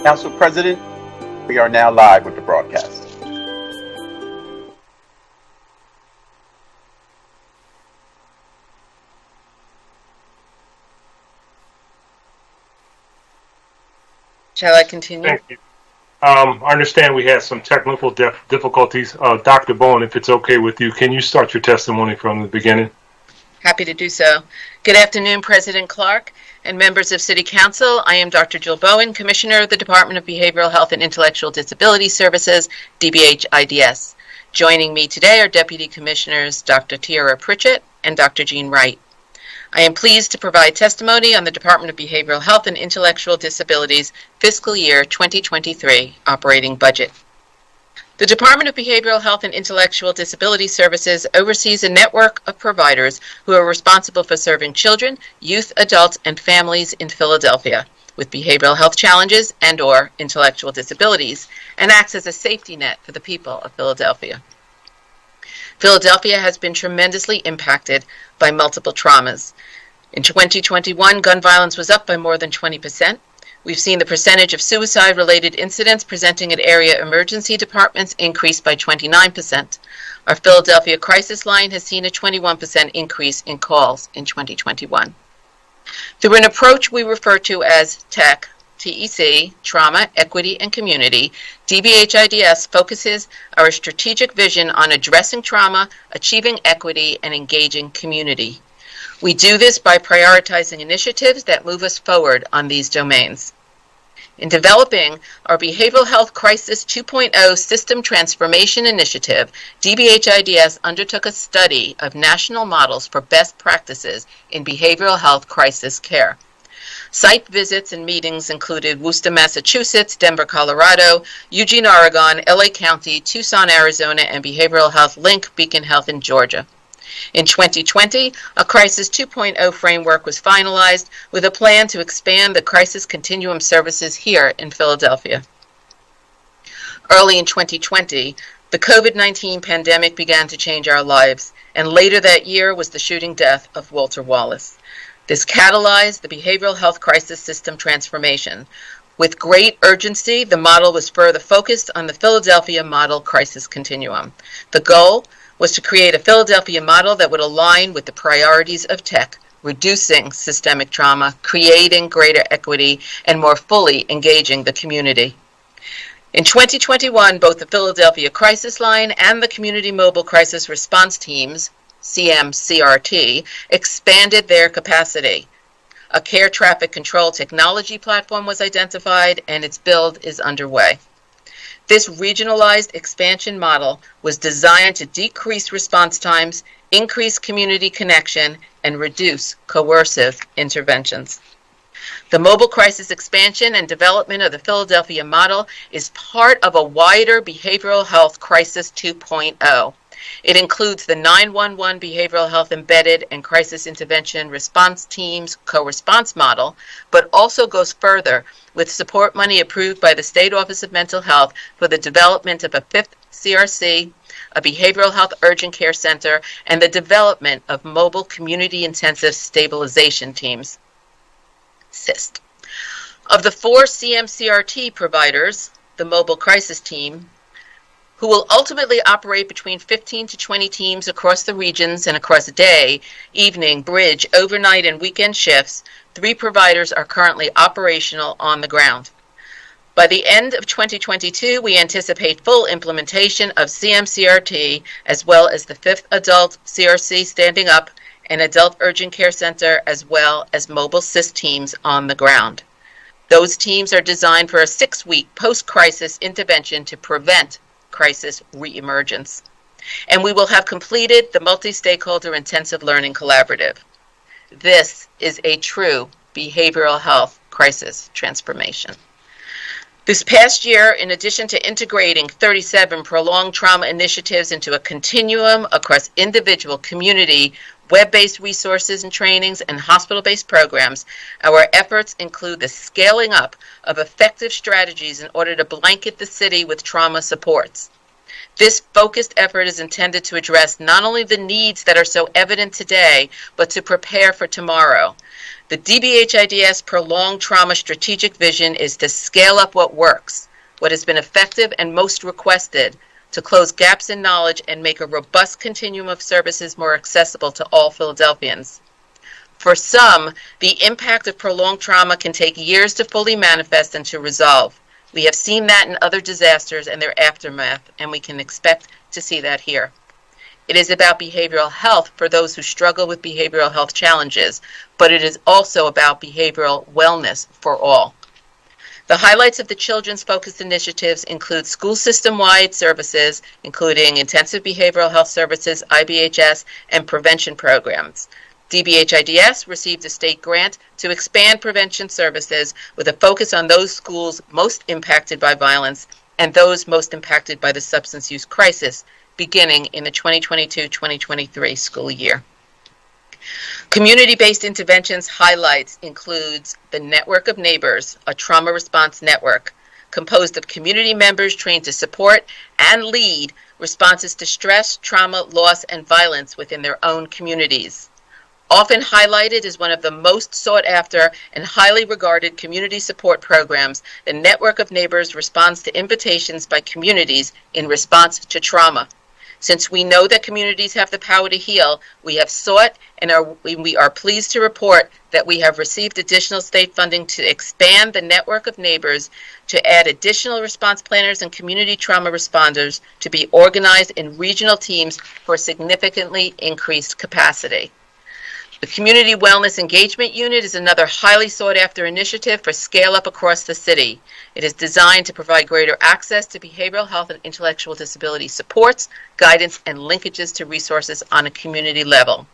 Council President, we are now live with the broadcast. Shall I continue? Thank you. I understand we had some technical difficulties. Dr. Bowen, if it's okay with you, can you start your testimony from the beginning? Happy to do so. Good afternoon, President Clark and members of City Council. I am Dr. Jill Bowen, Commissioner of the Department of Behavioral Health and Intellectual Disability Services, DBH-IDS. Joining me today are Deputy Commissioners Dr. Tiara Pritchett and Dr. Jean Wright. I am pleased to provide testimony on the Department of Behavioral Health and Intellectual Disabilities Fiscal Year 2023 operating budget. The Department of Behavioral Health and Intellectual Disability Services oversees a network of providers who are responsible for serving children, youth, adults, and families in Philadelphia with behavioral health challenges and/or intellectual disabilities, and acts as a safety net for the people of Philadelphia. Philadelphia has been tremendously impacted by multiple traumas. In 2021, gun violence was up by more than 20%. We've seen the percentage of suicide-related incidents presenting at area emergency departments increase by 29%. Our Philadelphia Crisis Line has seen a 21% increase in calls in 2021. Through an approach we refer to as TEC, TEC, Trauma, Equity, and Community, DBH-IDS focuses our strategic vision on addressing trauma, achieving equity, and engaging community. We do this by prioritizing initiatives that move us forward on these domains. In developing our Behavioral Health Crisis 2.0 System Transformation Initiative, DBH-IDS undertook a study of national models for best practices in behavioral health crisis care. Site visits and meetings included Worcester, Massachusetts, Denver, Colorado, Eugene, Oregon, LA County, Tucson, Arizona, and Behavioral Health Link, Beacon Health in Georgia. In 2020, a Crisis 2.0 framework was finalized with a plan to expand the crisis continuum services here in Philadelphia. Early in 2020, the COVID-19 pandemic began to change our lives, and later that year was the shooting death of Walter Wallace. This catalyzed the behavioral health crisis system transformation. With great urgency, the model was further focused on the Philadelphia model crisis continuum. The goal was to create a Philadelphia model that would align with the priorities of TEC, reducing systemic trauma, creating greater equity, and more fully engaging the community. In 2021, both the Philadelphia Crisis Line and the Community Mobile Crisis Response Teams, CMCRT, expanded their capacity. A care traffic control technology platform was identified and its build is underway. This regionalized expansion model was designed to decrease response times, increase community connection, and reduce coercive interventions. The mobile crisis expansion and development of the Philadelphia model is part of a wider behavioral health crisis 2.0. It includes the 911 Behavioral Health Embedded and Crisis Intervention Response Teams co-response model, but also goes further with support money approved by the State Office of Mental Health for the development of a 5th CRC, a Behavioral Health Urgent Care Center, and the development of mobile community intensive stabilization teams, CIST. Of the 4 CMCRT providers, the mobile crisis team, who will ultimately operate between 15 to 20 teams across the regions and across day, evening, bridge, overnight, and weekend shifts, 3 providers are currently operational on the ground. By the end of 2022, we anticipate full implementation of CMCRT as well as the 5th Adult CRC standing up, an Adult Urgent Care Center, as well as mobile CIST teams on the ground. Those teams are designed for a 6-week post-crisis intervention to prevent crisis reemergence. And we will have completed the multi-stakeholder intensive learning collaborative. This is a true behavioral health crisis transformation. This past year, in addition to integrating 37 prolonged trauma initiatives into a continuum across individual, community, web-based resources and trainings, and hospital-based programs, our efforts include the scaling up of effective strategies in order to blanket the city with trauma supports. This focused effort is intended to address not only the needs that are so evident today, but to prepare for tomorrow. The DBHIDS Prolonged Trauma Strategic Vision is to scale up what works, what has been effective and most requested, to close gaps in knowledge and make a robust continuum of services more accessible to all Philadelphians. For some, the impact of prolonged trauma can take years to fully manifest and to resolve. We have seen that in other disasters and their aftermath, and we can expect to see that here. It is about behavioral health for those who struggle with behavioral health challenges, but it is also about behavioral wellness for all. The highlights of the children's focused initiatives include school system-wide services, including intensive behavioral health services, IBHS, and prevention programs. DBHIDS received a state grant to expand prevention services with a focus on those schools most impacted by violence and those most impacted by the substance use crisis, beginning in the 2022-2023 school year. Community-based interventions highlights includes the Network of Neighbors, a trauma response network composed of community members trained to support and lead responses to stress, trauma, loss, and violence within their own communities. Often highlighted as one of the most sought after and highly regarded community support programs, the Network of Neighbors responds to invitations by communities in response to trauma. Since we know that communities have the power to heal, we have sought and we are pleased to report that we have received additional state funding to expand the Network of Neighbors, to add additional response planners and community trauma responders to be organized in regional teams for significantly increased capacity. The Community Wellness Engagement Unit is another highly sought-after initiative for scale-up across the city. It is designed to provide greater access to behavioral health and intellectual disability supports, guidance, and linkages to resources on a community level.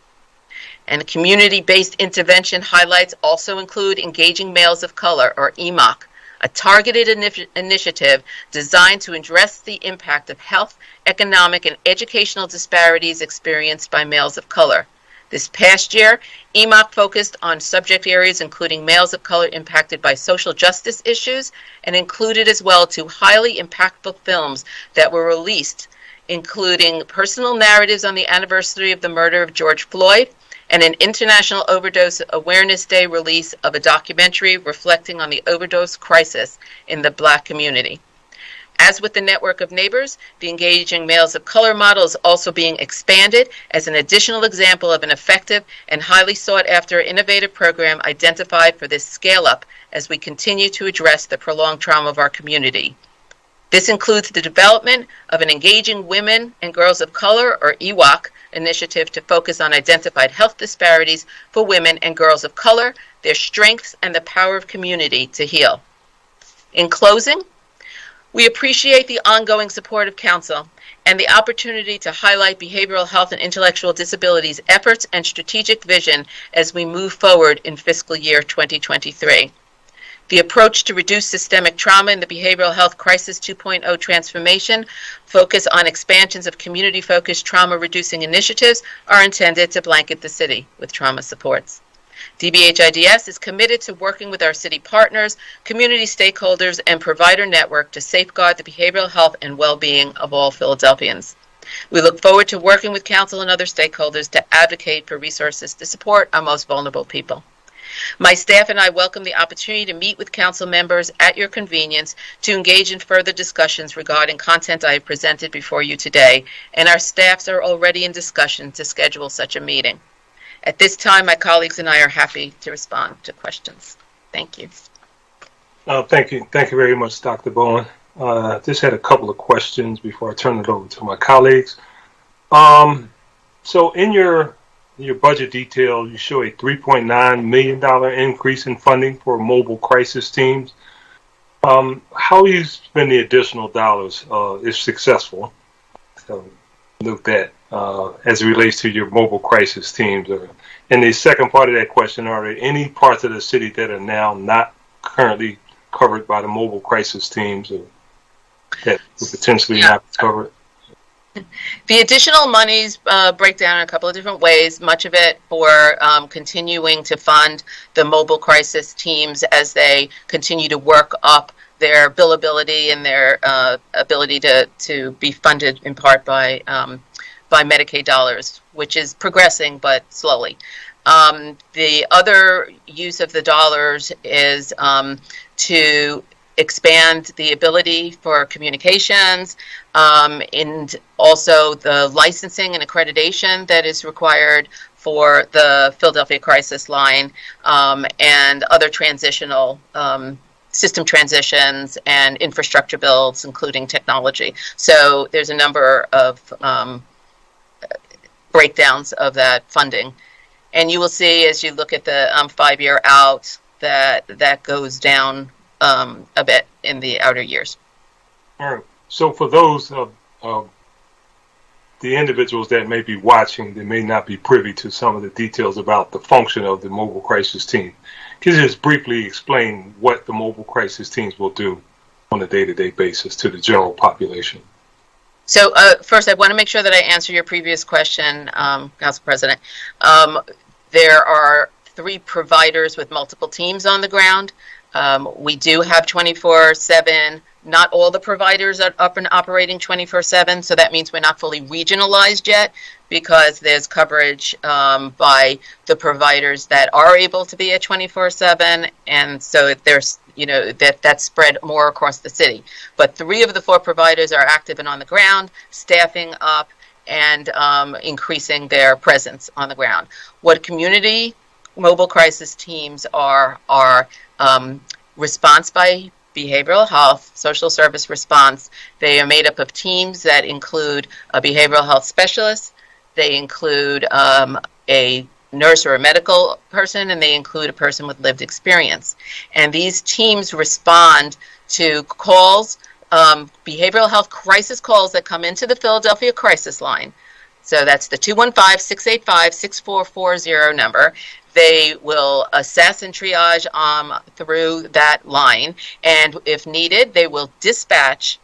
And community-based intervention highlights also include Engaging Males of Color, or EMOC, a targeted initiative designed to address the impact of health, economic, and educational disparities experienced by males of color. This past year, EMOC focused on subject areas including males of color impacted by social justice issues, and included as well two highly impactful films that were released, including personal narratives on the anniversary of the murder of George Floyd, and an International Overdose Awareness Day release of a documentary reflecting on the overdose crisis in the Black community. As with the Network of Neighbors, the Engaging Males of Color model is also being expanded as an additional example of an effective and highly sought-after innovative program identified for this scale-up as we continue to address the prolonged trauma of our community. This includes the development of an Engaging Women and Girls of Color, or EWOC, initiative to focus on identified health disparities for women and girls of color, their strengths, and the power of community to heal. In closing, we appreciate the ongoing support of Council and the opportunity to highlight behavioral health and intellectual disabilities efforts and strategic vision as we move forward in fiscal year 2023. The approach to reduce systemic trauma in the behavioral health crisis 2.0 transformation focus on expansions of community-focused trauma-reducing initiatives are intended to blanket the city with trauma supports. DBHIDS is committed to working with our city partners, community stakeholders, and provider network to safeguard the behavioral health and well-being of all Philadelphians. We look forward to working with Council and other stakeholders to advocate for resources to support our most vulnerable people. My staff and I welcome the opportunity to meet with Council members at your convenience to engage in further discussions regarding content I have presented before you today, and our staffs are already in discussion to schedule such a meeting. At this time, my colleagues and I are happy to respond to questions. Thank you. Thank you. Thank you very much, Dr. Bowen. Just had a couple of questions before I turn it over to my colleagues. So in your budget detail, you show a $3.9 million increase in funding for mobile crisis teams. How you spend the additional dollars if successful? So looked at as it relates to your mobile crisis teams. And the second part of that question, are there any parts of the city that are now not currently covered by the mobile crisis teams or that would potentially not be covered? The additional monies break down in a couple of different ways, much of it for continuing to fund the mobile crisis teams as they continue to work up their billability and their ability to be funded in part by Medicaid dollars, which is progressing but slowly. The other use of the dollars is to expand the ability for communications, and also the licensing and accreditation that is required for the Philadelphia Crisis Line, and other transitional system transitions and infrastructure builds, including technology. So there's a number of breakdowns of that funding. And you will see as you look at the 5-year out that goes down a bit in the outer years. All right. So for those the individuals that may be watching, that may not be privy to some of the details about the function of the mobile crisis team, can you just briefly explain what the mobile crisis teams will do on a day-to-day basis to the general population? So first, I want to make sure that I answer your previous question, Council President. There are 3 providers with multiple teams on the ground. We do have 24/7. Not all the providers are up and operating 24/7, so that means we're not fully regionalized yet, because there's coverage by the providers that are able to be at 24/7, and so there's that's spread more across the city. But 3 of the 4 providers are active and on the ground, staffing up and increasing their presence on the ground. What community mobile crisis teams are response by behavioral health, social service response. They are made up of teams that include a behavioral health specialist, they include a nurse or a medical person, and they include a person with lived experience. And these teams respond to calls, behavioral health crisis calls that come into the Philadelphia Crisis Line. So that's the 215-685-6440 number. They will assess and triage through that line, and if needed, they will dispatch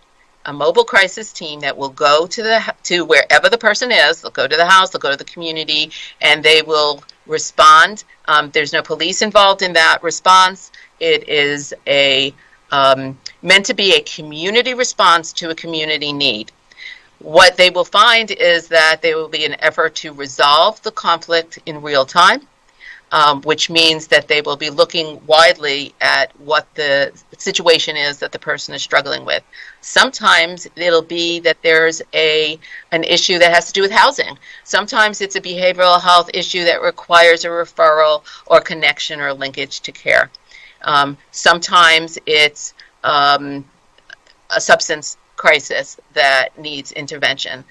a mobile crisis team that will go to wherever the person is. They'll go to the house, they'll go to the community, and they will respond. There's no police involved in that response. It is meant to be a community response to a community need. What they will find is that there will be an effort to resolve the conflict in real time, which means that they will be looking widely at what the situation is that the person is struggling with. Sometimes it'll be that there's an issue that has to do with housing. Sometimes it's a behavioral health issue that requires a referral or connection or linkage to care. Sometimes it's a substance crisis that needs intervention.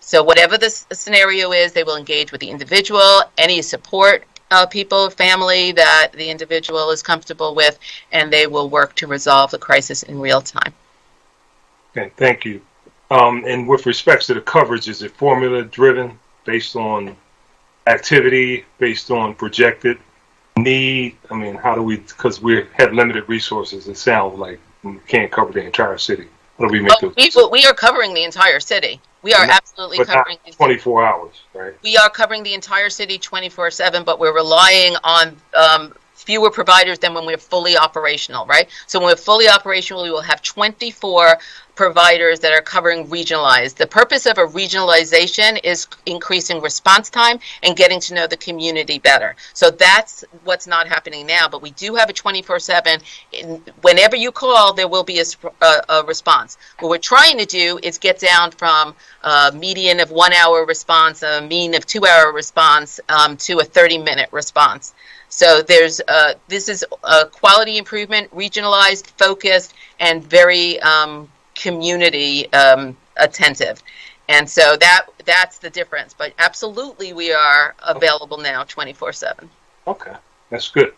So whatever the scenario is, they will engage with the individual, any support people, family that the individual is comfortable with, and they will work to resolve the crisis in real time. Okay, thank you. And with respect to the coverage, is it formula driven, based on activity, based on projected need? I mean, how do we, because we have limited resources, it sounds like we can't cover the entire city. How do we make those? We are covering the entire city. We are absolutely covering not 24 hours, right? We are covering the entire city 24/7, but we're relying on fewer providers than when we're fully operational, right? So when we're fully operational, we will have 24 providers that are covering regionalized. The purpose of a regionalization is increasing response time and getting to know the community better. So that's what's not happening now, but we do have a 24/7. Whenever you call, there will be a response. What we're trying to do is get down from a median of 1 hour response, a mean of 2 hour response, to a 30-minute response. So this is a quality improvement, regionalized, focused, and very community attentive. And so that's the difference. But absolutely, we are available now 24/7. Okay, that's good.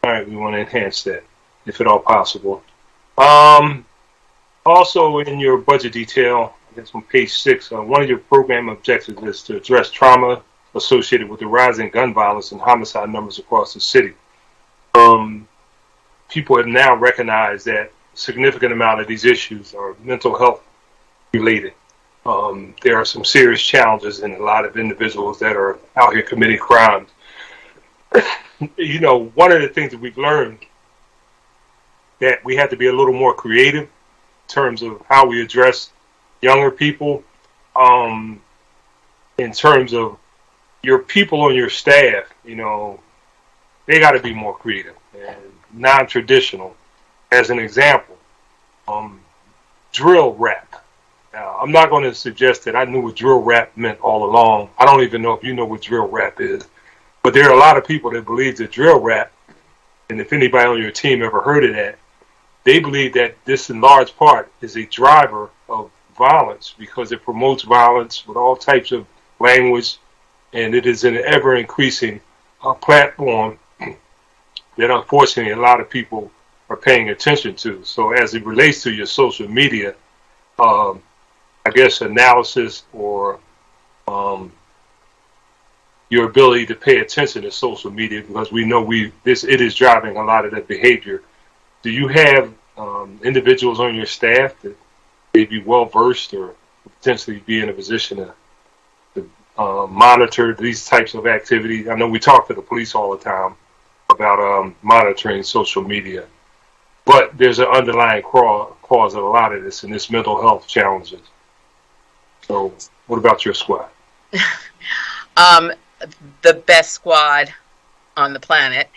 All right, we want to enhance that, if at all possible. Also, in your budget detail, I guess on page 6, one of your program objectives is to address trauma associated with the rising gun violence and homicide numbers across the city. People have now recognized that a significant amount of these issues are mental health related. There are some serious challenges in a lot of individuals that are out here committing crimes. One of the things that we've learned that we have to be a little more creative in terms of how we address younger people, in terms of your people on your staff, they got to be more creative and non-traditional. As an example, drill rap. Now, I'm not going to suggest that I knew what drill rap meant all along. I don't even know if you know what drill rap is. But there are a lot of people that believe that drill rap, and if anybody on your team ever heard of that, they believe that this in large part is a driver of violence because it promotes violence with all types of language, and it is an ever-increasing platform that unfortunately a lot of people are paying attention to. So as it relates to your social media, I guess analysis or your ability to pay attention to social media, because we know it is driving a lot of that behavior. Do you have individuals on your staff that may be well versed or potentially be in a position to monitor these types of activities? I know we talk to the police all the time about monitoring social media, but there's an underlying cause of a lot of this, and this mental health challenges. So what about your squad? The best squad on the planet.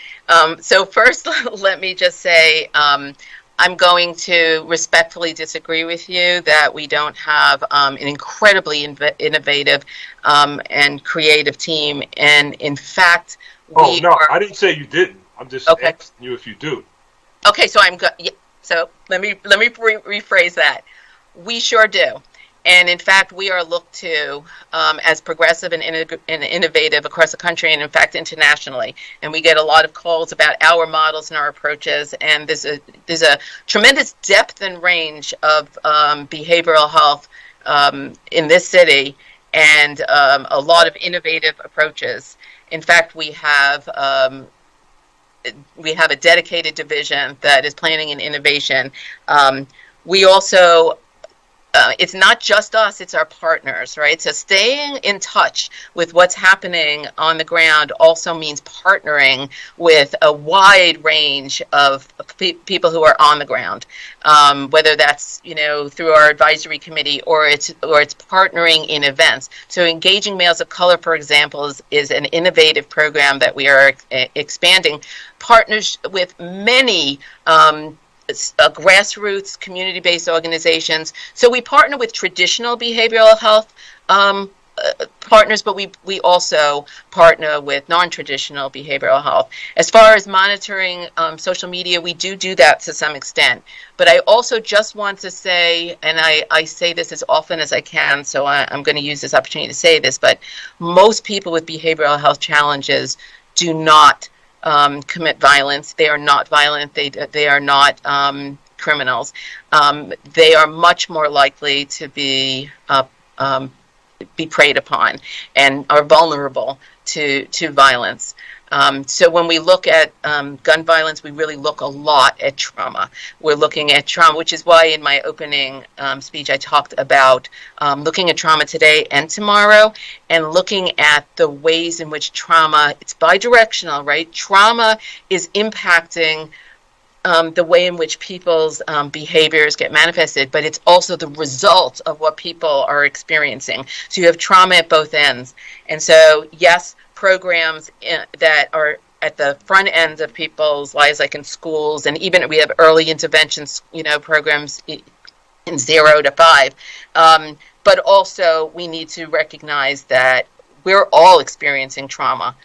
So first, let me just say, I'm going to respectfully disagree with you that we don't have an incredibly innovative and creative team. And in fact, I didn't say you didn't. I'm just asking you if you do. Okay, so so let me rephrase that. We sure do. And in fact, we are looked to as progressive and innovative across the country and in fact internationally. And we get a lot of calls about our models and our approaches. And there's a tremendous depth and range of behavioral health in this city, and a lot of innovative approaches. In fact, we have a dedicated division that is planning and innovation. We also it's not just us, it's our partners, right? So staying in touch with what's happening on the ground also means partnering with a wide range of people who are on the ground, whether that's, through our advisory committee or it's partnering in events. So Engaging Males of Color, for example, is an innovative program that we are expanding, partners with many grassroots, community-based organizations. So we partner with traditional behavioral health partners, but we also partner with non-traditional behavioral health. As far as monitoring social media, we do that to some extent. But I also just want to say, and I say this as often as I can, so I'm going to use this opportunity to say this, but most people with behavioral health challenges do not commit violence. They are not violent. They are not criminals. They are much more likely to be preyed upon and are vulnerable to violence. So when we look at gun violence, we really look a lot at trauma. We're looking at trauma, which is why in my opening speech I talked about looking at trauma today and tomorrow, and looking at the ways in which trauma, it's bidirectional, right? Trauma is impacting the way in which people's behaviors get manifested, but it's also the result of what people are experiencing. So you have trauma at both ends. And so, yes, programs that are at the front end of people's lives, like in schools, and even we have early interventions, programs in 0 to 5. But also we need to recognize that we're all experiencing trauma.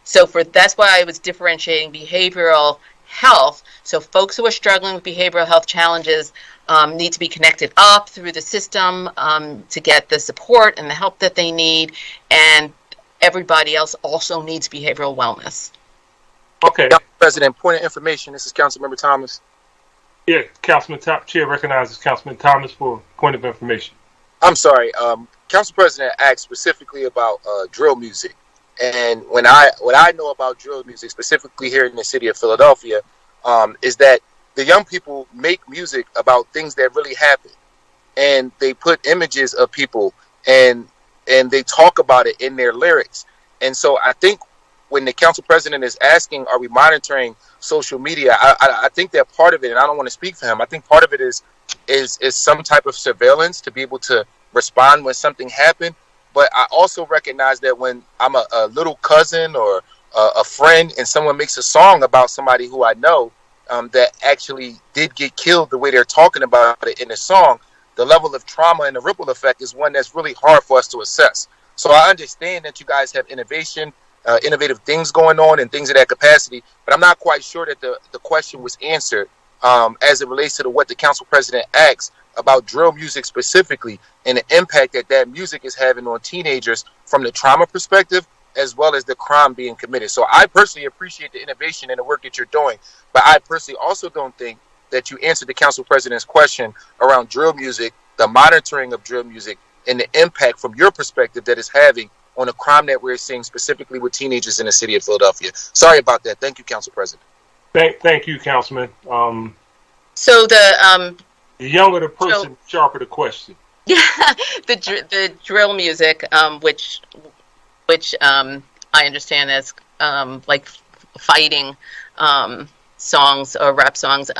So that's why I was differentiating behavioral health. So folks who are struggling with behavioral health challenges need to be connected up through the system to get the support and the help that they need. And everybody else also needs behavioral wellness. Okay. President, point of information. This is Councilmember Thomas. Yeah, Chair recognizes Councilman Thomas for point of information. I'm sorry. Council President asked specifically about drill music. And what I know about drill music, specifically here in the city of Philadelphia, is that the young people make music about things that really happen. And they put images of people and they talk about it in their lyrics. And so I think when the council president is asking, are we monitoring social media? I think that part of it, and I don't want to speak for him, I think part of it is some type of surveillance to be able to respond when something happened. but I also recognize that when I'm a little cousin or a friend and someone makes a song about somebody who I know that actually did get killed the way they're talking about it in the song, the level of trauma and the ripple effect is one that's really hard for us to assess. So I understand that you guys have innovative things going on and things of that capacity, but I'm not quite sure that the question was answered as it relates to what the council president asked about drill music specifically and the impact that music is having on teenagers from the trauma perspective as well as the crime being committed. So I personally appreciate the innovation and the work that you're doing, but I personally also don't think that you answered the council president's question around drill music, the monitoring of drill music, and the impact from your perspective that it's having on the crime that we're seeing specifically with teenagers in the city of Philadelphia. Sorry about that. Thank you, Council President. Thank you, Councilman. So the younger the person, the sharper the question. Yeah, the drill music, which I understand as like fighting songs or rap songs.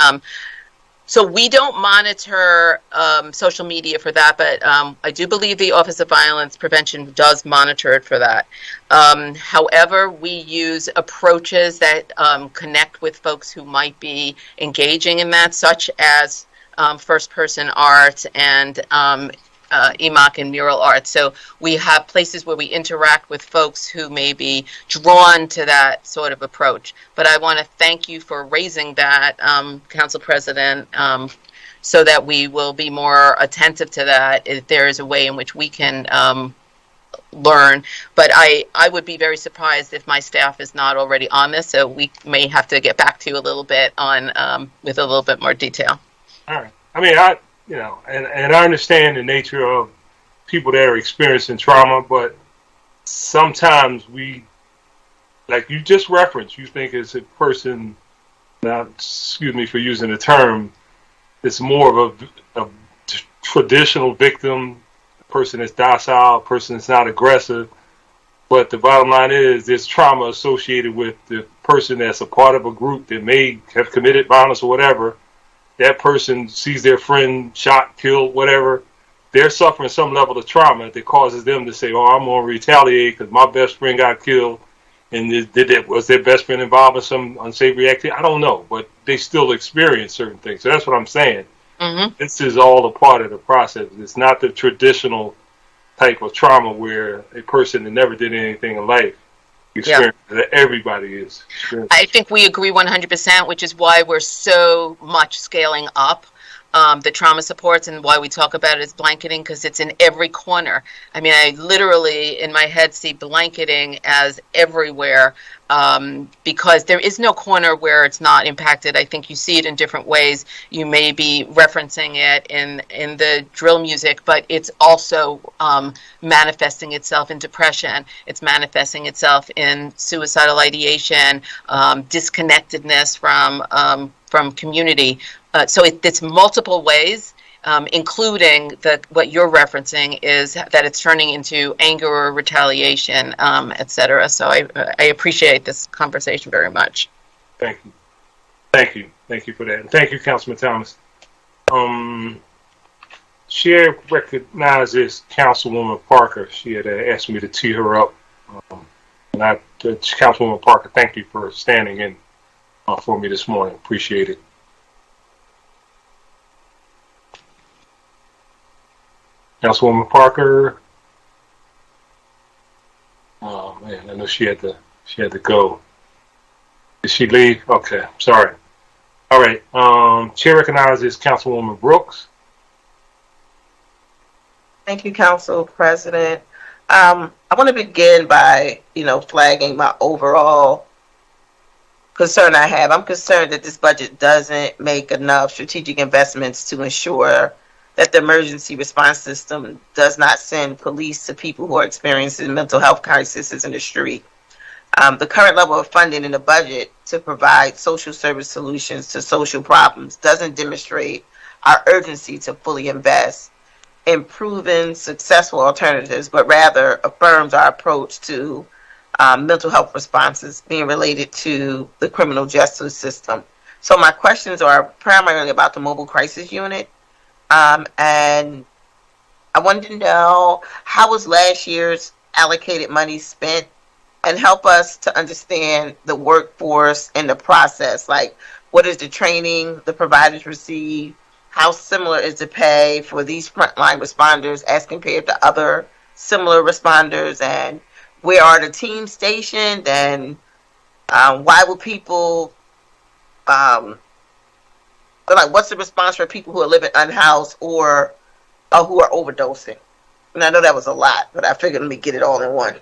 So we don't monitor social media for that, but I do believe the Office of Violence Prevention does monitor it for that. However, we use approaches that connect with folks who might be engaging in that, such as first-person art and EMOC and mural art. So we have places where we interact with folks who may be drawn to that sort of approach. But I want to thank you for raising that, Council President, so that we will be more attentive to that if there is a way in which we can learn. But I would be very surprised if my staff is not already on this, so we may have to get back to you a little bit on with a little bit more detail. All right. I mean, and I understand the nature of people that are experiencing trauma, but sometimes we, like you just referenced, you think it's a person, now, excuse me for using the term, it's more of a traditional victim, a person that's docile, a person that's not aggressive. But the bottom line is there's trauma associated with the person that's a part of a group that may have committed violence or whatever. That person sees their friend shot, killed, whatever. They're suffering some level of trauma that causes them to say, oh, I'm going to retaliate because my best friend got killed. And was their best friend involved in some unsavory activity? I don't know, but they still experience certain things. So that's what I'm saying. Mm-hmm. This is all a part of the process. It's not the traditional type of trauma where a person that never did anything in life experience that everybody is. I think we agree 100%, which is why we're so much scaling up the trauma supports and why we talk about it as blanketing, because it's in every corner. I mean, I literally in my head see blanketing as everywhere because there is no corner where it's not impacted. I think you see it in different ways. You may be referencing it in the drill music, but it's also manifesting itself in depression. It's manifesting itself in suicidal ideation, disconnectedness from community. So it's multiple ways, including what you're referencing is that it's turning into anger or retaliation, et cetera. So I appreciate this conversation very much. Thank you. Thank you. Thank you for that. And thank you, Councilman Thomas. Chair recognizes Councilwoman Parker. She had asked me to tee her up. And Councilwoman Parker, thank you for standing in for me this morning. Appreciate it. Councilwoman Parker. Oh man, I know she had to go. Did she leave? Okay, sorry. All right. Chair recognizes Councilwoman Brooks. Thank you, Council President. I want to begin by, flagging my overall concern I have. I'm concerned that this budget doesn't make enough strategic investments to ensure that the emergency response system does not send police to people who are experiencing mental health crises in the street. The current level of funding in the budget to provide social service solutions to social problems doesn't demonstrate our urgency to fully invest in proven successful alternatives, but rather affirms our approach to mental health responses being related to the criminal justice system. So my questions are primarily about the mobile crisis unit. And I wanted to know how was last year's allocated money spent, and help us to understand the workforce and the process. Like, what is the training the providers receive? How similar is the pay for these frontline responders as compared to other similar responders? And where are the teams stationed? And why will people, like, what's the response for people who are living unhoused or who are overdosing? And I know that was a lot, but I figured let me get it all in one.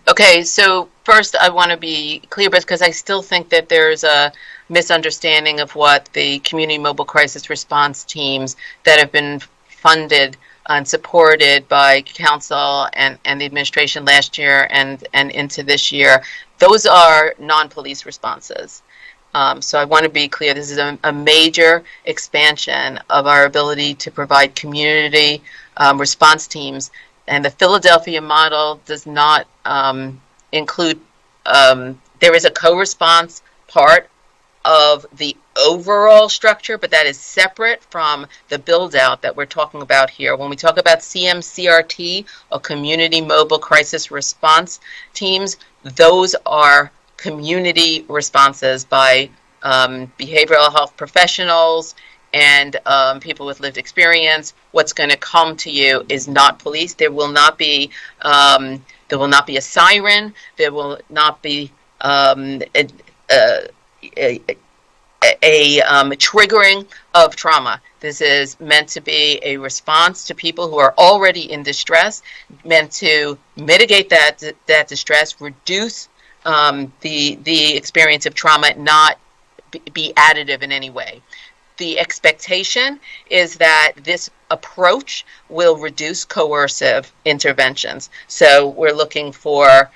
Okay, so first I want to be clear because I still think that there's a misunderstanding of what the community mobile crisis response teams that have been funded and supported by council and the administration last year and into this year, those are non-police responses. So I want to be clear, this is a major expansion of our ability to provide community response teams. And the Philadelphia model does not include, there is a co-response part of the overall structure, but that is separate from the build-out that we're talking about here. When we talk about CMCRT, or Community Mobile Crisis Response Teams, those are community responses by behavioral health professionals and people with lived experience. What's going to come to you is not police. There will not be a siren. There will not be a triggering of trauma. This is meant to be a response to people who are already in distress, meant to mitigate that distress, reduce the experience of trauma, not be additive in any way. The expectation is that this approach will reduce coercive interventions. So we're looking for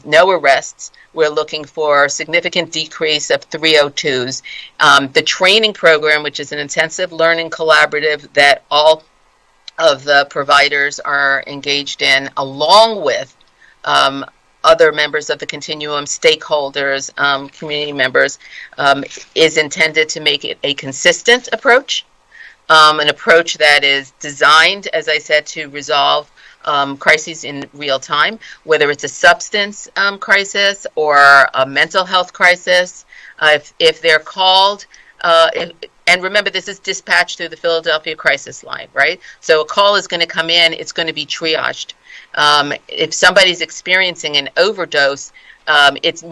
no arrests. We're looking for significant decrease of 302s. The training program, which is an intensive learning collaborative that all of the providers are engaged in, along with other members of the continuum, stakeholders, community members, is intended to make it a consistent approach, an approach that is designed, as I said, to resolve crises in real time, whether it's a substance crisis or a mental health crisis. If they're called, and remember, this is dispatched through the Philadelphia crisis line, right? So a call is going to come in, it's going to be triaged. If somebody's experiencing an overdose, it's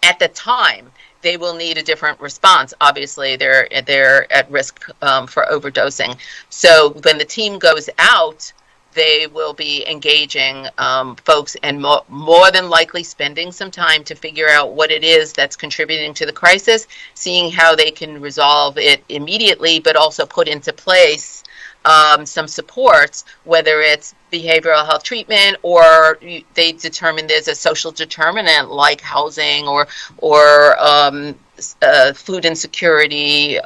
at the time they will need a different response. Obviously, they're at risk for overdosing. So when the team goes out, they will be engaging folks and more than likely spending some time to figure out what it is that's contributing to the crisis, seeing how they can resolve it immediately, but also put into place some supports, whether it's behavioral health treatment or they determine there's a social determinant like housing or food insecurity,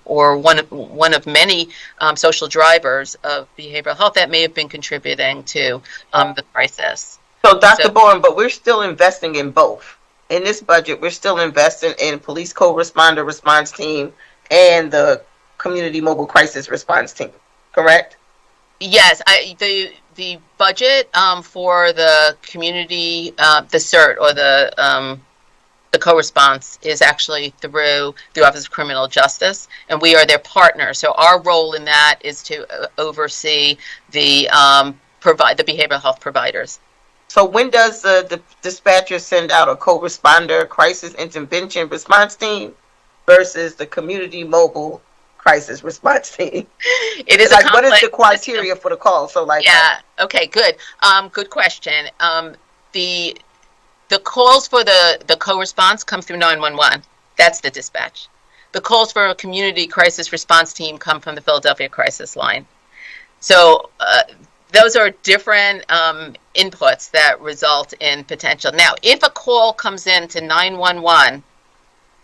or one of many social drivers of behavioral health that may have been contributing to the crisis. So, Dr. Bowen, but we're still investing in both. In this budget, we're still investing in police co-responder response team and the community mobile crisis response team, correct? Yes, the budget for the community, the CERT or the co-response is actually through the Office of Criminal Justice, and we are their partner. So our role in that is to oversee the behavioral health providers. So when does the dispatcher send out a co-responder crisis intervention response team versus the community mobile crisis response team? It is like, what is the criteria for the call? So like, yeah, okay, good. Good question. The calls for the co-response come through 911. That's the dispatch. The calls for a community crisis response team come from the Philadelphia crisis line. So those are different inputs that result in potential. Now, if a call comes in to 911,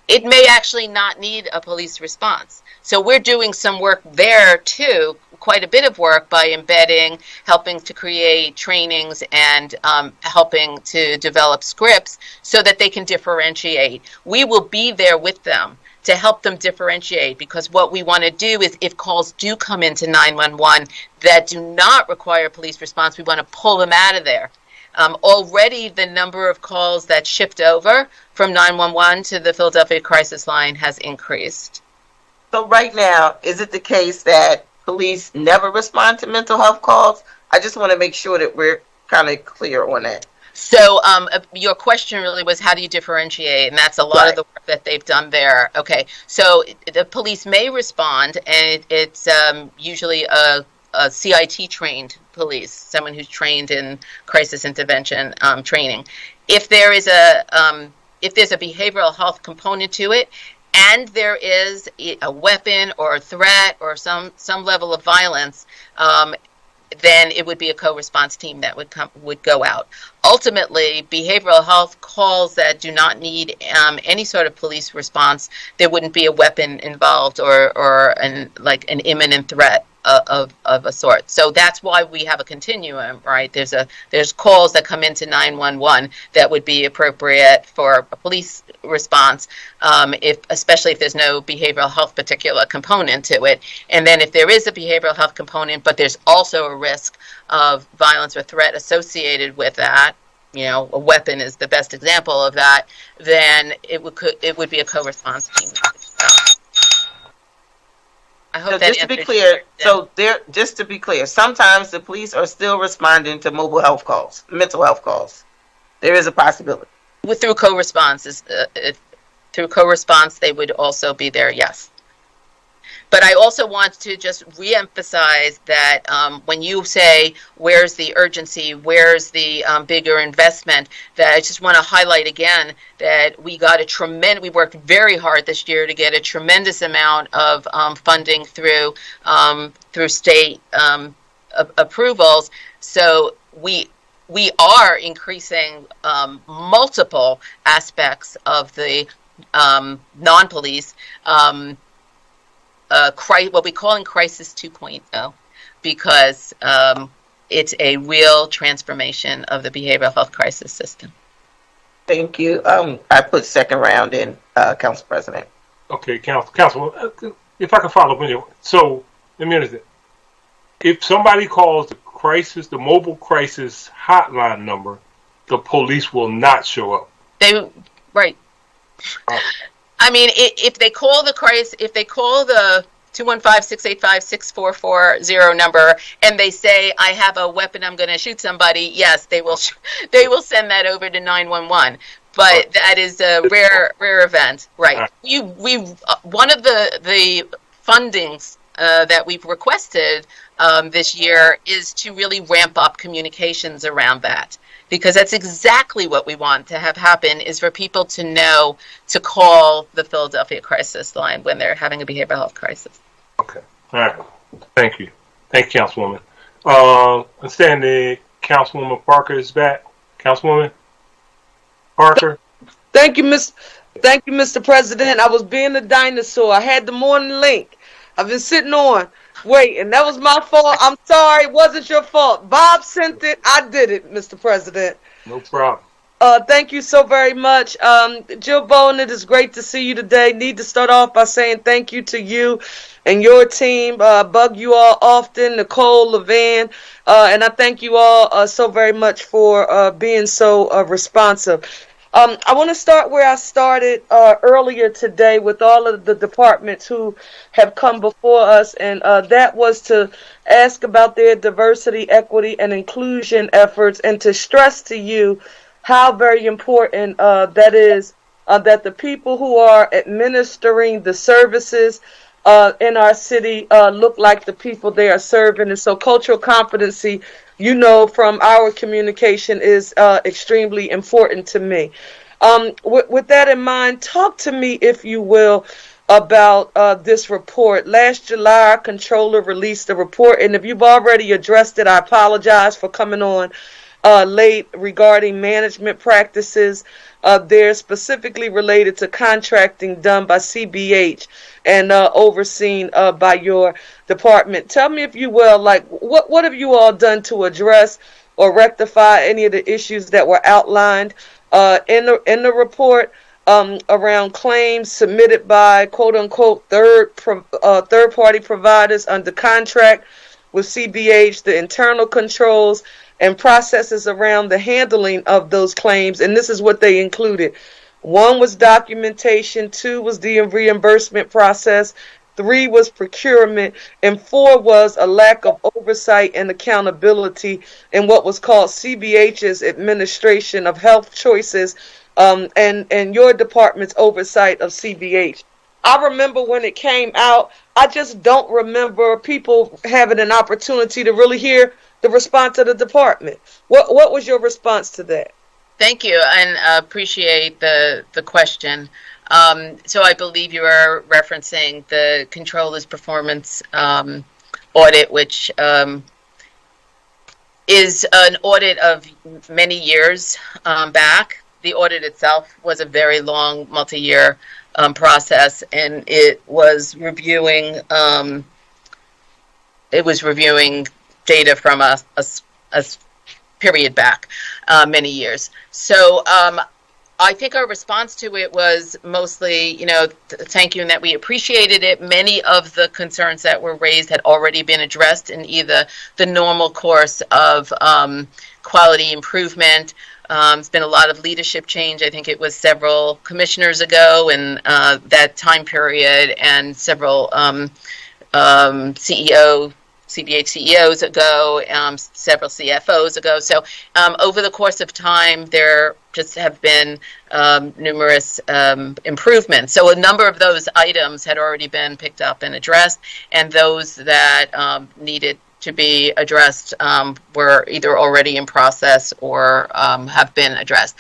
it may actually not need a police response. So we're doing some work there too, quite a bit of work by embedding, helping to create trainings and helping to develop scripts so that they can differentiate. We will be there with them to help them differentiate, because what we want to do is if calls do come into 911 that do not require police response, we want to pull them out of there. Already the number of calls that shift over from 911 to the Philadelphia Crisis Line has increased. So right now, is it the case that police never respond to mental health calls? I just want to make sure that we're kind of clear on that. So your question really was, how do you differentiate? And that's a lot of the work that they've done there. Okay, so the police may respond, and it's usually a CIT trained police, someone who's trained in crisis intervention training. If there is if there's a behavioral health component to it, and there is a weapon or a threat or some level of violence, then it would be a co-response team that would go out. Ultimately, behavioral health calls that do not need any sort of police response, there wouldn't be a weapon involved or an imminent threat of a sort. So that's why we have a continuum, right? There's calls that come into 911 that would be appropriate for a police response, especially if there's no behavioral health particular component to it. And then if there is a behavioral health component, but there's also a risk of violence or threat associated with that, a weapon is the best example of that, then it would be a co-response team. I hope that just to be clear, just to be clear, sometimes the police are still responding to mental health calls. There is a possibility. Through co-response, through co-response, they would also be there, yes. But I also want to just reemphasize that when you say, where's the urgency, where's the bigger investment, that I just want to highlight again that we worked very hard this year to get a tremendous amount of funding through state approvals. So we are increasing multiple aspects of the non-police what we call in Crisis 2.0, because it's a real transformation of the behavioral health crisis system. Thank you. I put second round in, Council President. Okay, Council, if I can follow up with you. So, let me understand. If somebody calls the mobile crisis hotline number, the police will not show up. Right. I mean, if they call the 215-685-6440 number and they say, I have a weapon, I'm going to shoot somebody, yes, they will send that over to 911. But that is a rare event, right? One of the fundings that we've requested this year is to really ramp up communications around that. Because that's exactly what we want to have happen, is for people to know to call the Philadelphia Crisis Line when they're having a behavioral health crisis. Okay. All right. Thank you. Thank you, Councilwoman. Understanding Councilwoman Parker is back. Councilwoman Parker. Thank you, Mr. President. I was being a dinosaur. I had the morning link. I've been sitting on. Waiting. That was my fault. I'm sorry. It wasn't your fault. Bob sent it. I did it, Mr. President. No problem. Thank you so very much. Jill Bowen, it is great to see you today. Need to start off by saying thank you to you and your team. Bug you all often, Nicole, Levan, and I thank you all so very much for being so responsive. I want to start where I started earlier today with all of the departments who have come before us, and that was to ask about their diversity, equity, and inclusion efforts, and to stress to you how very important that is, that the people who are administering the services in our city look like the people they are serving. And so cultural competency, from our communication is extremely important to me. With that in mind, talk to me, if you will, about this report. Last July, our controller released a report, and if you've already addressed it, I apologize for coming on late, regarding management practices. They're specifically related to contracting done by CBH and overseen by your department. Tell me, if you will, what have you all done to address or rectify any of the issues that were outlined in the report? around claims submitted by quote unquote third party providers under contract with CBH, the internal controls and processes around the handling of those claims. And this is what they included. 1 was documentation, 2 was the reimbursement process, 3 was procurement, and 4 was a lack of oversight and accountability in what was called CBH's administration of health choices, and your department's oversight of CBH. I remember when it came out, I just don't remember people having an opportunity to really hear the response of the department. What was your response to that? Thank you, and appreciate the question. So I believe you are referencing the controller's performance audit, which is an audit of many years back. The audit itself was a very long, multi-year process, and it was reviewing data from a period back many years. So I think our response to it was mostly, thank you, and that we appreciated it. Many of the concerns that were raised had already been addressed in either the normal course of quality improvement. There's been a lot of leadership change. I think it was several commissioners ago in that time period, and several CBH CEOs ago, several CFOs ago. So over the course of time, there just have been numerous improvements. So a number of those items had already been picked up and addressed, and those that needed to be addressed were either already in process or have been addressed.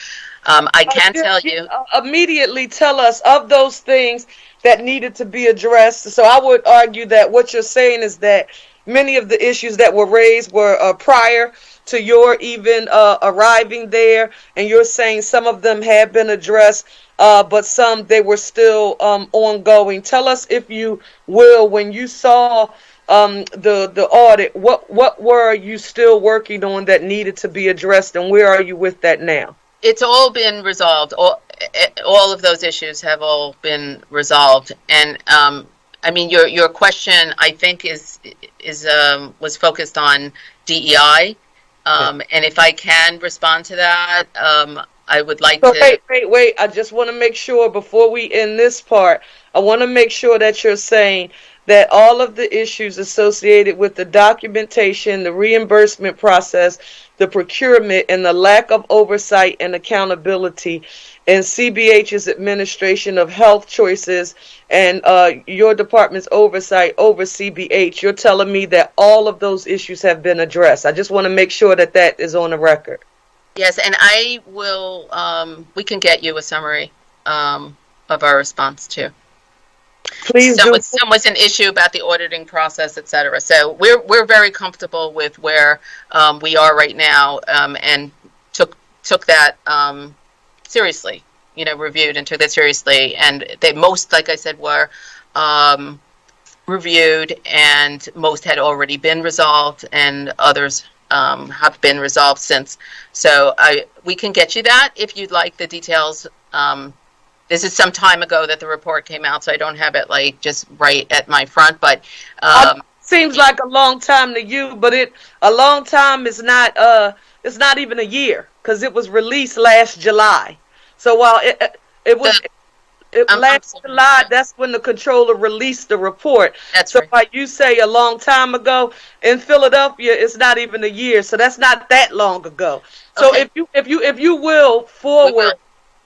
I can tell you. Immediately tell us of those things that needed to be addressed. So I would argue that what you're saying is that many of the issues that were raised were prior to your even arriving there, and you're saying some of them have been addressed, but some they were still ongoing. Tell us, if you will, when you saw the audit, what were you still working on that needed to be addressed, and where are you with that now? It's all been resolved. All of those issues have all been resolved, and I mean, your question, I think, was focused on DEI, and if I can respond to that, I would like to. Wait! I just want to make sure before we end this part. I want to make sure that you're saying that all of the issues associated with the documentation, the reimbursement process, the procurement, and the lack of oversight and accountability in CBH's administration of health choices and your department's oversight over CBH, you're telling me that all of those issues have been addressed. I just want to make sure that that is on the record. Yes, and I will, we can get you a summary of our response too. Please do. Some was an issue about the auditing process, et cetera. So we're very comfortable with where we are right now, and took that seriously, reviewed and took that seriously. And they most, like I said, were reviewed, and most had already been resolved, and others have been resolved since. So we can get you that if you'd like the details. This is some time ago that the report came out, so I don't have it just right at my front. But seems like a long time to you, but a long time is not. It's not even a year, because it was released last July. So while it was last July, that's when the controller released the report. That's so right. Like you say, a long time ago in Philadelphia, it's not even a year. So that's not that long ago. So Okay. if you will forward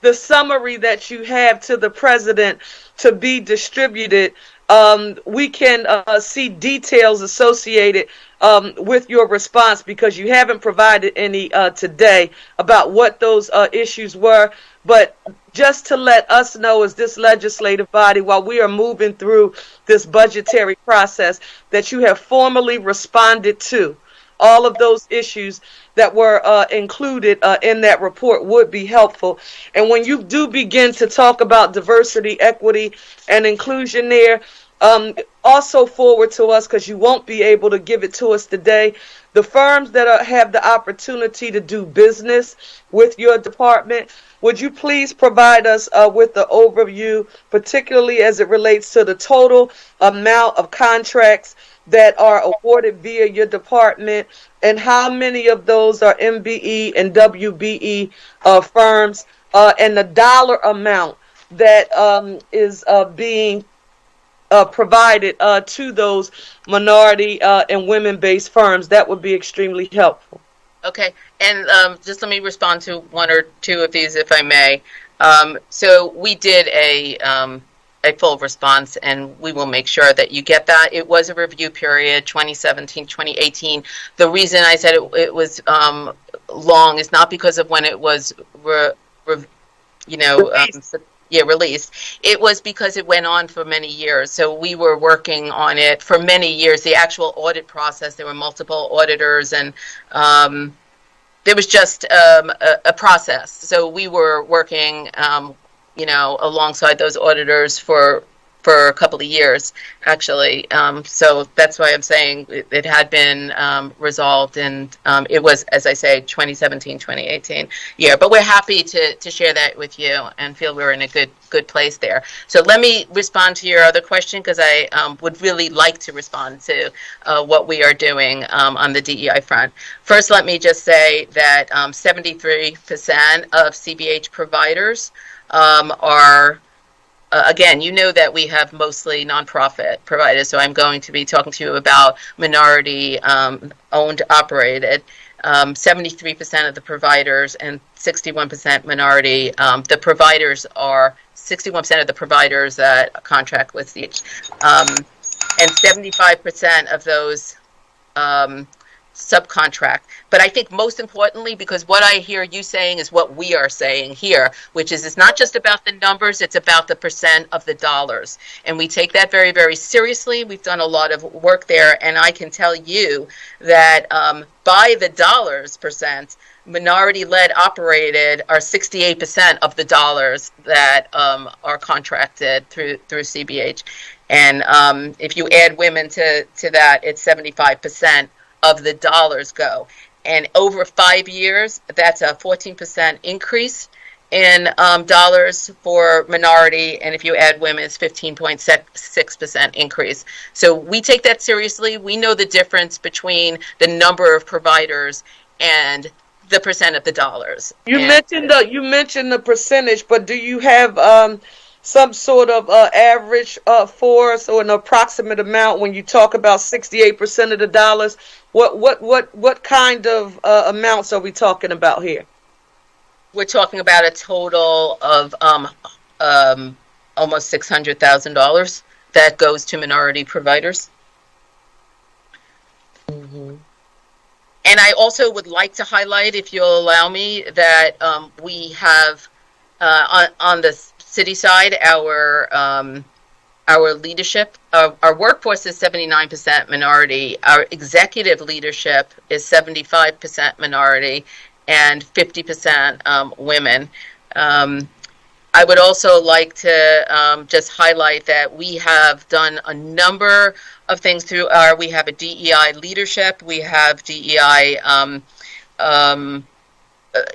the summary that you have to the president to be distributed, we can see details associated with your response, because you haven't provided any today about what those issues were. But just to let us know, as this legislative body, while we are moving through this budgetary process, that you have formally responded to all of those issues that were included in that report would be helpful. And when you do begin to talk about diversity, equity, and inclusion there, Also forward to us, because you won't be able to give it to us today, the firms that have the opportunity to do business with your department. Would you please provide us with the overview, particularly as it relates to the total amount of contracts that are awarded via your department, and how many of those are MBE and WBE firms, and the dollar amount that is being provided to those minority and women-based firms? That would be extremely helpful. Okay, and just let me respond to one or two of these, if I may. So we did a full response, and we will make sure that you get that. It was a review period, 2017, 2018. The reason I said it was long is not because of when it was, released. It was because it went on for many years. So we were working on it for many years. The actual audit process, there were multiple auditors, and there was just a process. So we were working, alongside those auditors for a couple of years, actually. So that's why I'm saying it had been resolved, and it was, as I say, 2017, 2018 year. But we're happy to share that with you and feel we're in a good place there. So let me respond to your other question, because I would really like to respond to what we are doing on the DEI front. First, let me just say that 73% of CBH providers are, again, you know that we have mostly nonprofit providers, so I'm going to be talking to you about minority owned, operated. 73% of the providers and 61% minority. The providers are 61% of the providers that contract with each, and 75% of those subcontract. But I think most importantly, because what I hear you saying is what we are saying here, which is it's not just about the numbers, it's about the percent of the dollars. And we take that very, very seriously. We've done a lot of work there, and I can tell you that by the dollars percent, minority-led operated are 68% of the dollars that are contracted through CBH. And if you add women to that, it's 75% of the dollars go. And over 5 years, that's a 14% increase in dollars for minority, and if you add women, it's 15.6% increase. So we take that seriously. We know the difference between the number of providers and the percent of the dollars. You mentioned the percentage, but do you have some sort of average for us, or an approximate amount when you talk about 68% of the dollars? What kind of amounts are we talking about here? We're talking about a total of almost $600,000 that goes to minority providers. Mm-hmm. And I also would like to highlight, if you'll allow me, that we have on the city side, our leadership, our workforce is 79% minority. Our executive leadership is 75% minority and 50% women. I would also like to just highlight that we have done a number of things through we have a DEI leadership, we have DEI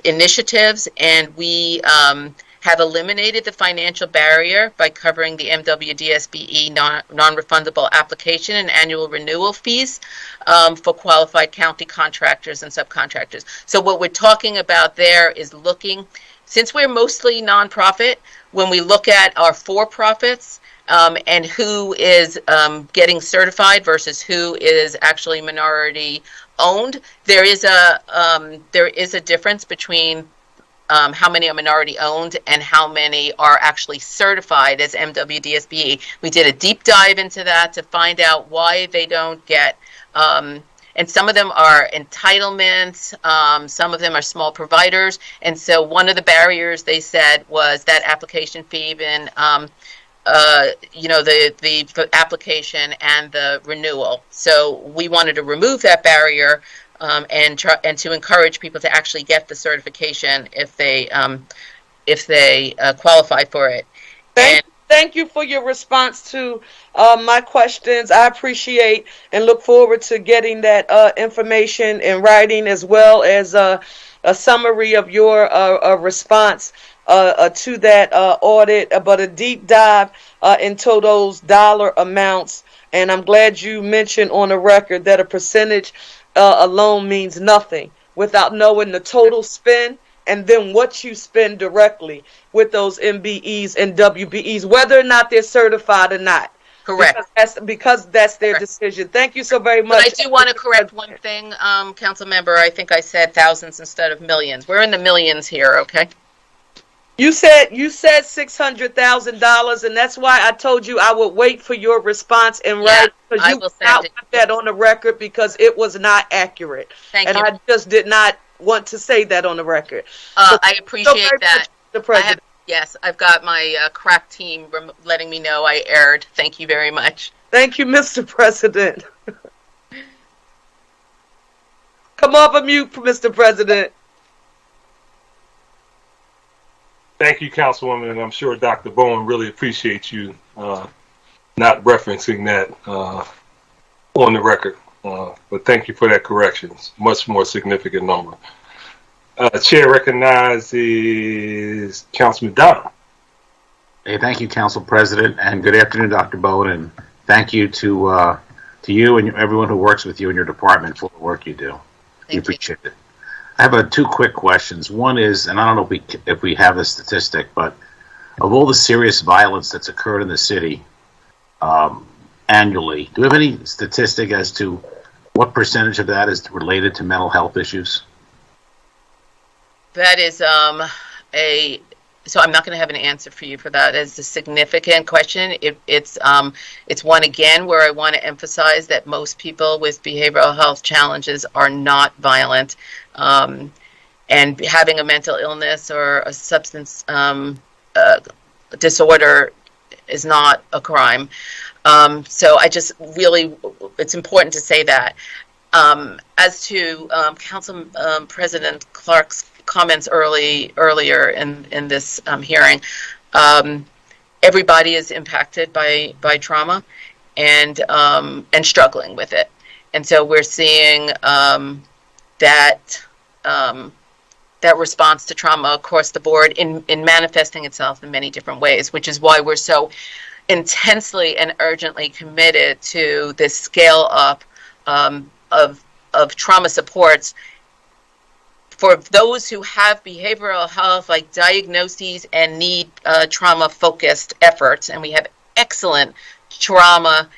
initiatives, and we have eliminated the financial barrier by covering the MWDSBE non-refundable application and annual renewal fees for qualified county contractors and subcontractors. So what we're talking about there is looking, since we're mostly nonprofit, when we look at our for-profits and who is getting certified versus who is actually minority owned, there is a difference between how many are minority owned and how many are actually certified as MWDSBE. We did a deep dive into that to find out why they don't get, and some of them are entitlements, some of them are small providers. And so one of the barriers they said was that application fee, even, the application and the renewal. So we wanted to remove that barrier and to encourage people to actually get the certification if they qualify for it. Thank thank you for your response to my questions. I appreciate and look forward to getting that information in writing, as well as a summary of your response to that audit, but a deep dive into those dollar amounts. And I'm glad you mentioned on the record that a percentage alone means nothing without knowing the total spend and then what you spend directly with those MBEs and WBEs, whether or not they're certified or not. Correct. Because that's their Correct. decision. Thank you so very But much. I do want to correct one thing, council member. I think I said thousands instead of millions. We're in the millions here, okay? You said $600,000, and that's why I told you I would wait for your response and write, because you will did not send it. want that on the record because it was not accurate. Thank And you. I just did not want to say that on the record. I appreciate that. The President. Yes, I've got my crack team letting me know I erred. Thank you very much. Thank you, Mr. President. Come off of mute, Mr. President. Thank you, Councilwoman, and I'm sure Dr. Bowen really appreciates you not referencing that on the record. But thank you for that correction. It's a much more significant number. Chair recognizes Councilman Don. Hey, thank you, Council President, and good afternoon, Dr. Bowen, and thank you to you and everyone who works with you in your department for the work you do. We appreciate it. I have two quick questions. One is, and I don't know if we have the statistic, but of all the serious violence that's occurred in the city annually, do we have any statistic as to what percentage of that is related to mental health issues? That is so I'm not going to have an answer for you for that. It's a significant question. It's one, again, where I want to emphasize that most people with behavioral health challenges are not violent. And having a mental illness or a substance disorder is not a crime. So I just really, it's important to say that. As to Council President Clark's comments earlier in this hearing, everybody is impacted by trauma and struggling with it, and so we're seeing that response to trauma across the board in manifesting itself in many different ways, which is why we're so intensely and urgently committed to this scale up of trauma supports for those who have behavioral health like diagnoses and need trauma-focused efforts. And we have excellent trauma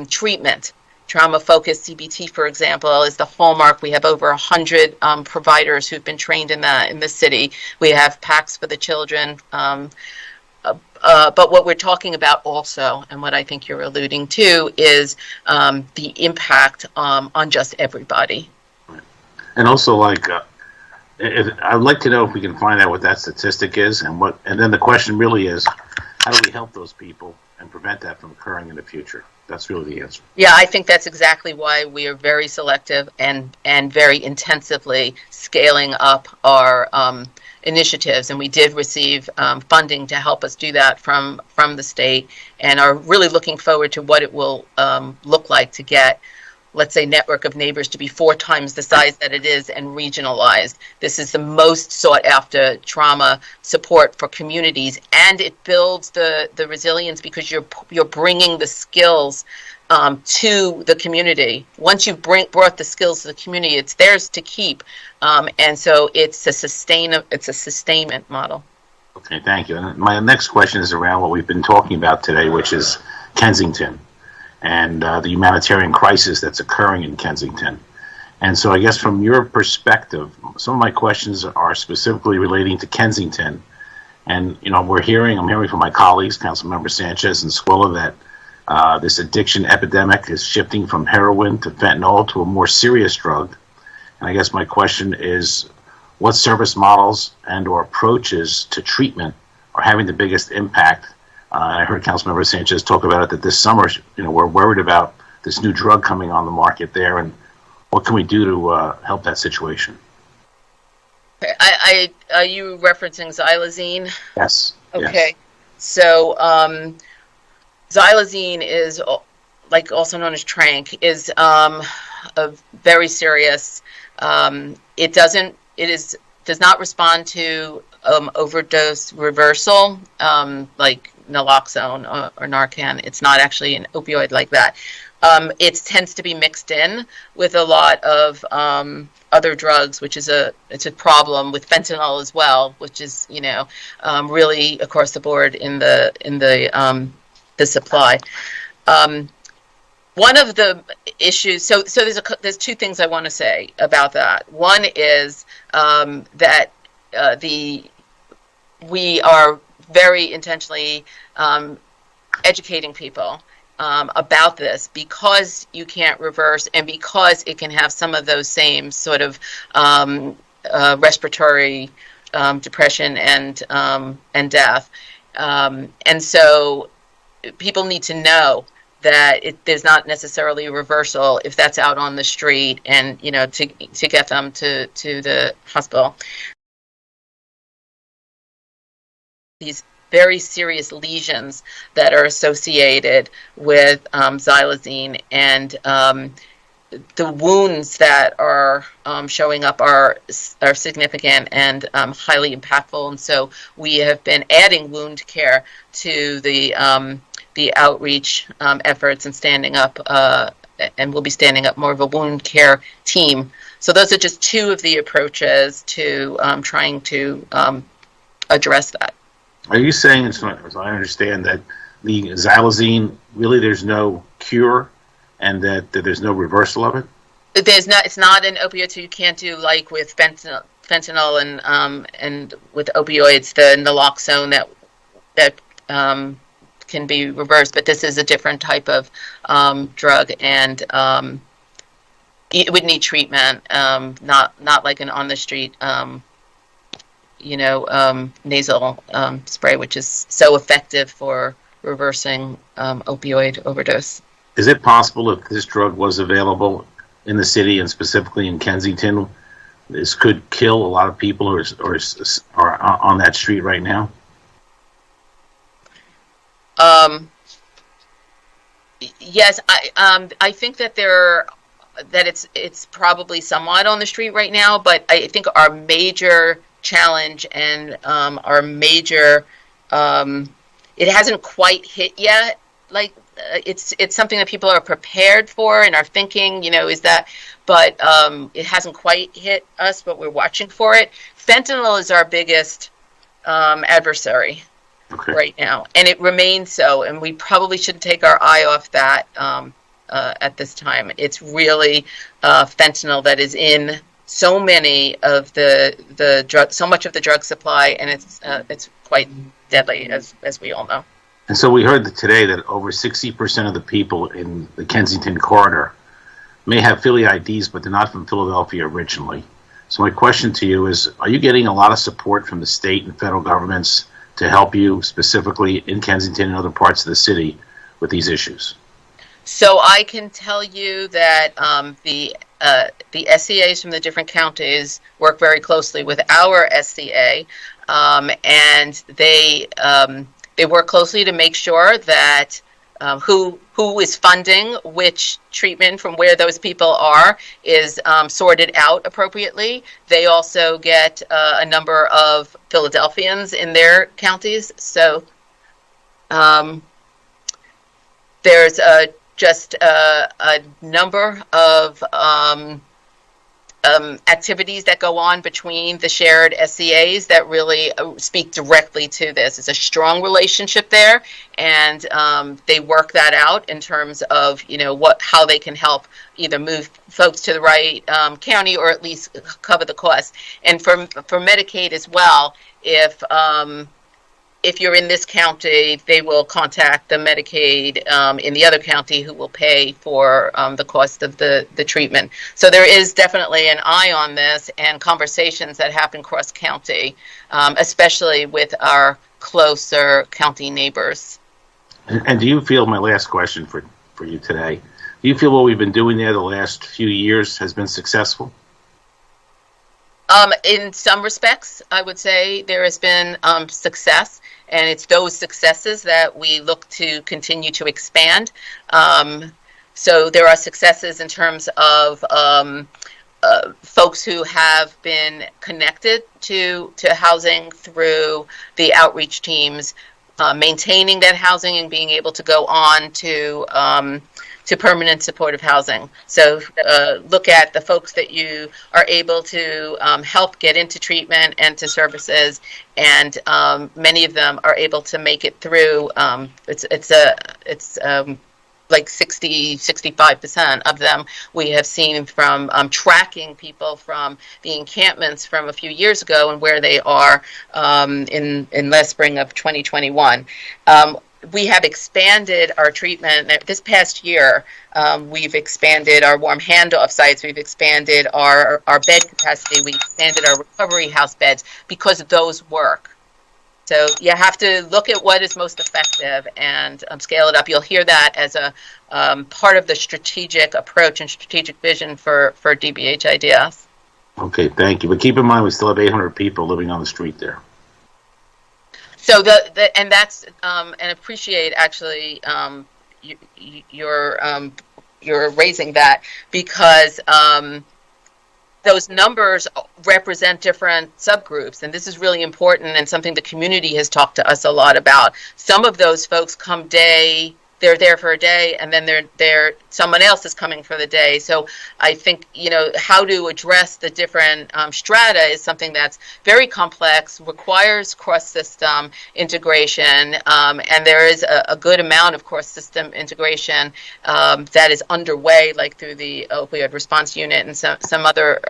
treatment. Trauma-focused CBT, for example, is the hallmark. We have over 100 providers who've been trained in that in the city. We have PACs for the children. But what we're talking about also, and what I think you're alluding to, is the impact on just everybody. And also, like, I'd like to know if we can find out what that statistic is, and then the question really is, how do we help those people and prevent that from occurring in the future? That's really the answer. Yeah, I think that's exactly why we are very selective and very intensively scaling up our initiatives, and we did receive funding to help us do that from the state, and are really looking forward to what it will look like to get, let's say, Network of Neighbors to be 4 times the size that it is and regionalized. This is the most sought after trauma support for communities, and it builds the resilience because you're bringing the skills to the community. Once you've brought the skills to the community, it's theirs to keep, and so it's a sustainment model. Okay, thank you. And my next question is around what we've been talking about today, which is Kensington and the humanitarian crisis that's occurring in Kensington. And so I guess from your perspective, some of my questions are specifically relating to Kensington. And, you know, I'm hearing from my colleagues, Councilmember Sanchez and Squilla, that this addiction epidemic is shifting from heroin to fentanyl to a more serious drug. And I guess my question is, what service models and or approaches to treatment are having the biggest impact? I heard Councilmember Sanchez talk about it, that this summer, you know, we're worried about this new drug coming on the market there, and what can we do to help that situation? Are you referencing xylazine? Yes. Okay. Yes. So xylazine is, like also known as tranq, is a very serious. Does not respond to overdose reversal, like naloxone or Narcan. It's not actually an opioid like that. It tends to be mixed in with a lot of other drugs, which is it's a problem with fentanyl as well, which is really across the board in the supply. One of the issues, so there's two things I want to say about that. One is that we are very intentionally educating people about this, because you can't reverse, and because it can have some of those same sort of respiratory depression and death, and so people need to know that there's not necessarily a reversal if that's out on the street, and to get them to the hospital. These very serious lesions that are associated with xylazine, and the wounds that are showing up are significant and highly impactful. And so we have been adding wound care to the outreach efforts, and standing up, and we'll be standing up more of a wound care team. So those are just two of the approaches to trying to address that. Are you saying, as I understand, that the xylazine, really there's no cure, and that there's no reversal of it? It's not an opioid, so you can't do like with fentanyl and with opioids, the naloxone that can be reversed. But this is a different type of drug, and it would need treatment, not like an on the street nasal spray, which is so effective for reversing opioid overdose. Is it possible, if this drug was available in the city, and specifically in Kensington, this could kill a lot of people who are on that street right now? Yes, I think that it's probably somewhat on the street right now, but I think our major challenge and our major it hasn't quite hit yet. Like it's something that people are prepared for and are thinking, is that, but it hasn't quite hit us, but we're watching for it. Fentanyl is our biggest adversary right now, and it remains so, and we probably shouldn't take our eye off that at this time. It's really fentanyl that is in so many of the drug, so much of the drug supply, and it's quite deadly, as we all know. And so we heard today that over 60% of the people in the Kensington corridor may have Philly IDs, but they're not from Philadelphia originally. So my question to you is, are you getting a lot of support from the state and federal governments to help you specifically in Kensington and other parts of the city with these issues? So I can tell you that the SCAs from the different counties work very closely with our SCA, and they work closely to make sure that who is funding which treatment from where those people are is sorted out appropriately. They also get a number of Philadelphians in their counties. So there's just a number of activities that go on between the shared SCAs that really speak directly to this. It's a strong relationship there, and they work that out in terms of how they can help either move folks to the right county, or at least cover the cost. And for Medicaid as well, if you're in this county, they will contact the Medicaid in the other county, who will pay for the cost of the treatment. So there is definitely an eye on this, and conversations that happen cross-county, especially with our closer county neighbors. And do you feel, my last question for you today, do you feel what we've been doing there the last few years has been successful? In some respects, I would say there has been success, and it's those successes that we look to continue to expand. So there are successes in terms of folks who have been connected to housing through the outreach teams, maintaining that housing and being able to go on to permanent supportive housing. So look at the folks that you are able to help get into treatment and to services, and many of them are able to make it through. It's like 65% of them we have seen from tracking people from the encampments from a few years ago and where they are in last spring of 2021. We have expanded our treatment this past year. We've expanded our warm handoff sites. We've expanded our bed capacity. We expanded our recovery house beds because those work. So you have to look at what is most effective and scale it up. You'll hear that as a part of the strategic approach and strategic vision for DBH IDS. Okay, thank you. But keep in mind, we still have 800 people living on the street there. So and that's and appreciate actually you're raising that, because those numbers represent different subgroups, and this is really important and something the community has talked to us a lot about. Some of those folks come they're there for a day, and then someone else is coming for the day. So I think, how to address the different strata is something that's very complex, requires cross-system integration, and there is a good amount of cross-system integration that is underway, like through the opioid response unit and some other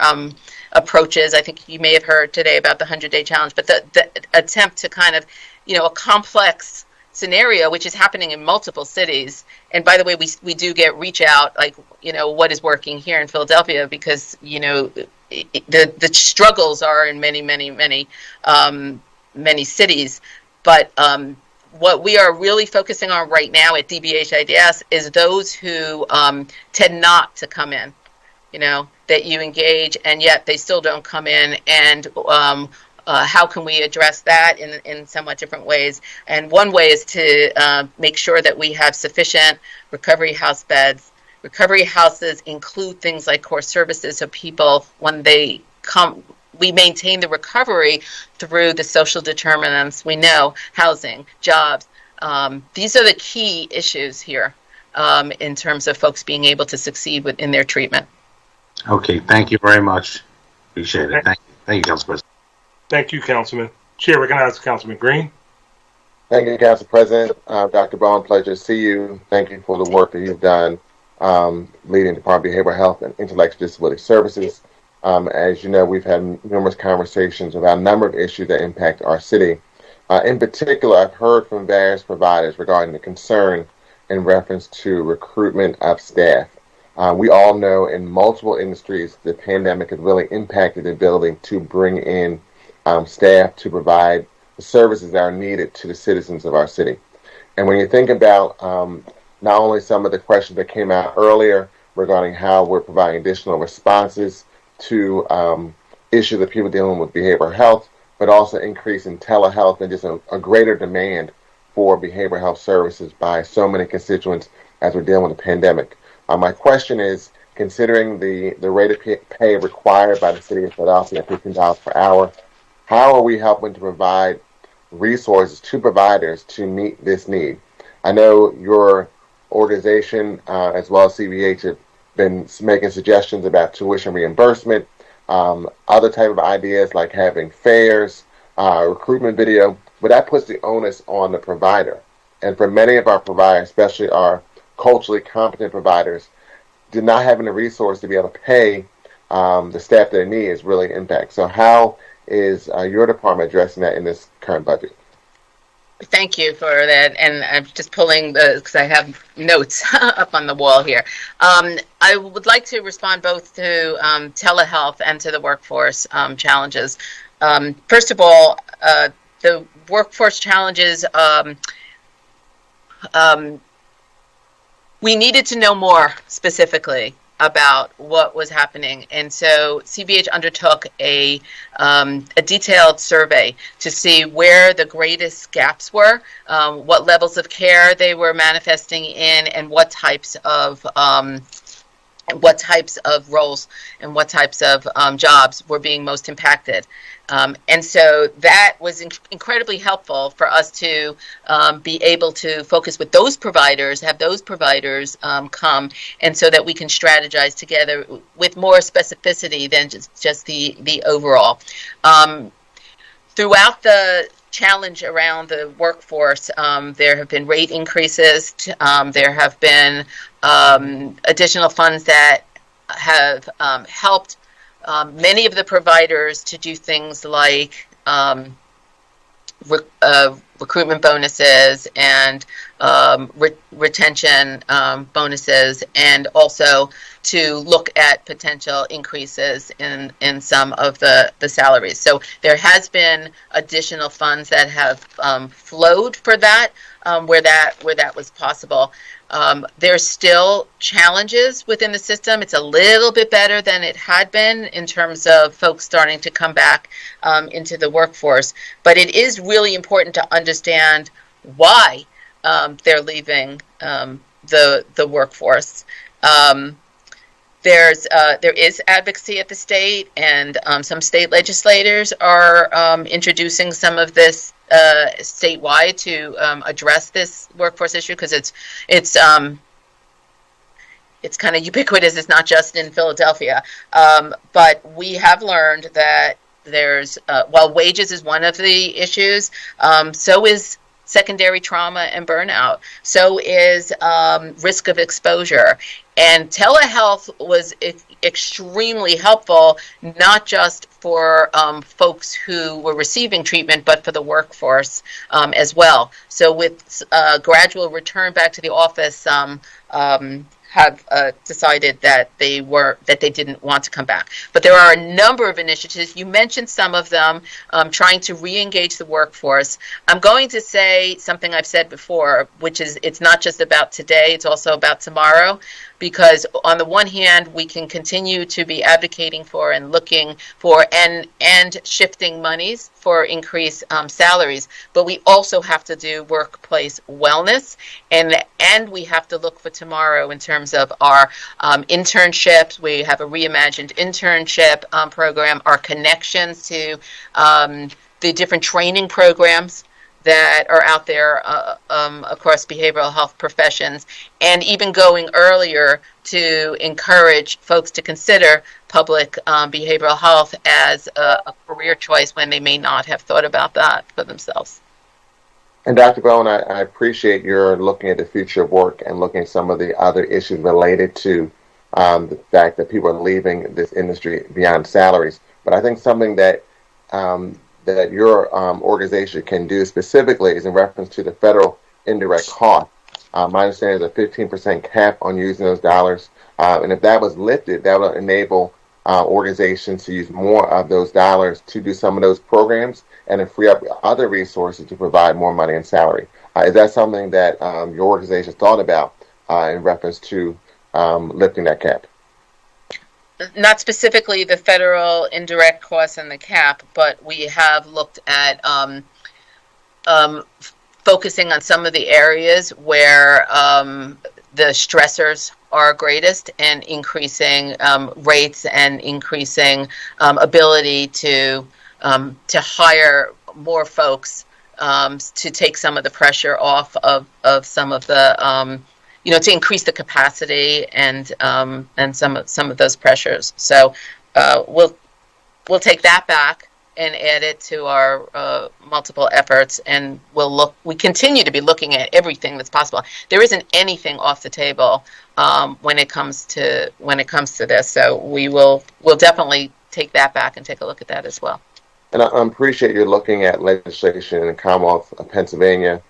approaches. I think you may have heard today about the 100-day challenge, but the attempt to kind of, a complex scenario, which is happening in multiple cities. And by the way, we do get reach out, like, what is working here in Philadelphia, because, the struggles are in many cities. But what we are really focusing on right now at DBH IDS is those who tend not to come in, that you engage, and yet they still don't come in. And how can we address that in somewhat different ways? And one way is to make sure that we have sufficient recovery house beds. Recovery houses include things like core services, so people, when they come, we maintain the recovery through the social determinants. We know housing, jobs. These are the key issues here in terms of folks being able to succeed in their treatment. Okay, thank you very much. Appreciate it. Thank you, Council President. Thank you, Councilman. Chair recognizes Councilman Green. Thank you, Council President. Dr. Bowen, pleasure to see you. Thank you for the work that you've done leading Department of Behavioral Health and Intellectual Disability Services. As you know, we've had numerous conversations about a number of issues that impact our city. In particular, I've heard from various providers regarding the concern in reference to recruitment of staff. We all know in multiple industries, the pandemic has really impacted the ability to bring in staff to provide the services that are needed to the citizens of our city. And when you think about not only some of the questions that came out earlier regarding how we're providing additional responses to issues of people dealing with behavioral health, but also increase in telehealth and just a greater demand for behavioral health services by so many constituents as we're dealing with the pandemic. My question is, considering the rate of pay required by the city of Philadelphia at $15 per hour, how are we helping to provide resources to providers to meet this need? I know your organization, as well as CVH, have been making suggestions about tuition reimbursement, other type of ideas like having fairs, recruitment video, but that puts the onus on the provider. And for many of our providers, especially our culturally competent providers, not having the resource to be able to pay the staff they need is really an impact. So how is your department addressing that in this current budget? Thank you for that. And I'm just pulling because I have notes up on the wall here. I would like to respond both to telehealth and to the workforce challenges. First of all, the workforce challenges, we needed to know more specifically about what was happening. And so CBH undertook a detailed survey to see where the greatest gaps were, what levels of care they were manifesting in, and what types of roles and what types of jobs were being most impacted. And so that was incredibly helpful for us to be able to focus with those providers, have those providers come, and so that we can strategize together with more specificity than just the overall. Throughout the challenge around the workforce, there have been rate increases. There have been additional funds that have helped many of the providers to do things like recruitment bonuses and retention bonuses, and also to look at potential increases in some of the salaries. So there has been additional funds that have flowed for that, where that was possible. There's still challenges within the system. It's a little bit better than it had been in terms of folks starting to come back into the workforce. But it is really important to understand why they're leaving the workforce. There is advocacy at the state, and some state legislators are introducing some of this statewide to address this workforce issue, because it's kind of ubiquitous. It's not just in Philadelphia, but we have learned that there's while wages is one of the issues, so is secondary trauma and burnout. So is risk of exposure. And telehealth was extremely helpful, not just for folks who were receiving treatment, but for the workforce as well. So with gradual return back to the office, have decided that they didn't want to come back. But there are a number of initiatives. You mentioned some of them, trying to re-engage the workforce. I'm going to say something I've said before, which is it's not just about today, it's also about tomorrow. Because on the one hand, we can continue to be advocating for and looking for and shifting monies for increased salaries, but we also have to do workplace wellness, and we have to look for tomorrow in terms of our internships. We have a reimagined internship program, our connections to the different training programs that are out there across behavioral health professions, and even going earlier to encourage folks to consider public behavioral health as a career choice when they may not have thought about that for themselves. And Dr. Bowen, I appreciate your looking at the future of work and looking at some of the other issues related to the fact that people are leaving this industry beyond salaries. But I think something that that your organization can do specifically is in reference to the federal indirect cost. My understanding is a 15% cap on using those dollars. And if that was lifted, that would enable organizations to use more of those dollars to do some of those programs and to free up other resources to provide more money in salary. Is that something that your organization thought about in reference to lifting that cap? Not specifically the federal indirect costs and the cap, but we have looked at focusing on some of the areas where the stressors are greatest, and increasing rates and increasing ability to hire more folks to take some of the pressure off of some of the to increase the capacity and some of those pressures. So we'll take that back and add it to our multiple efforts, and we continue to be looking at everything that's possible. There isn't anything off the table when it comes to this. So we'll definitely take that back and take a look at that as well. And I appreciate you looking at legislation in the Commonwealth of Pennsylvania.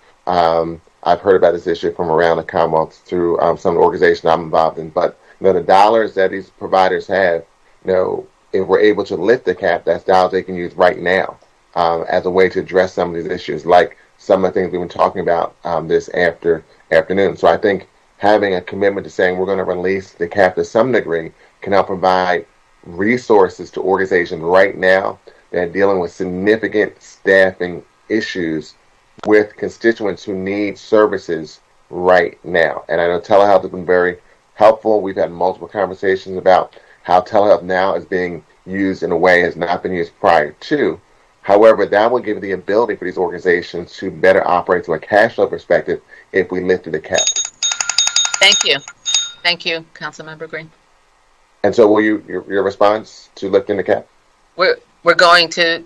I've heard about this issue from around the Commonwealth through some of the organizations I'm involved in. But the dollars that these providers have, if we're able to lift the cap, that's dollars they can use right now as a way to address some of these issues, like some of the things we've been talking about this afternoon. So I think having a commitment to saying we're going to release the cap to some degree can help provide resources to organizations right now that are dealing with significant staffing issues with constituents who need services right now. And I know telehealth has been very helpful. We've had multiple conversations about how telehealth now is being used in a way it has not been used prior to. However, that will give the ability for these organizations to better operate from a cash flow perspective if we lifted the cap. Thank you. Thank you, Councilmember Green. And so will your response to lifting the cap? We're going to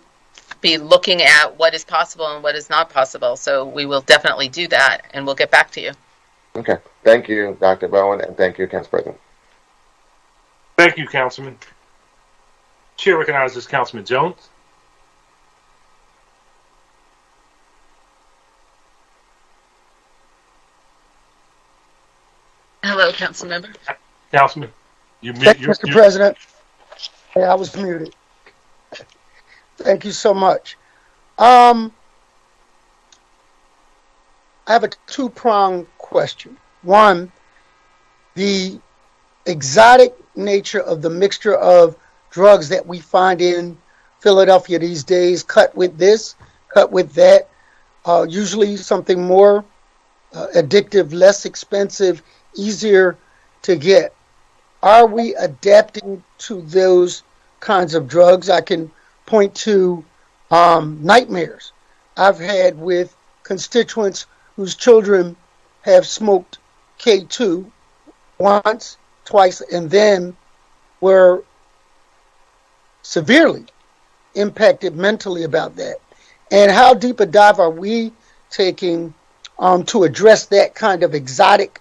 be looking at what is possible and what is not possible. So we will definitely do that, and we'll get back to you. Okay. Thank you, Dr. Bowen, and thank you, Council President. Thank you, Councilman. Chair recognizes Councilman Jones. Hello, Councilmember. Councilman, Thank you, Mr. President. Hey, I was muted. Thank you so much. I have a two-pronged question. One, the exotic nature of the mixture of drugs that we find in Philadelphia these days, cut with this, cut with that, usually something more addictive, less expensive, easier to get. Are we adapting to those kinds of drugs? I can point to nightmares I've had with constituents whose children have smoked K2 once, twice, and then were severely impacted mentally about that. And how deep a dive are we taking to address that kind of exotic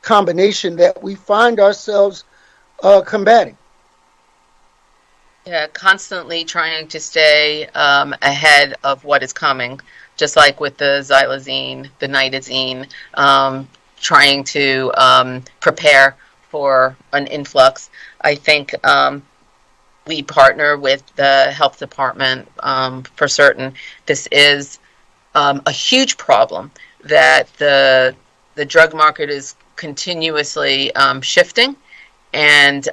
combination that we find ourselves combating? Yeah, constantly trying to stay ahead of what is coming, just like with the xylazine, the nitazine, trying to prepare for an influx. I think we partner with the health department for certain. This is a huge problem that the drug market is continuously shifting and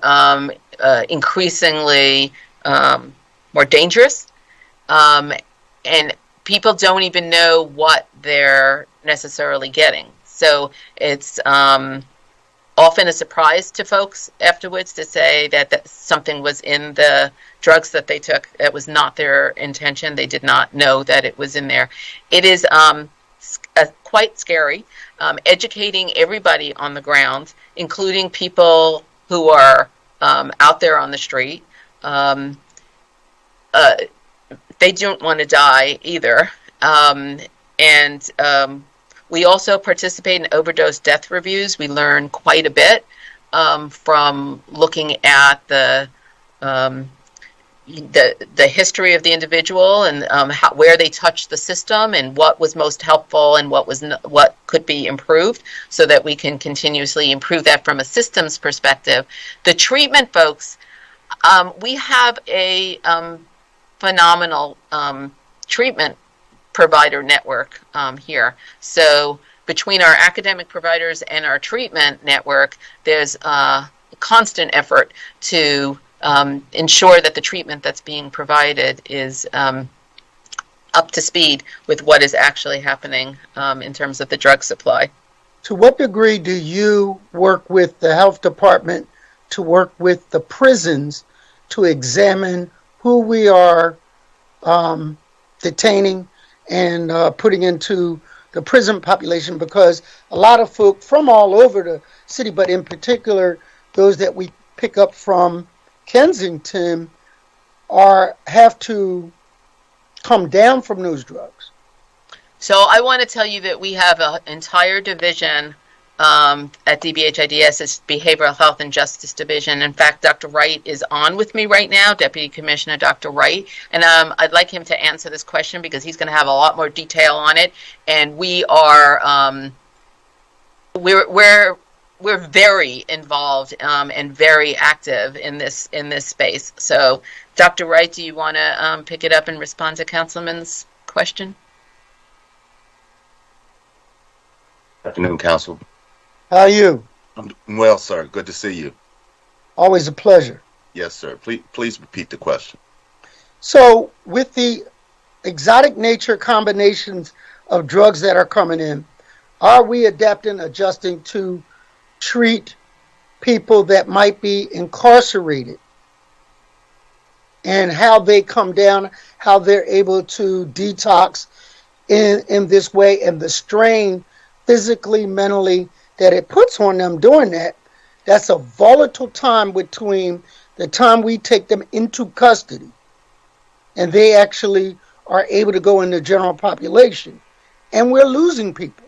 increasingly more dangerous. And people don't even know what they're necessarily getting. So it's often a surprise to folks afterwards to say that something was in the drugs that they took that was not their intention. They did not know that it was in there. It is quite scary. Educating everybody on the ground, including people who are out there on the street. They don't want to die either. We also participate in overdose death reviews. We learn quite a bit from looking at the history of the individual and where they touched the system and what was most helpful and what could be improved, so that we can continuously improve that from a systems perspective. The treatment folks, we have a phenomenal treatment provider network here. So between our academic providers and our treatment network, there's a constant effort to ensure that the treatment that's being provided is up to speed with what is actually happening in terms of the drug supply. To what degree do you work with the health department to work with the prisons to examine who we are detaining and putting into the prison population? Because a lot of folk from all over the city, but in particular those that we pick up from Kensington, have to come down from those drugs. So I want to tell you that we have an entire division at DBHIDS, it's Behavioral Health and Justice Division. In fact, Dr. Wright is on with me right now, Deputy Commissioner Dr. Wright, and I'd like him to answer this question because he's going to have a lot more detail on it. And we are we're very involved and very active in this space. So, Dr. Wright, do you want to pick it up and respond to Councilman's question? Good afternoon, Council. How are you? I'm well, sir. Good to see you. Always a pleasure. Yes, sir. Please repeat the question. So, with the exotic nature combinations of drugs that are coming in, are we adapting, adjusting to treat people that might be incarcerated and how they come down, how they're able to detox in this way, and the strain physically, mentally that it puts on them doing that? That's a volatile time between the time we take them into custody and they actually are able to go in the general population. And we're losing people.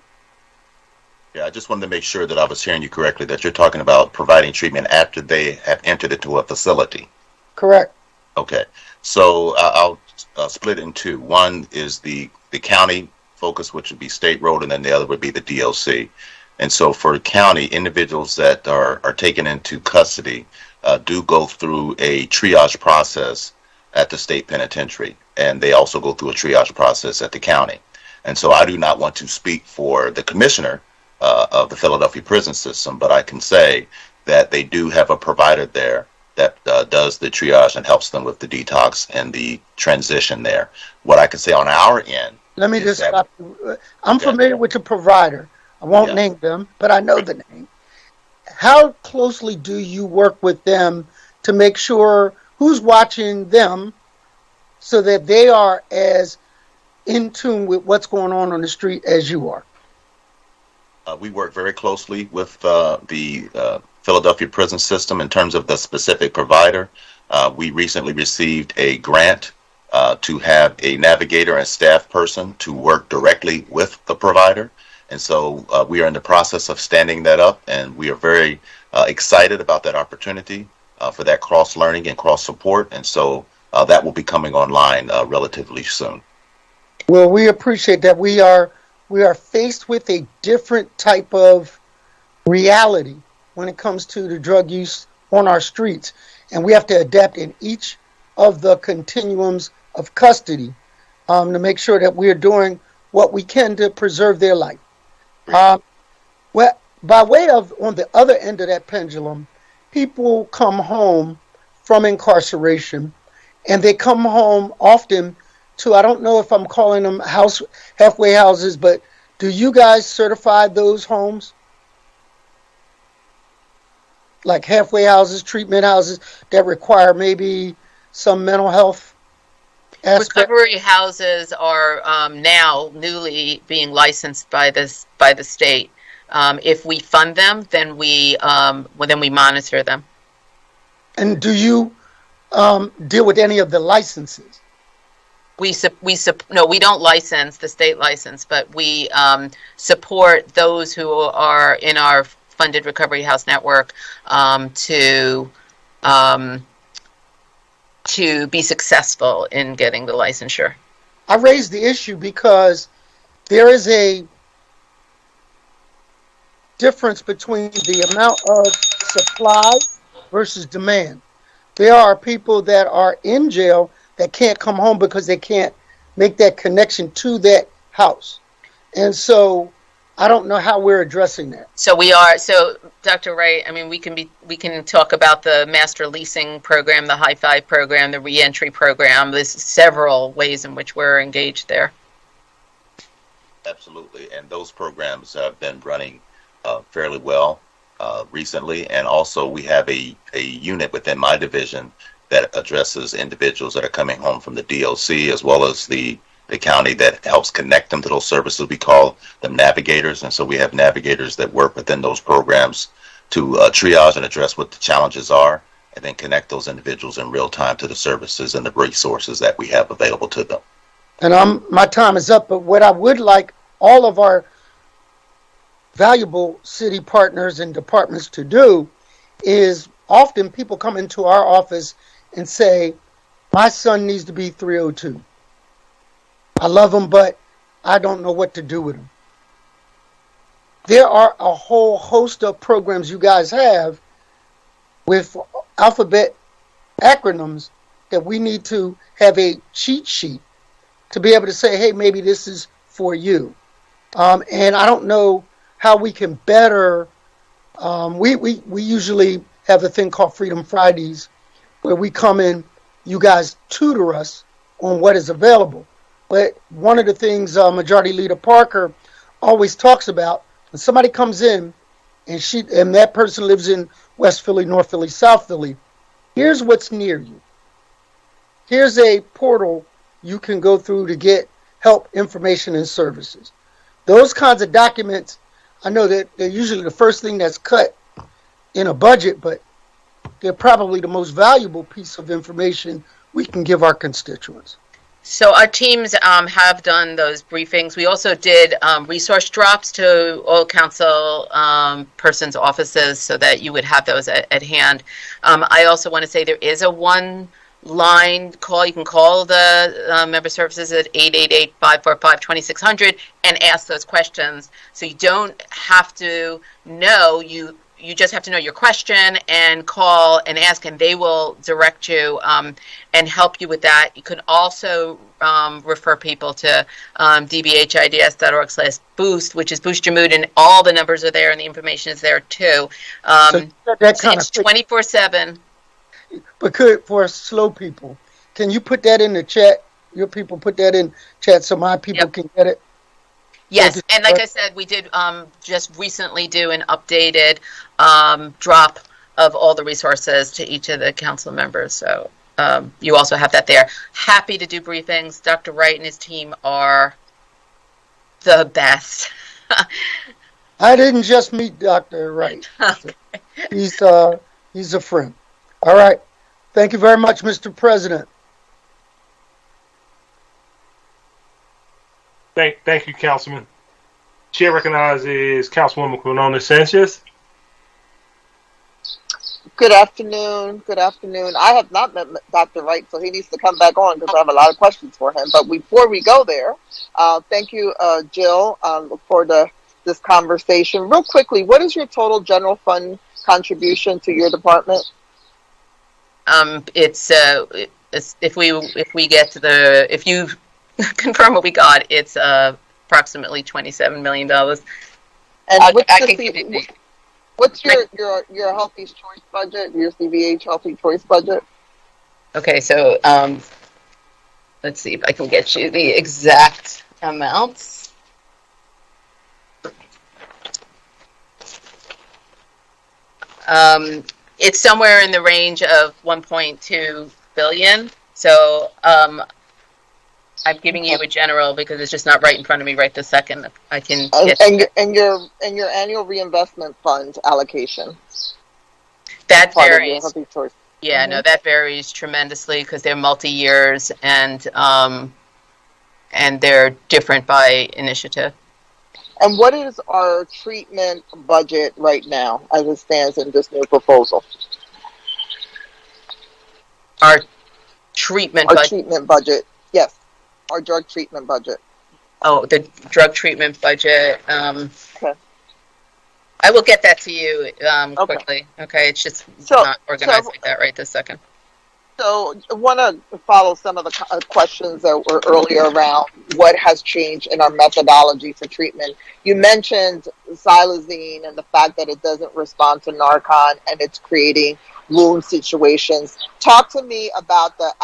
Yeah, I just wanted to make sure that I was hearing you correctly, that you're talking about providing treatment after they have entered into a facility. Correct. Okay. So I'll split it in two. One is the county focus, which would be State Road, and then the other would be the DLC. And so for county, individuals that are taken into custody do go through a triage process at the state penitentiary, and they also go through a triage process at the county. And so I do not want to speak for the commissioner of the Philadelphia prison system, but I can say that they do have a provider there that does the triage and helps them with the detox and the transition there. What I can say on our end. Let me just stop you. I'm familiar with the provider. I won't name them, but I know the name. How closely do you work with them to make sure who's watching them so that they are as in tune with what's going on the street as you are? We work very closely with the Philadelphia prison system in terms of the specific provider. We recently received a grant to have a navigator and staff person to work directly with the provider. And so we are in the process of standing that up, and we are very excited about that opportunity for that cross-learning and cross-support. And so that will be coming online relatively soon. Well, we appreciate that. We are faced with a different type of reality when it comes to the drug use on our streets, and we have to adapt in each of the continuums of custody to make sure that we are doing what we can to preserve their life. Well, by way of on the other end of that pendulum, people come home from incarceration, and they come home often to, I don't know if I'm calling them halfway houses, but do you guys certify those homes? Like halfway houses, treatment houses that require maybe some mental health aspect? Recovery houses are now newly being licensed by the state. If we fund them, then we monitor them. And do you deal with any of the licenses? No, we don't license, the state license, but we support those who are in our funded recovery house network to be successful in getting the licensure. I raised the issue because there is a difference between the amount of supply versus demand. There are people that are in jail that can't come home because they can't make that connection to that house. And so I don't know how we're addressing that. So Dr. Wright, I mean, we can talk about the master leasing program, the high five program, the reentry program. There's several ways in which we're engaged there. Absolutely. And those programs have been running fairly well recently. And also we have a unit within my division that addresses individuals that are coming home from the DLC, as well as the county that helps connect them to those services. We call them navigators. And so we have navigators that work within those programs to triage and address what the challenges are, and then connect those individuals in real time to the services and the resources that we have available to them. And my time is up, but what I would like all of our valuable city partners and departments to do is, often people come into our office and say, my son needs to be 302. I love him, but I don't know what to do with him. There are a whole host of programs you guys have with alphabet acronyms that we need to have a cheat sheet to be able to say, hey, maybe this is for you. And I don't know how we can better We usually have a thing called Freedom Fridays where we come in, you guys tutor us on what is available. But one of the things Majority Leader Parker always talks about, when somebody comes in and that person lives in West Philly, North Philly, South Philly, here's what's near you. Here's a portal you can go through to get help, information, and services. Those kinds of documents, I know that they're usually the first thing that's cut in a budget, but they're probably the most valuable piece of information we can give our constituents. So our teams have done those briefings. We also did resource drops to all council persons' offices so that you would have those at hand. I also want to say there is a one-line call. You can call the member services at 888-545-2600 and ask those questions. So you don't have to know, you just have to know your question and call and ask, and they will direct you and help you with that. You can also refer people to dbhids.org/boost, which is Boost Your Mood, and all the numbers are there and the information is there too. So that kind it's 24/7. But for slow people, can you put that in the chat? Your people put that in chat so my people can get it? Yes, and like I said, we did just recently do an updated drop of all the resources to each of the council members. So you also have that there. Happy to do briefings. Dr. Wright and his team are the best. I didn't just meet Dr. Wright. Okay. He's a friend. All right. Thank you very much, Mr. President. Thank you, Councilman. Chair recognizes Councilwoman Quinona Sanchez. Good afternoon. Good afternoon. I have not met Dr. Wright, so he needs to come back on because I have a lot of questions for him. But before we go there, thank you, Jill, for this conversation. Real quickly, what is your total general fund contribution to your department? It's if we get to if you confirm what we got, it's approximately $27 million. And what's your Healthy Choice budget, your CVH Healthy Choice budget? Okay, so let's see if I can get you the exact amounts. It's somewhere in the range of 1.2 billion. So I'm giving you a general because it's just not right in front of me right this second. I can get and your annual reinvestment fund allocation. That varies. Yeah, no, that varies tremendously because they're multi-years and they're different by initiative. And what is our treatment budget right now as it stands in this new proposal? Our treatment budget, yes. Our drug treatment budget. Oh, the drug treatment budget. Okay. I will get that to you quickly. Okay, it's just not organized like that right this second. So I want to follow some of the questions that were earlier around what has changed in our methodology for treatment. You mentioned xylazine and the fact that it doesn't respond to Narcan and it's creating wound situations. Talk to me about the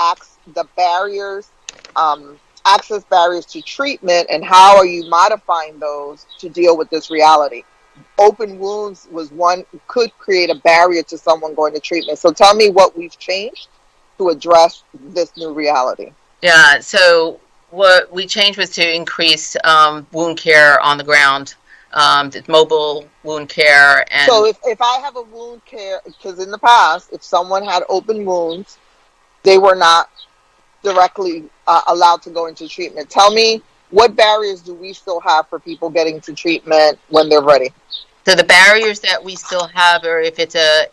barriers, access barriers to treatment, and how are you modifying those to deal with this reality? Open wounds could create a barrier to someone going to treatment. So tell me what we've changed to address this new reality. Yeah, so what we changed was to increase wound care on the ground, mobile wound care. And so if I have a wound care, because in the past, if someone had open wounds, they were not directly allowed to go into treatment. Tell me, what barriers do we still have for people getting to treatment when they're ready? So the barriers that we still have are if it's a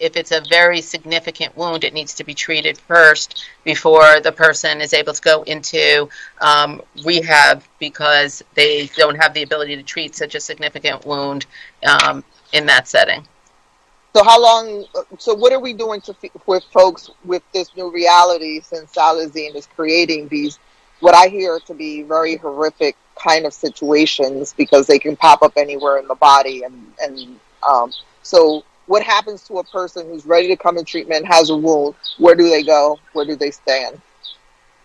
very significant wound, it needs to be treated first before the person is able to go into rehab because they don't have the ability to treat such a significant wound in that setting. So so what are we doing with folks with this new reality since xylazine is creating these, what I hear to be very horrific kind of situations because they can pop up anywhere in the body. So what happens to a person who's ready to come in treatment, has a wound? Where do they go? Where do they stand?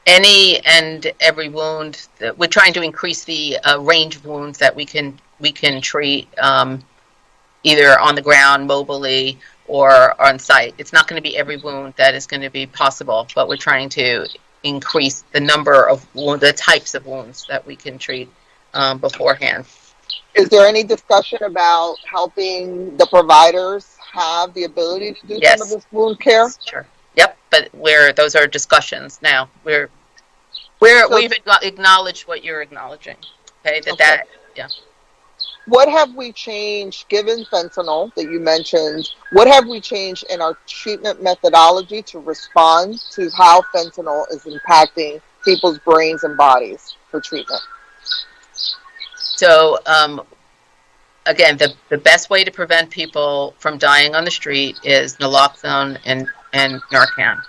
Any and every wound. We're trying to increase the range of wounds that we can treat, either on the ground, mobily, or on site. It's not going to be every wound that is going to be possible, but we're trying to increase the number of the types of wounds that we can treat beforehand. Is there any discussion about helping the providers have the ability to do some of this wound care? Sure. Yep, but those are discussions now. We've acknowledged what you're acknowledging. Okay, yeah. What have we changed, given fentanyl that you mentioned, what have we changed in our treatment methodology to respond to how fentanyl is impacting people's brains and bodies for treatment? So, again, the best way to prevent people from dying on the street is naloxone and Narcan.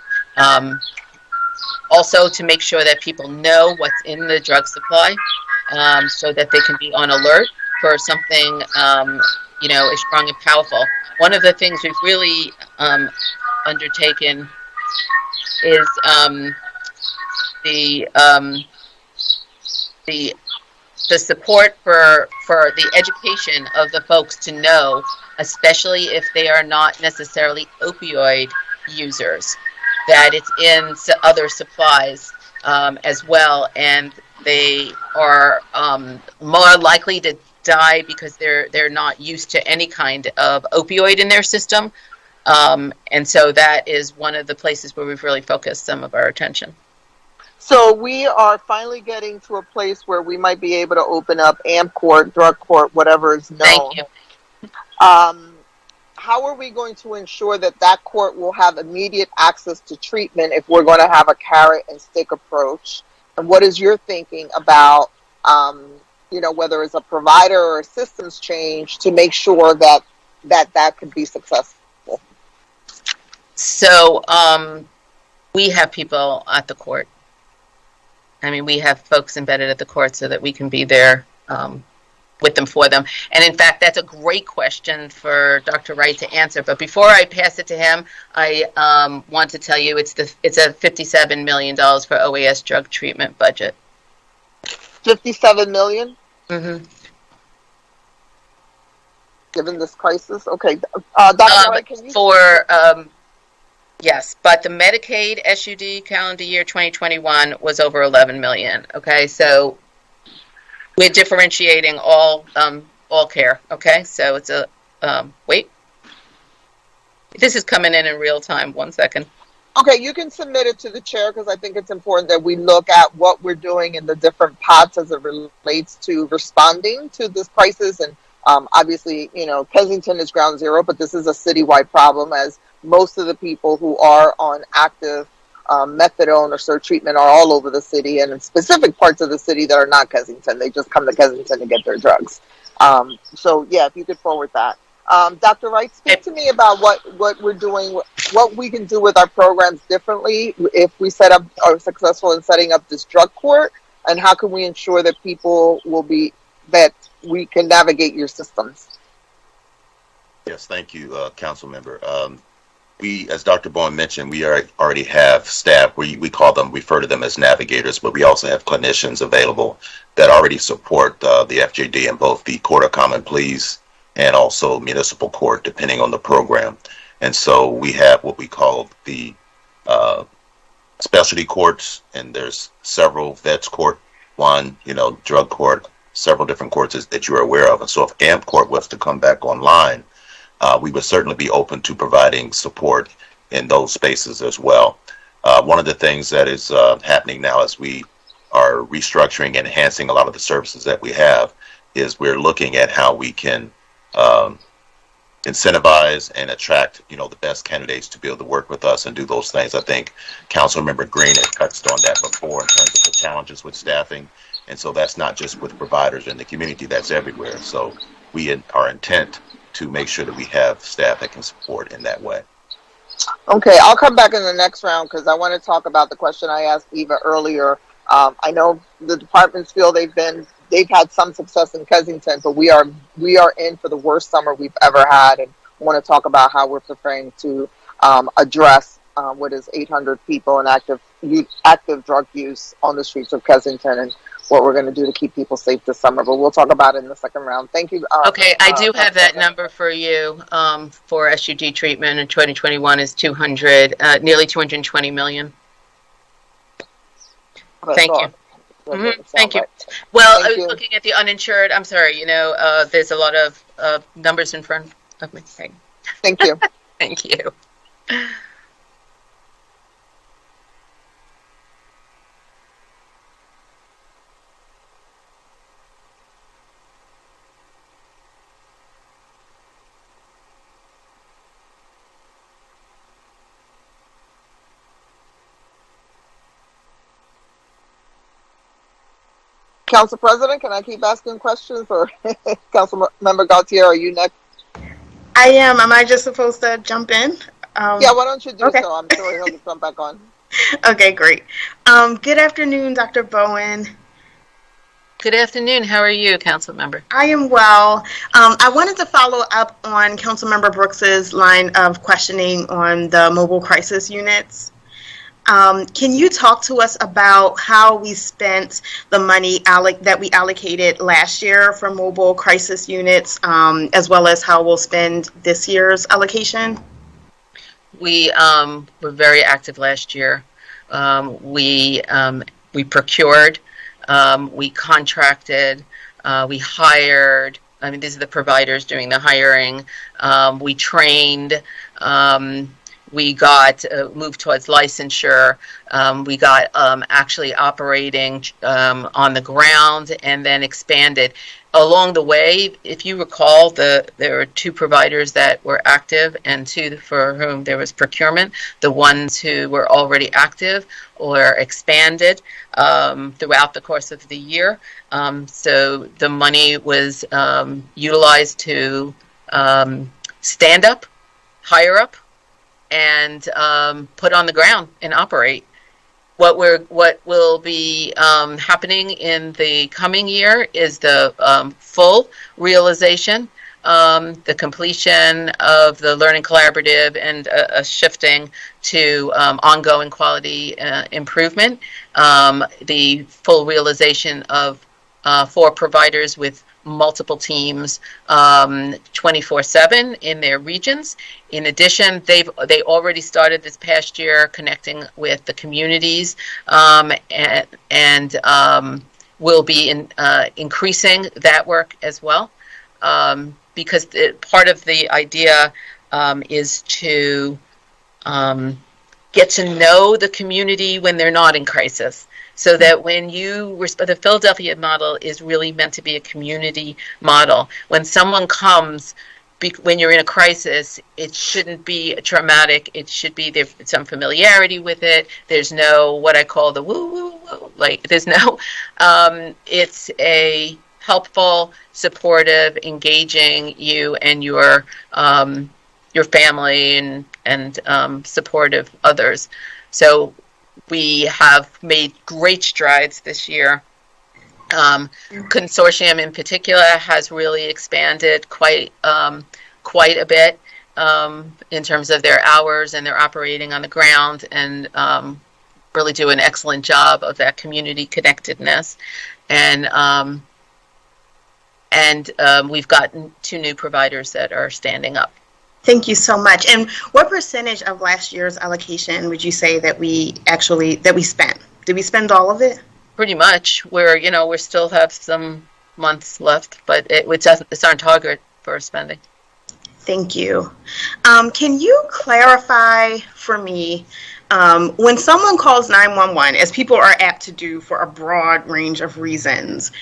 Also, to make sure that people know what's in the drug supply, so that they can be on alert for something, is strong and powerful. One of the things we've really undertaken is the support for the education of the folks to know, especially if they are not necessarily opioid users, that it's in other supplies as well, and they are more likely to die because they're not used to any kind of opioid in their system, and so that is one of the places where we've really focused some of our attention. So we are finally getting to a place where we might be able to open up AMP court, drug court, whatever is known. Thank you. How are we going to ensure that court will have immediate access to treatment if we're going to have a carrot and stick approach? And what is your thinking about, whether it's a provider or a systems change to make sure that could be successful? So we have people at the court. I mean, we have folks embedded at the court so that we can be there with them, for them. And in fact, that's a great question for Dr. Wright to answer. But before I pass it to him, I want to tell you it's a $57 million for OAS drug treatment budget. $57 million? Mm-hmm. Given this crisis? Okay. Dr. Wright, can you... Yes, but the Medicaid SUD calendar year 2021 was over 11 million. Okay, so we're differentiating all care. Okay, so it's a wait. This is coming in real time. 1 second. Okay, you can submit it to the chair because I think it's important that we look at what we're doing in the different pots as it relates to responding to this crisis. And obviously, Kensington is ground zero, but this is a citywide problem, as most of the people who are on active methadone or SIR treatment are all over the city, and in specific parts of the city that are not Kensington. They just come to Kensington to get their drugs. So, yeah, if you could forward that. Dr. Wright, speak to me about what we're doing, what we can do with our programs differently if we are successful in setting up this drug court, and how can we ensure that that we can navigate your systems? Yes, thank you, Council Member. We, as Dr. Bowen mentioned, we already have staff. We refer to them as navigators, but we also have clinicians available that already support the FJD in both the Court of Common Pleas and also municipal court, depending on the program. And so we have what we call the specialty courts, and there's several: vets court, drug court, several different courts that you're aware of. And so if AMP court was to come back online, we would certainly be open to providing support in those spaces as well. One of the things that is happening now as we are restructuring and enhancing a lot of the services that we have is we're looking at how we can incentivize and attract, the best candidates to be able to work with us and do those things. I think Councilmember Green has touched on that before in terms of the challenges with staffing. And so that's not just with providers in the community, that's everywhere. So our intent to make sure that we have staff that can support in that way. Okay, I'll come back in the next round because I want to talk about the question I asked Eva earlier. I know the departments feel they've been they've had some success in Kensington, but we are in for the worst summer we've ever had, and want to talk about how we're preparing to address what is 800 people in active drug use on the streets of Kensington, and what we're going to do to keep people safe this summer. But we'll talk about it in the second round. Thank you. Okay, I do have that number for you for SUD treatment in 2021 is nearly 220 million. Thank you. Thank you. Well, I was looking at the uninsured. I'm sorry, there's a lot of numbers in front of me. Thank you. Thank you. Council President, can I keep asking questions, or Council Member Gautier, are you next? I am. Am I just supposed to jump in? Yeah, why don't you do so? I'm sure he'll jump back on. Okay, great. Good afternoon, Dr. Bowen. Good afternoon. How are you, Council Member? I am well. I wanted to follow up on Council Member Brooks's line of questioning on the mobile crisis units. Can you talk to us about how we spent the money that we allocated last year for mobile crisis units, as well as how we'll spend this year's allocation? We were very active last year. We procured, we contracted, we hired. I mean, these are the providers doing the hiring. We trained. We got moved towards licensure. We got actually operating on the ground, and then expanded. Along the way, if you recall, there were 2 providers that were active and 2 for whom there was procurement. The ones who were already active or expanded throughout the course of the year. So the money was utilized to stand up, hire up, and put on the ground and operate. What will be happening in the coming year is the full realization, the completion of the Learning Collaborative, and a shifting to ongoing quality improvement. The full realization of 4 providers with multiple teams 24/7 in their regions. In addition, they already started this past year connecting with the communities, and will be increasing that work as well, because part of the idea is to get to know the community when they're not in crisis. So that when the Philadelphia model is really meant to be a community model. When someone comes, when you're in a crisis, it shouldn't be traumatic. It should be there's some familiarity with it. There's no what I call the woo woo woo. Like there's no. It's a helpful, supportive, engaging you and your family and supportive others. So we have made great strides this year. Consortium in particular has really expanded quite a bit in terms of their hours, and they're operating on the ground and really do an excellent job of that community connectedness. And we've gotten 2 new providers that are standing up. Thank you so much. And what percentage of last year's allocation would you say that we spent? Did we spend all of it? Pretty much. We still have some months left, but it's on target for spending. Thank you. Can you clarify for me, when someone calls 911, as people are apt to do for a broad range of reasons,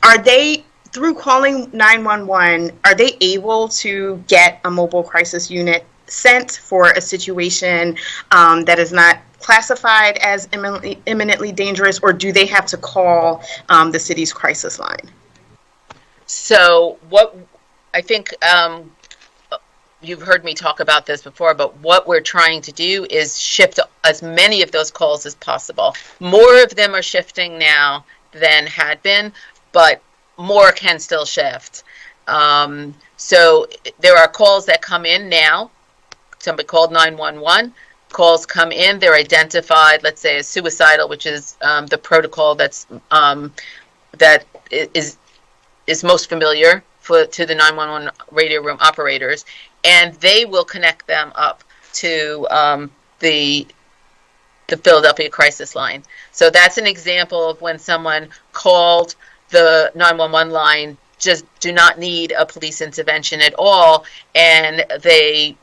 are they, through calling 911, are they able to get a mobile crisis unit sent for a situation that is not classified as imminently dangerous, or do they have to call the city's crisis line? So what I think you've heard me talk about this before, but what we're trying to do is shift as many of those calls as possible. More of them are shifting now than had been, but more can still shift. So there are calls that come in now. Somebody called 911. Calls come in. They're identified, let's say, as suicidal, which is the protocol that is most familiar to the 911 radio room operators, and they will connect them up to the Philadelphia crisis line. So that's an example of when someone called the 911 line, just do not need a police intervention at all, and they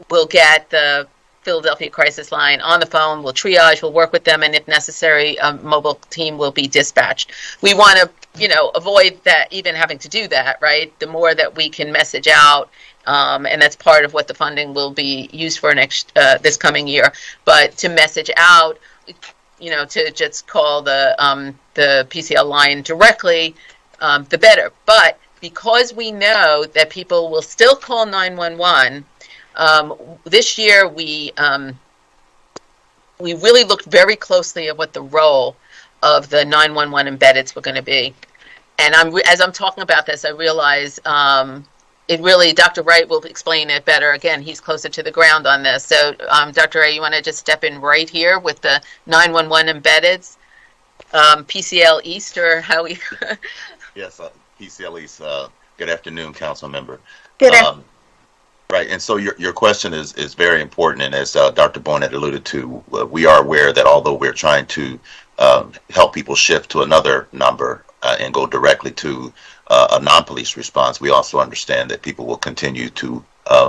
will get the Philadelphia crisis line on the phone, will triage, will work with them, and if necessary, a mobile team will be dispatched. We want to, avoid that, even having to do that, right? The more that we can message out, and that's part of what the funding will be used for this coming year. But to message out, to just call the PCL line directly, the better. But because we know that people will still call 911, this year we really looked very closely at what the role of the 911 embeddeds were going to be. And as I'm talking about this, I realize it really, Dr. Wright will explain it better. Again, he's closer to the ground on this. So, Dr. Wright, you want to just step in right here with the 911 embeddeds, PCL East, or how we... Yes, PCL East. Good afternoon, council member. Good afternoon. Right, and so your question is very important, and as Dr. Bowen had alluded to, we are aware that although we're trying to help people shift to another number and go directly to a non-police response, we also understand that people will continue to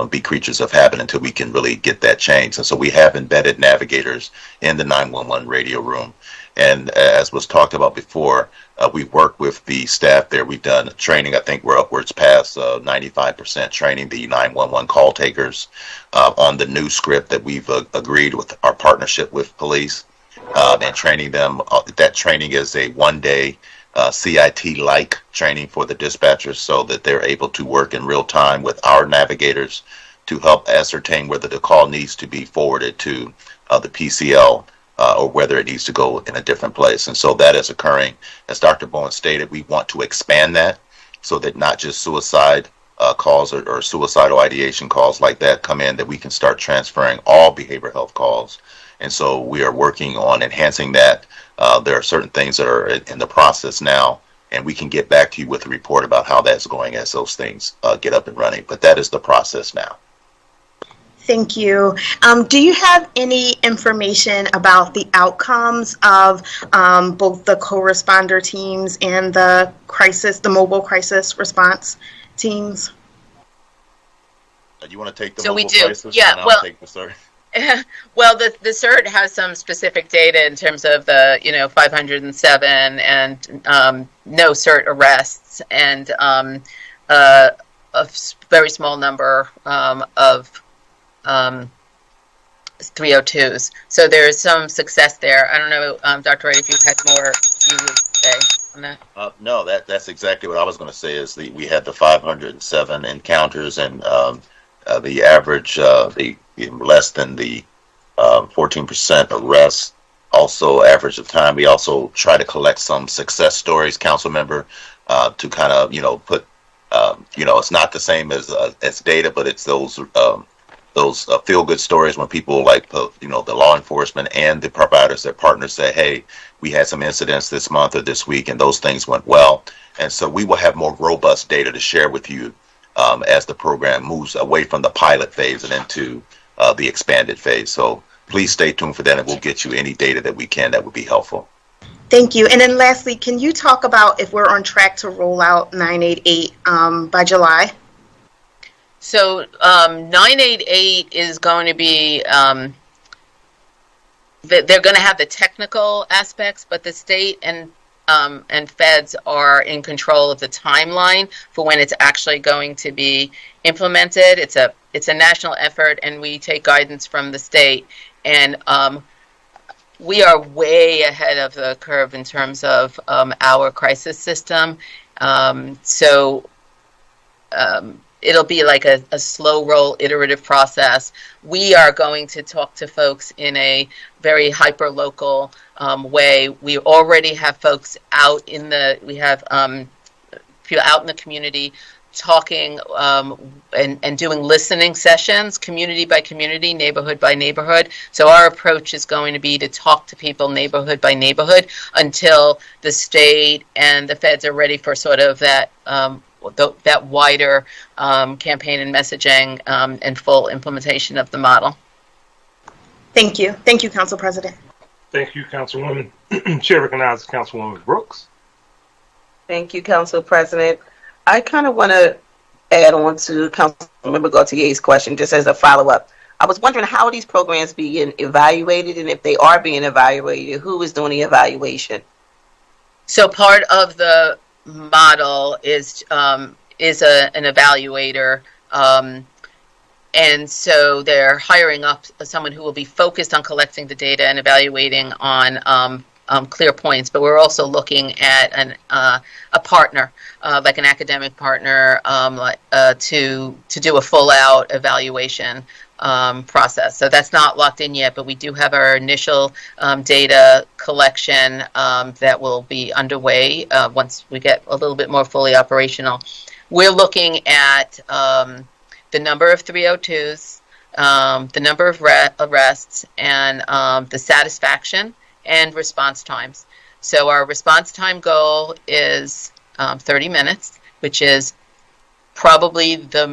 be creatures of habit until we can really get that change. And so we have embedded navigators in the 911 radio room. And as was talked about before, we work with the staff there. We've done training. I think we're upwards past 95% training the 911 call takers on the new script that we've agreed with our partnership with police and training them. That training is a one-day CIT-like training for the dispatchers so that they're able to work in real time with our navigators to help ascertain whether the call needs to be forwarded to the PCL or whether it needs to go in a different place. And so that is occurring. As Dr. Bowen stated, we want to expand that so that not just suicide calls or suicidal ideation calls like that come in, that we can start transferring all behavioral health calls. And so we are working on enhancing that. There are certain things that are in the process now, and we can get back to you with a report about how that's going as those things get up and running. But that is the process now. Thank you. Do you have any information about the outcomes of both the co-responder teams and the mobile crisis response teams? You want to take the So we mobile do. crisis? Yeah, and I'll well- take the CERT. Well, the CERT has some specific data in terms of the 507 and no CERT arrests and a very small number of 302s. So there is some success there. I don't know, Dr. Wright, if you had more you would say on that. No, that's exactly what I was going to say. Is we had the 507 encounters, and the average, the less than the 14% arrests. Also, average of time. We also try to collect some success stories, council member, to kind of put it's not the same as data, but it's those feel-good stories when people the law enforcement and the providers, their partners, say, hey, we had some incidents this month or this week and those things went well. And so we will have more robust data to share with you as the program moves away from the pilot phase and into the expanded phase. So please stay tuned for that, and we'll get you any data that we can that would be helpful. Thank you. And then lastly, can you talk about if we're on track to roll out 988 by July? So 988 is going to be, they're going to have the technical aspects, but the state and feds are in control of the timeline for when it's actually going to be implemented. It's a national effort, and we take guidance from the state. And we are way ahead of the curve in terms of our crisis system. It'll be like a slow roll, iterative process. We are going to talk to folks in a very hyper local way. We already have folks out we have people out in the community talking and doing listening sessions, community by community, neighborhood by neighborhood. So our approach is going to be to talk to people neighborhood by neighborhood until the state and the feds are ready for sort of that that wider campaign and messaging and full implementation of the model. Thank you. Thank you, Council President. Thank you, Councilwoman. Chair recognizes Councilwoman Brooks. Thank you, Council President. I kind of want to add on to Councilmember Gautier's question, just as a follow-up. I was wondering how are these programs being evaluated, and if they are being evaluated, who is doing the evaluation? So part of the model is an evaluator, and so they're hiring up someone who will be focused on collecting the data and evaluating on clear points. But we're also looking at a partner, like an academic partner, to do a full-out evaluation process. So that's not locked in yet, but we do have our initial data collection that will be underway once we get a little bit more fully operational. We're looking at the number of 302s, the number of arrests, and the satisfaction and response times. So our response time goal is 30 minutes, which is probably the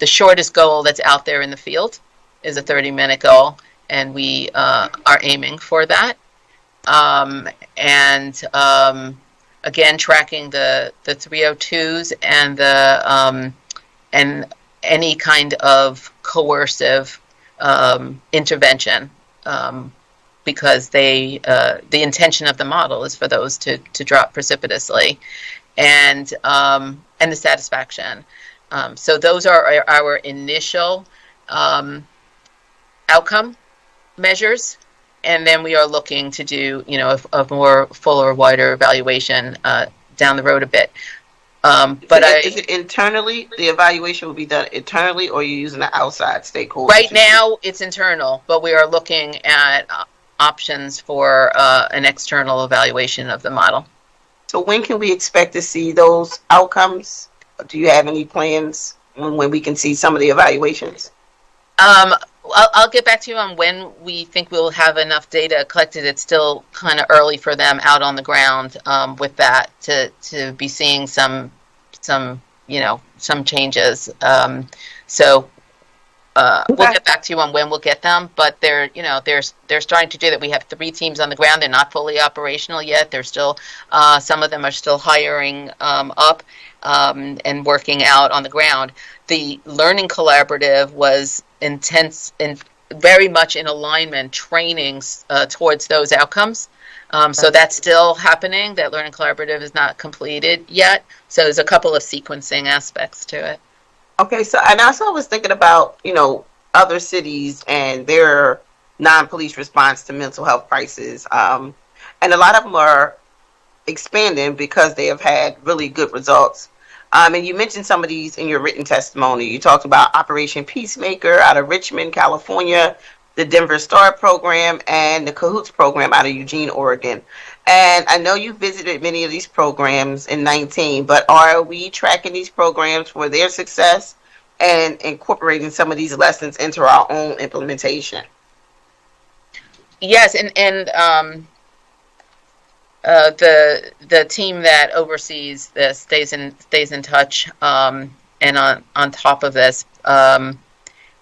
shortest goal that's out there in the field is a 30-minute goal, and we are aiming for that. Again, tracking the 302s and any kind of coercive intervention, because the intention of the model is for those to drop precipitously, and the satisfaction. So those are our initial outcome measures, and then we are looking to do a more fuller, wider evaluation down the road a bit. Is it internally? The evaluation will be done internally, or are you using an outside stakeholder? Right now, it's internal, but we are looking at options for an external evaluation of the model. So when can we expect to see those outcomes? Do you have any plans when we can see some of the evaluations? I'll get back to you on when we think we'll have enough data collected. It's still kind of early for them out on the ground with that to be seeing some changes. We'll get back to you on when we'll get them, but they're starting to do that. We have 3 teams on the ground. They're not fully operational yet. They're still some of them are still hiring up and working out on the ground. The Learning Collaborative was intense and very much in alignment, training towards those outcomes. So that's still happening. That Learning Collaborative is not completed yet. So there's a couple of sequencing aspects to it. Okay, so and also I was thinking about other cities and their non-police response to mental health crises, and a lot of them are expanding because they have had really good results. And you mentioned some of these in your written testimony. You talked about Operation Peacemaker out of Richmond, California, the Denver Star program, and the Cahoots program out of Eugene, Oregon. And I know you visited many of these programs in 19, but are we tracking these programs for their success and incorporating some of these lessons into our own implementation? Yes, and the team that oversees this stays in touch and on top of this.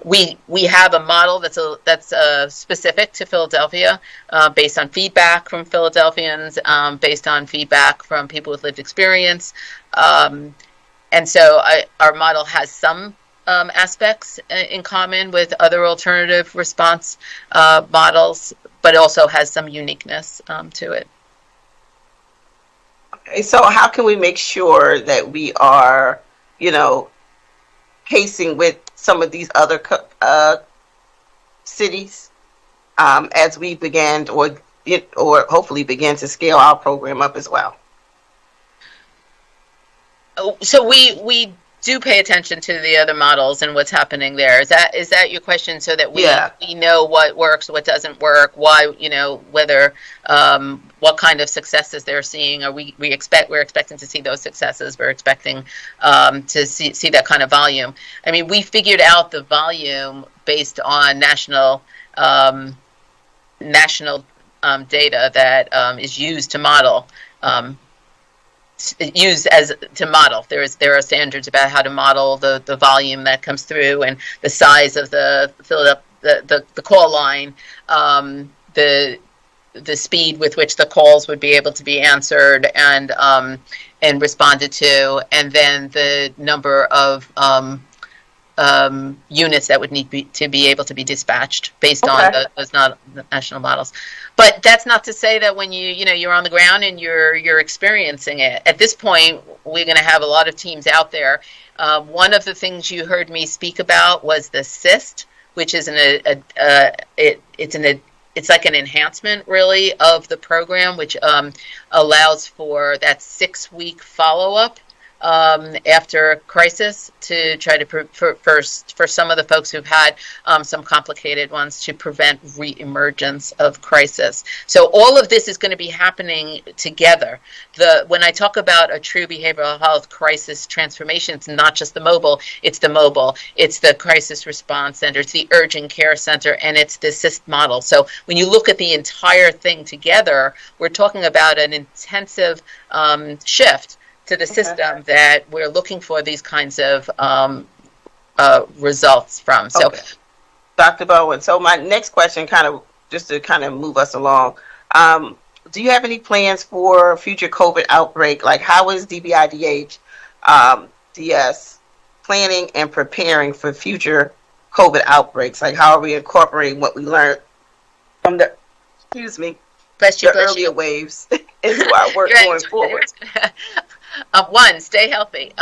We have a model that's specific to Philadelphia, based on feedback from Philadelphians, based on feedback from people with lived experience, and so our model has some aspects in common with other alternative response models, but also has some uniqueness to it. Okay, so how can we make sure that we are, pacing with some of these other cities as we began or hopefully begin to scale our program up as well? So we do pay attention to the other models and what's happening there. Is that your question? So that we Yeah. we know what works, what doesn't work, why, whether what kind of successes they're seeing, or we're expecting to see those successes. We're expecting to see that kind of volume. I mean, we figured out the volume based on national data that is used to model. There are standards about how to model the volume that comes through and the size of the call line, the speed with which the calls would be able to be answered and responded to, and then the number of units that would need to be able to be dispatched based on those national models. But that's not to say that when you're on the ground and you're experiencing it. At this point, we're going to have a lot of teams out there. One of the things you heard me speak about was the CIST, which is it's like an enhancement really of the program, which allows for that 6-week follow-up after a crisis to try to for some of the folks who've had some complicated ones to prevent re-emergence of crisis. So all of this is going to be happening together. When I talk about a true behavioral health crisis transformation, it's not just the mobile, it's the crisis response center, it's the urgent care center, and it's the CIST model. So when you look at the entire thing together, we're talking about an intensive shift to the system that we're looking for these kinds of results from. So, Dr. Bowen, so my next question just to move us along, do you have any plans for future COVID outbreak? Like, how is DBIDH DS planning and preparing for future COVID outbreaks? Like, how are we incorporating what we learned from the earlier waves into our work going forward? Stay healthy.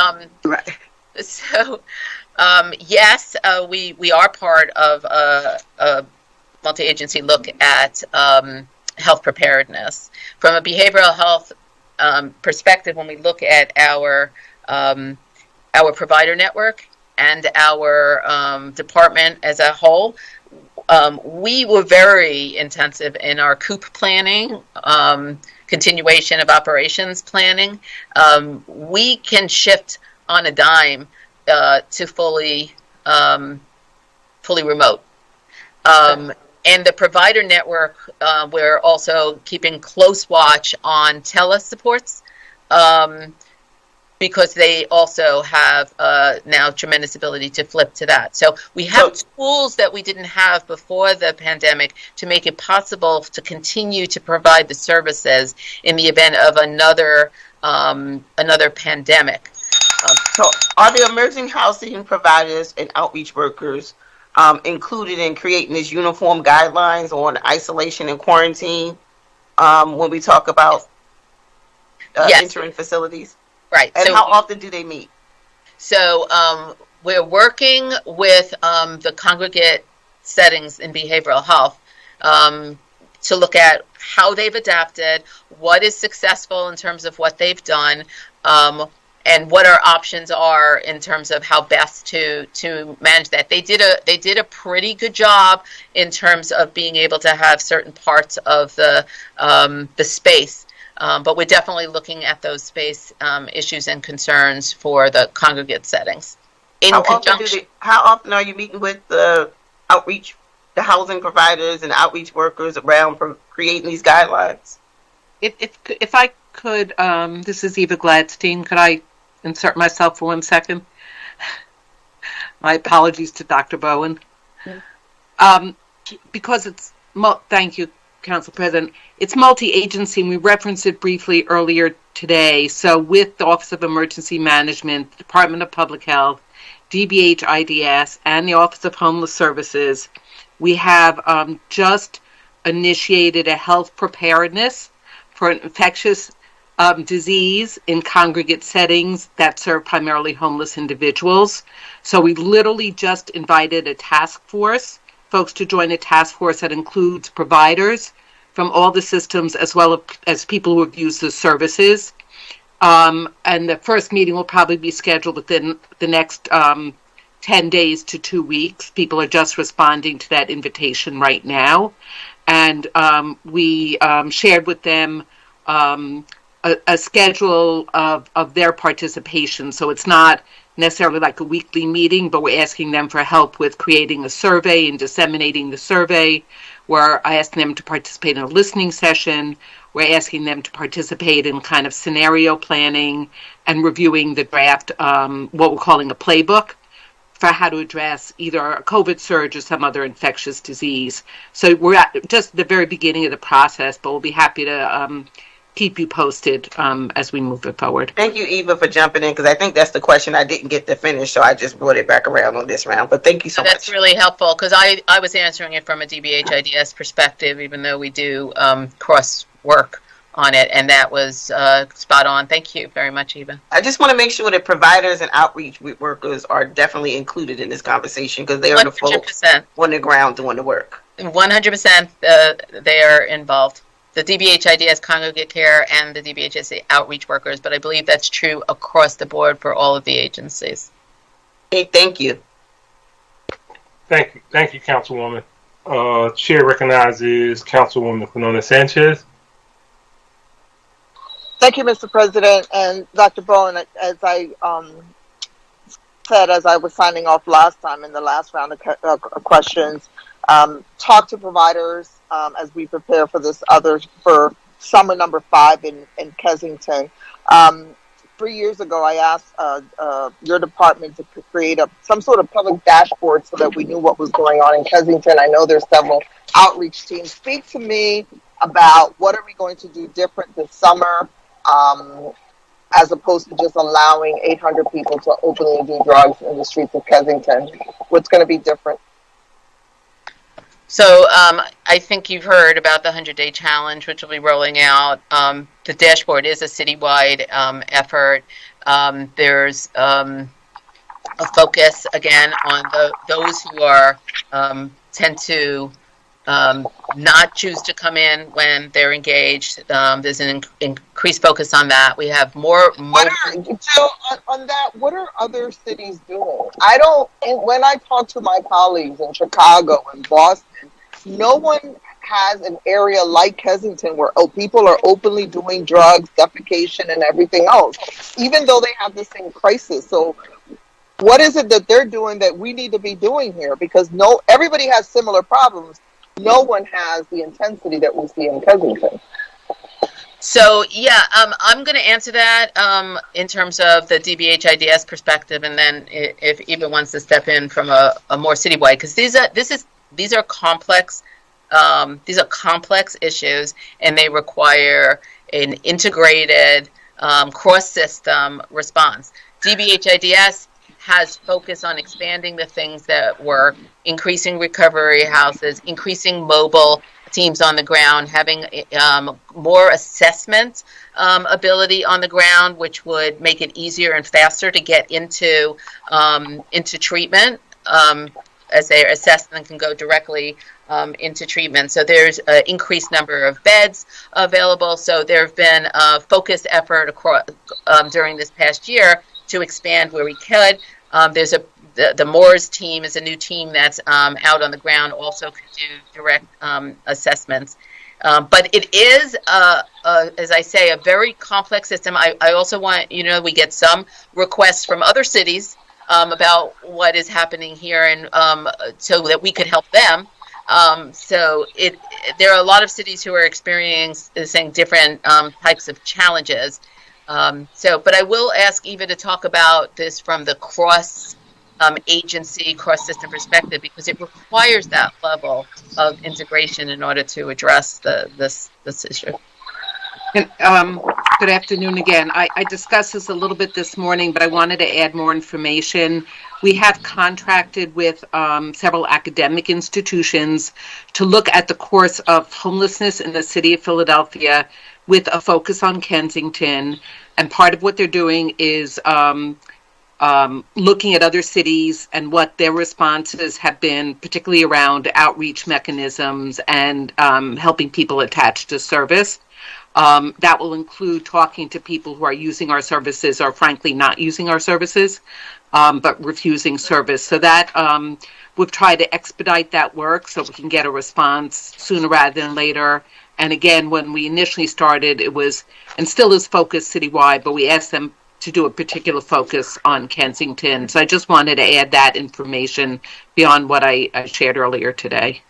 Right. So, yes, we are part of a multi-agency look at health preparedness. From a behavioral health perspective, when we look at our provider network and our department as a whole, we were very intensive in our COOP planning, continuation of operations planning. We can shift on a dime to fully remote. And the provider network, we're also keeping close watch on telesupports, because they also have now tremendous ability to flip to that. So we have tools that we didn't have before the pandemic to make it possible to continue to provide the services in the event of another pandemic. So are the emerging housing providers and outreach workers included in creating these uniform guidelines on isolation and quarantine when we talk about entering facilities? Right. And how often do they meet? So we're working with the congregate settings in behavioral health to look at how they've adapted, what is successful in terms of what they've done, and what our options are in terms of how best to manage that. They did a pretty good job in terms of being able to have certain parts of the space. But we're definitely looking at those space issues and concerns for the congregate settings. How often are you meeting with the outreach, the housing providers and outreach workers around creating these guidelines? If I could, this is Eva Gladstein. Could I insert myself for 1 second? My apologies to Dr. Bowen. Because thank you, Council President. It's multi-agency, and we referenced it briefly earlier today. So with the Office of Emergency Management, the Department of Public Health, DBH IDS, and the Office of Homeless Services, we have just initiated a health preparedness for an infectious disease in congregate settings that serve primarily homeless individuals. So we literally just invited a task force, folks to join a task force that includes providers from all the systems as well as people who have used the services And the first meeting will probably be scheduled within the next 10 days to 2 weeks. People are just responding to that invitation right now. And we shared with them a schedule of their participation. So it's not necessarily like a weekly meeting, but we're asking them for help with creating a survey and disseminating the survey. We're asking them to participate in a listening session. We're asking them to participate in kind of scenario planning and reviewing the draft, what we're calling a playbook for how to address either a COVID surge or some other infectious disease. So we're at just the very beginning of the process, but we'll be happy to keep you posted as we move it forward. Thank you, Eva, for jumping in, because I think that's the question I didn't get to finish, so I just brought it back around on this round. But thank you so much. That's really helpful, because I was answering it from a DBH IDS perspective, even though we do cross work on it, and that was spot on. Thank you very much, Eva. I just want to make sure that providers and outreach workers are definitely included in this conversation, because they are the folks on the ground doing the work. 100% they are involved. The DBH IDS congregate care and the DBHS outreach workers, but I believe that's true across the board for all of the agencies. Hey, thank you. Thank you, Councilwoman. Chair recognizes Councilwoman Winona Sanchez. Thank you, Mr. President. And Dr. Bowen, as I said, as I was signing off last time in the last round of questions, talk to providers as we prepare for for summer number 5 in Kensington. 3 years ago, I asked your department to create some sort of public dashboard so that we knew what was going on in Kensington. I know there's several outreach teams. Speak to me about what are we going to do different this summer, as opposed to just allowing 800 people to openly do drugs in the streets of Kensington. What's going to be different? So I think you've heard about the 100-day challenge, which will be rolling out. The dashboard is a citywide effort. There's a focus, again, on those who are tend to not choose to come in when they're engaged. There's an increased focus on that. We have more. On that, what are other cities doing? When I talk to my colleagues in Chicago and Boston, no one has an area like Kensington where people are openly doing drugs, defecation, and everything else, even though they have the same crisis. So what is it that they're doing that we need to be doing here? Because everybody has similar problems. No one has the intensity that we see in Kensington. So, yeah, I'm going to answer that in terms of the DBH IDS perspective, and then if Eva wants to step in from a more citywide, because these are complex issues, and they require an integrated cross-system response. DBH IDS has focus on expanding the things that work, increasing recovery houses, increasing mobile teams on the ground, having more assessment ability on the ground, which would make it easier and faster to get into treatment as they're assessed and can go directly into treatment. So there's an increased number of beds available. So there have been a focused effort across, during this past year to expand where we could. There's the Moores team is a new team that's out on the ground, also can do direct assessments. But it is, as I say, a very complex system. I also want, we get some requests from other cities about what is happening here, and so that we could help them. So there are a lot of cities who are experiencing different types of challenges. But I will ask Eva to talk about this from the agency, cross-system perspective, because it requires that level of integration in order to address this issue. Good afternoon again. I discussed this a little bit this morning, but I wanted to add more information. We have contracted with several academic institutions to look at the course of homelessness in the city of Philadelphia with a focus on Kensington. And part of what they're doing is looking at other cities and what their responses have been, particularly around outreach mechanisms and helping people attach to service. That will include talking to people who are using our services or frankly not using our services, but refusing service. So that we've tried to expedite that work so we can get a response sooner rather than later. And again, when we initially started, it was, and still is, focused citywide, but we asked them to do a particular focus on Kensington. So I just wanted to add that information beyond what I shared earlier today.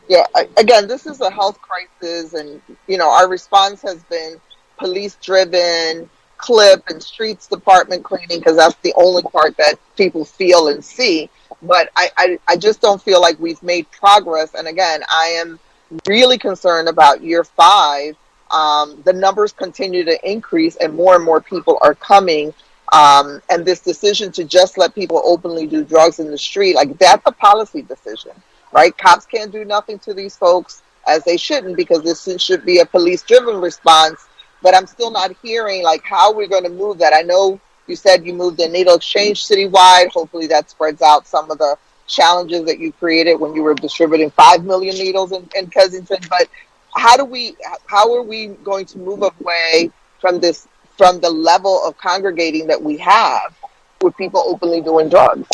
Yeah, again, this is a health crisis, and our response has been police-driven, clip and streets department cleaning, because that's the only part that people feel and see. But I just don't feel like we've made progress. And again, I am really concerned about year 5. The numbers continue to increase, and more people are coming. And this decision to just let people openly do drugs in the street, like, that's a policy decision. Right? Cops can't do nothing to these folks, as they shouldn't, because this should be a police-driven response. But I'm still not hearing, like, how we're going to move that. I know you said you moved the needle exchange citywide. Hopefully that spreads out some of the challenges that you created when you were distributing 5 million needles in Kensington. But how are we going to move away from the level of congregating that we have with people openly doing drugs?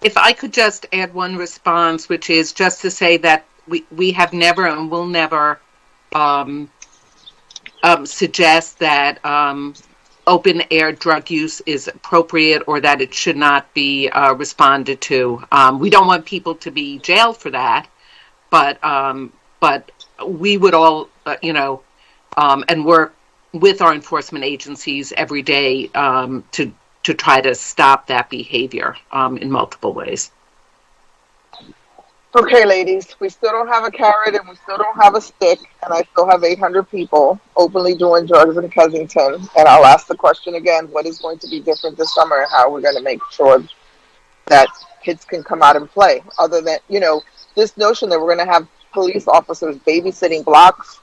If I could just add one response, which is just to say that we have never and will never suggest that open air drug use is appropriate or that it should not be responded to. We don't want people to be jailed for that, but we would all, and work with our enforcement agencies every day to try to stop that behavior in multiple ways. Okay, ladies, we still don't have a carrot and we still don't have a stick, and I still have 800 people openly doing drugs in Kensington. And I'll ask the question again, what is going to be different this summer, and how are we going to make sure that kids can come out and play? Other than, this notion that we're going to have police officers babysitting blocks,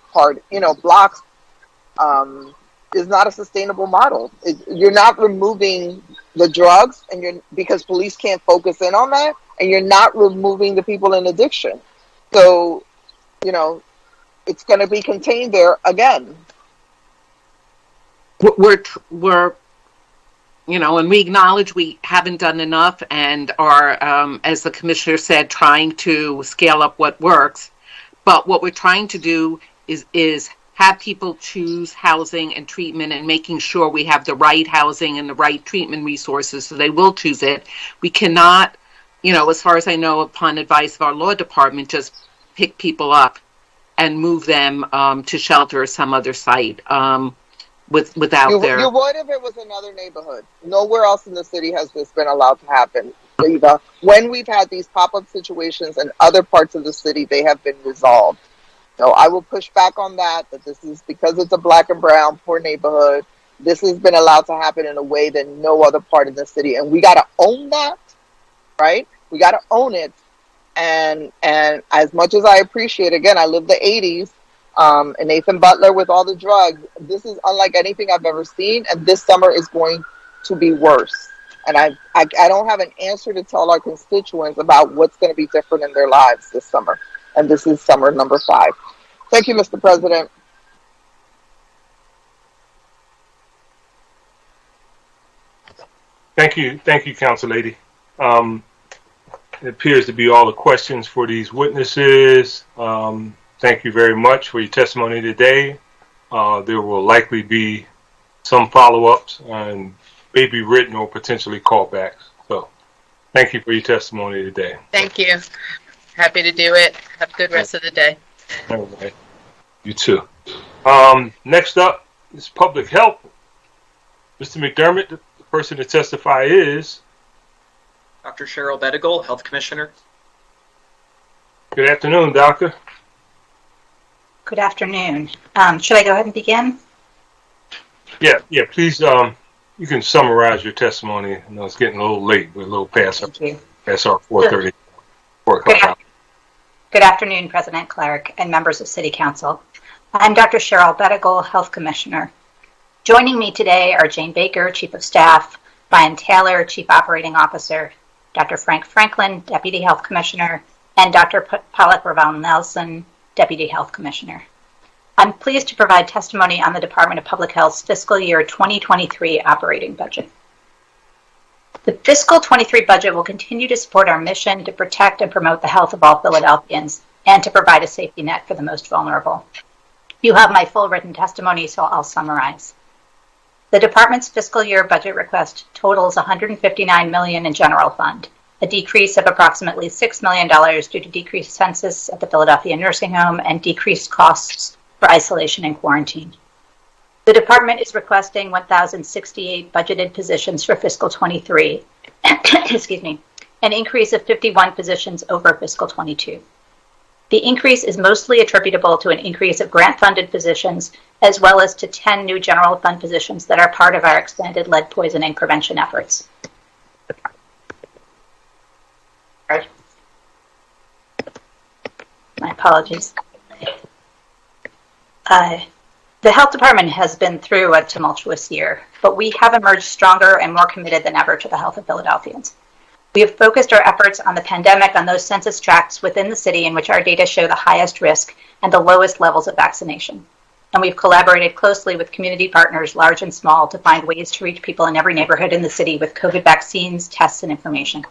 is not a sustainable model. You're not removing the drugs, because police can't focus in on that, and you're not removing the people in addiction. So, it's going to be contained there again. We're and we acknowledge we haven't done enough and are, as the commissioner said, trying to scale up what works. But what we're trying to do is have people choose housing and treatment, and making sure we have the right housing and the right treatment resources so they will choose it. We cannot, as far as I know, upon advice of our law department, just pick people up and move them to shelter or some other site without you their... You would if it was another neighborhood. Nowhere else in the city has this been allowed to happen. When we've had these pop-up situations in other parts of the city, they have been resolved. So I will push back on that this is because it's a black and brown poor neighborhood. This has been allowed to happen in a way that no other part of the city. And we got to own that, right? We got to own it. And as much as I appreciate, again, I lived the 80s, and Nathan Butler with all the drugs, this is unlike anything I've ever seen. And this summer is going to be worse. And I don't have an answer to tell our constituents about what's going to be different in their lives this summer. And this is summer number 5. Thank you, Mr. President. Thank you, Council Lady. It appears to be all the questions for these witnesses. Thank you very much for your testimony today. There will likely be some follow-ups and maybe written or potentially callbacks. So thank you for your testimony today. Thank you. Happy to do it. Have a good rest of the day. All right. You too. Next up is public health. Mr. McDermott, the person to testify is Dr. Cheryl Bedigal, Health Commissioner. Good afternoon, Doctor. Good afternoon. Should I go ahead and begin? Yeah. Please, you can summarize your testimony. I know it's getting a little late. We're a little past our 4:30. Good afternoon, President Clark and members of City Council. I'm Dr. Cheryl Bedigal, Health Commissioner. Joining me today are Jane Baker, Chief of Staff, Brian Taylor, Chief Operating Officer, Dr. Frank Franklin, Deputy Health Commissioner, and Dr. Pollock Raval Nelson, Deputy Health Commissioner. I'm pleased to provide testimony on the Department of Public Health's fiscal year 2023 operating budget. The fiscal 23 budget will continue to support our mission to protect and promote the health of all Philadelphians and to provide a safety net for the most vulnerable. You have my full written testimony, so I'll summarize. The department's fiscal year budget request totals $159 million in general fund, a decrease of approximately $6 million due to decreased census at the Philadelphia nursing home and decreased costs for isolation and quarantine. The department is requesting 1,068 budgeted positions for fiscal 23, excuse me, an increase of 51 positions over fiscal 22. The increase is mostly attributable to an increase of grant-funded positions, as well as to 10 new general fund positions that are part of our expanded lead poisoning prevention efforts. My apologies. The health department has been through a tumultuous year, but we have emerged stronger and more committed than ever to the health of Philadelphians. We have focused our efforts on the pandemic on those census tracts within the city in which our data show the highest risk and the lowest levels of vaccination. And we've collaborated closely with community partners, large and small, to find ways to reach people in every neighborhood in the city with COVID vaccines, tests, and information.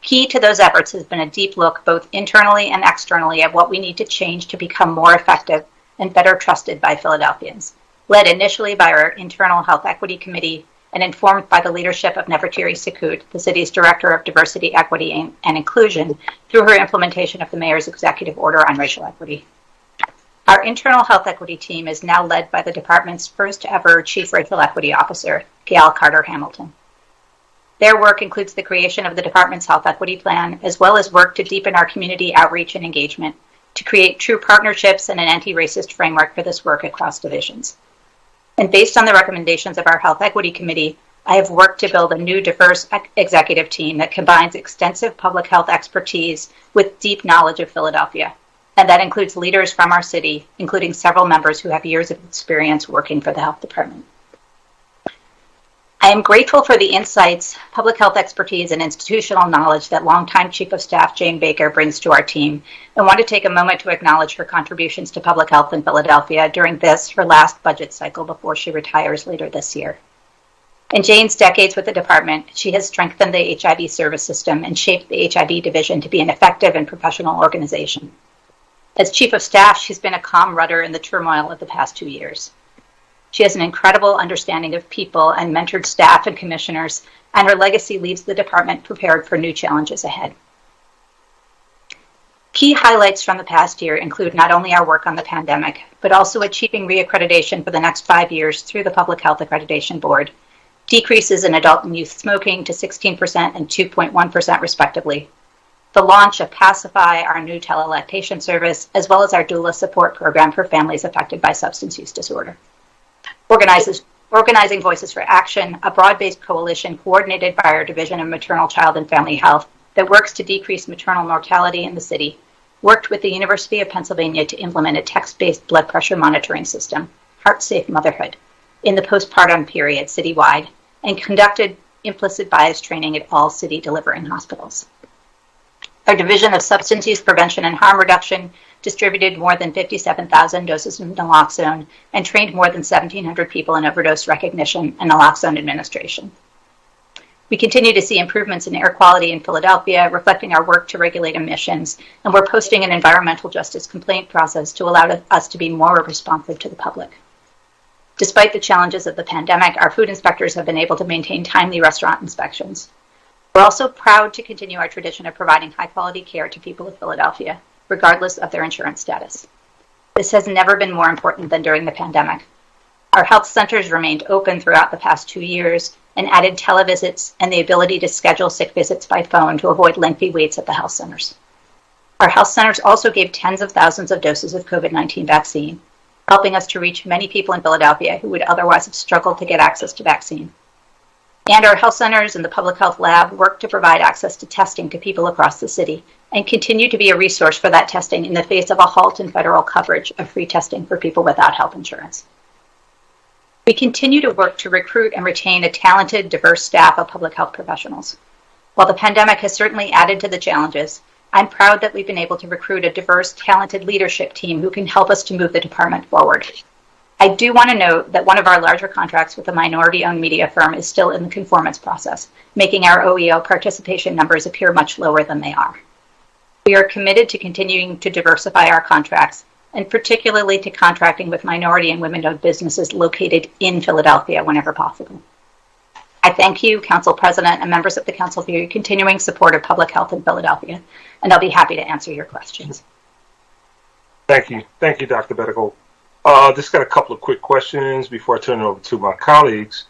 Key to those efforts has been a deep look, both internally and externally, at what we need to change to become more effective and better trusted by Philadelphians, led initially by our internal Health Equity Committee and informed by the leadership of Nefertiri Sakut, the city's Director of Diversity, Equity, and Inclusion, through her implementation of the Mayor's Executive Order on Racial Equity. Our internal Health Equity team is now led by the department's first ever Chief Racial Equity Officer, Gail Carter Hamilton. Their work includes the creation of the department's Health Equity Plan, as well as work to deepen our community outreach and engagement, to create true partnerships and an anti-racist framework for this work across divisions. And based on the recommendations of our Health Equity Committee, I have worked to build a new diverse executive team that combines extensive public health expertise with deep knowledge of Philadelphia. And that includes leaders from our city, including several members who have years of experience working for the health department. I am grateful for the insights, public health expertise, and institutional knowledge that longtime Chief of Staff Jane Baker brings to our team, and want to take a moment to acknowledge her contributions to public health in Philadelphia during this, her last budget cycle before she retires later this year. In Jane's decades with the department, she has strengthened the HIV service system and shaped the HIV division to be an effective and professional organization. As Chief of Staff, she's been a calm rudder in the turmoil of the past 2 years. She has an incredible understanding of people and mentored staff and commissioners, and her legacy leaves the department prepared for new challenges ahead. Key highlights from the past year include not only our work on the pandemic, but also achieving reaccreditation for the next 5 years through the Public Health Accreditation Board, decreases in adult and youth smoking to 16% and 2.1% respectively, the launch of Pacify, our new telelactation service, as well as our doula support program for families affected by substance use disorder. Organizing Voices for Action, a broad-based coalition coordinated by our Division of Maternal, Child, and Family Health that works to decrease maternal mortality in the city, worked with the University of Pennsylvania to implement a text-based blood pressure monitoring system, Heart Safe Motherhood, in the postpartum period citywide, and conducted implicit bias training at all city delivering hospitals. Our Division of Substance Use Prevention and Harm Reduction distributed more than 57,000 doses of naloxone and trained more than 1,700 people in overdose recognition and naloxone administration. We continue to see improvements in air quality in Philadelphia, reflecting our work to regulate emissions, and we're posting an environmental justice complaint process to allow us to be more responsive to the public. Despite the challenges of the pandemic, our food inspectors have been able to maintain timely restaurant inspections. We're also proud to continue our tradition of providing high-quality care to people of Philadelphia, regardless of their insurance status. This has never been more important than during the pandemic. Our health centers remained open throughout the past 2 years and added televisits and the ability to schedule sick visits by phone to avoid lengthy waits at the health centers. Our health centers also gave tens of thousands of doses of COVID-19 vaccine, helping us to reach many people in Philadelphia who would otherwise have struggled to get access to vaccine. And our health centers and the public health lab work to provide access to testing to people across the city and continue to be a resource for that testing in the face of a halt in federal coverage of free testing for people without health insurance. We continue to work to recruit and retain a talented, diverse staff of public health professionals. While the pandemic has certainly added to the challenges, I'm proud that we've been able to recruit a diverse, talented leadership team who can help us to move the department forward. I do want to note that one of our larger contracts with a minority-owned media firm is still in the conformance process, making our OEO participation numbers appear much lower than they are. We are committed to continuing to diversify our contracts, and particularly to contracting with minority and women-owned businesses located in Philadelphia whenever possible. I thank you, Council President, and members of the Council for your continuing support of public health in Philadelphia, and I'll be happy to answer your questions. Thank you. Thank you, Dr. Bedigal. Just got a couple of quick questions before I turn it over to my colleagues.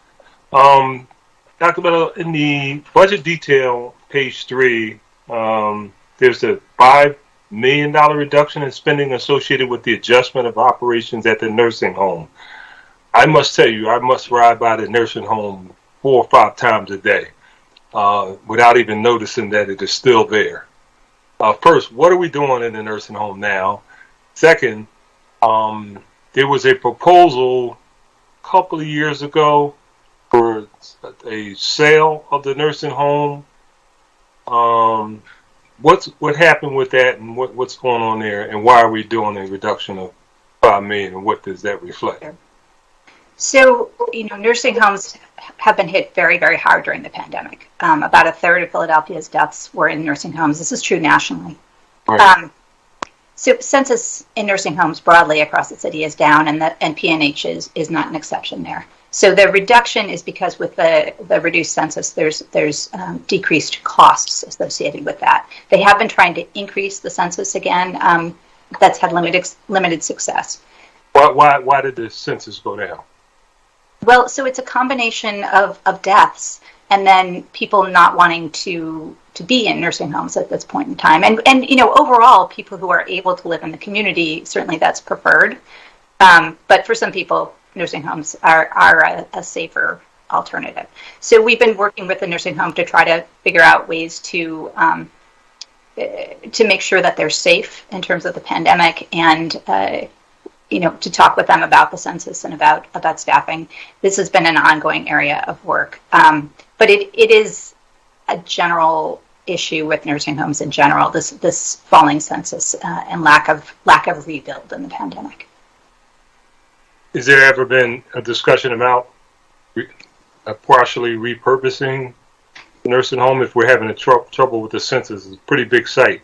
Dr. Bedigal, in the budget detail, page 3, there's a $5 million reduction in spending associated with the adjustment of operations at the nursing home. I must tell you, I must ride by the nursing home 4 or 5 times a day without even noticing that it is still there. First, what are we doing in the nursing home now? Second, there was a proposal a couple of years ago for a sale of the nursing home. What happened with that, and what's going on there, and why are we doing a reduction of $5 million, and what does that reflect? So, nursing homes have been hit very, very hard during the pandemic. About a third of Philadelphia's deaths were in nursing homes. This is true nationally. Right. So census in nursing homes broadly across the city is down, and PNH is not an exception there. So the reduction is because with the reduced census, there's decreased costs associated with that. They have been trying to increase the census again. That's had limited success. Why did the census go down? Well, so it's a combination of deaths and then people not wanting to be in nursing homes at this point in time. And overall, people who are able to live in the community, certainly that's preferred. But for some people, nursing homes are a safer alternative. So we've been working with the nursing home to try to figure out ways to make sure that they're safe in terms of the pandemic, and to talk with them about the census and about staffing. This has been an ongoing area of work. But it is a general issue with nursing homes in general, this falling census and lack of rebuild in the pandemic. Has there ever been a discussion about partially repurposing the nursing home if we're having trouble with the census? It's a pretty big site.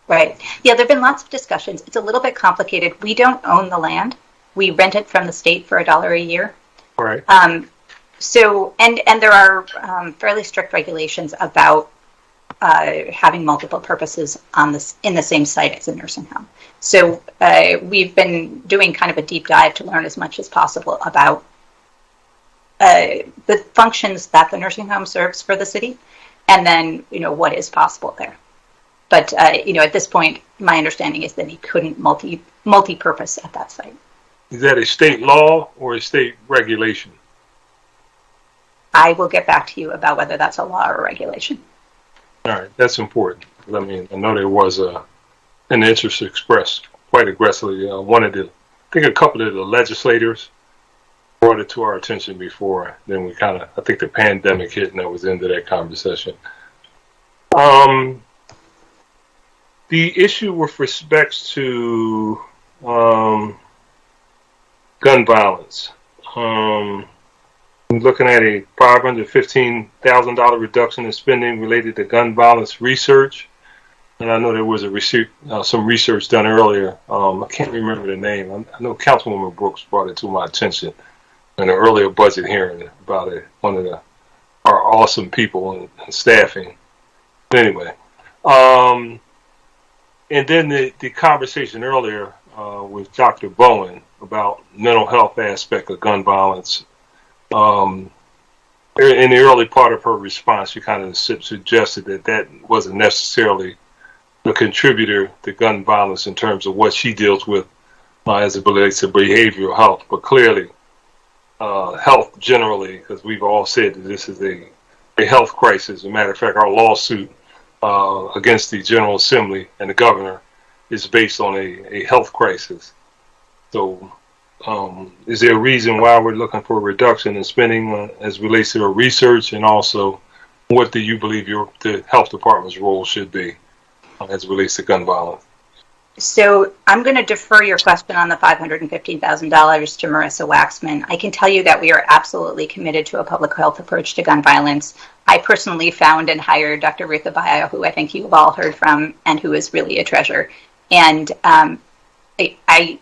Right. Yeah, there have been lots of discussions. It's a little bit complicated. We don't own the land. We rent it from the state for $1 a year. All right. So, and there are fairly strict regulations about having multiple purposes in the same site as a nursing home. So we've been doing kind of a deep dive to learn as much as possible about the functions that the nursing home serves for the city, and then what is possible there. But at this point, my understanding is that he couldn't multi-purpose at that site. Is that a state law or a state regulation? I will get back to you about whether that's a law or a regulation. All right, that's important. I mean, I know there was an interest expressed quite aggressively. I think a couple of the legislators brought it to our attention before. Then I think the pandemic hit, and that was the end of that conversation. The issue with respects to gun violence. We're looking at a $515,000 reduction in spending related to gun violence research. And I know there was some research done earlier. I can't remember the name. I know Councilwoman Brooks brought it to my attention in an earlier budget hearing about it. One of our awesome people in staffing. Anyway, and then the conversation earlier with Dr. Bowen about mental health aspect of gun violence. In the early part of her response, she kind of suggested that wasn't necessarily a contributor to gun violence in terms of what she deals with as it relates to behavioral health, but clearly health generally, because we've all said that this is a health crisis. As a matter of fact, our lawsuit against the General Assembly and the governor is based on a health crisis. So is there a reason why we're looking for a reduction in spending as relates to research, and also what do you believe the health department's role should be as it relates to gun violence? So I'm going to defer your question on the $515,000 to Marissa Waxman. I can tell you that we are absolutely committed to a public health approach to gun violence. I personally found and hired Dr. Ruth Abaya, who I think you've all heard from, and who is really a treasure. And I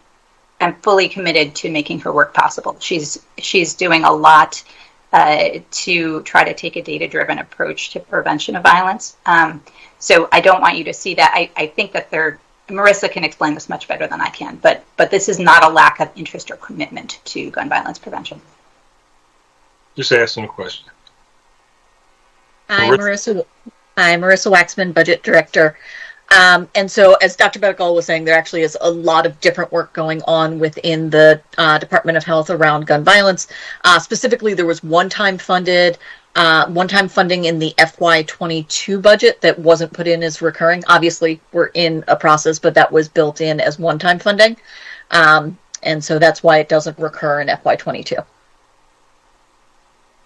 am fully committed to making her work possible. She's doing a lot to try to take a data-driven approach to prevention of violence. So I don't want you to see that. I think that Marissa can explain this much better than I can, but this is not a lack of interest or commitment to gun violence prevention. Just asking a question. I'm Marissa Waxman, Budget Director. And so, as Dr. Bedicall was saying, there actually is a lot of different work going on within the Department of Health around gun violence. Specifically, there was one-time funding in the FY2022 budget that wasn't put in as recurring. Obviously, we're in a process, but that was built in as one-time funding. And so that's why it doesn't recur in FY22.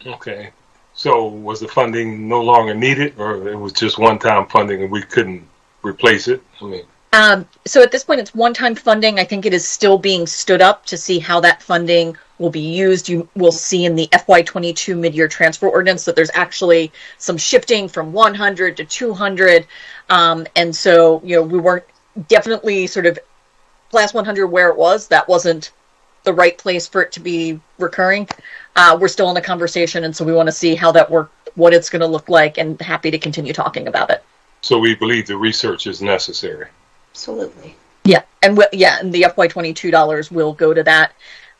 Okay. So was the funding no longer needed, or it was just one-time funding and we couldn't replace it? So at this point, it's one-time funding. I think it is still being stood up to see how that funding will be used. You will see in the FY22 mid-year transfer ordinance that there's actually some shifting from 100 to 200. And so, we weren't definitely sort of class 100 where it was. That wasn't the right place for it to be recurring. We're still in a conversation, and so we want to see how that works, what it's going to look like, and happy to continue talking about it. So we believe the research is necessary. Absolutely. Yeah, and the FY22 dollars will go to that.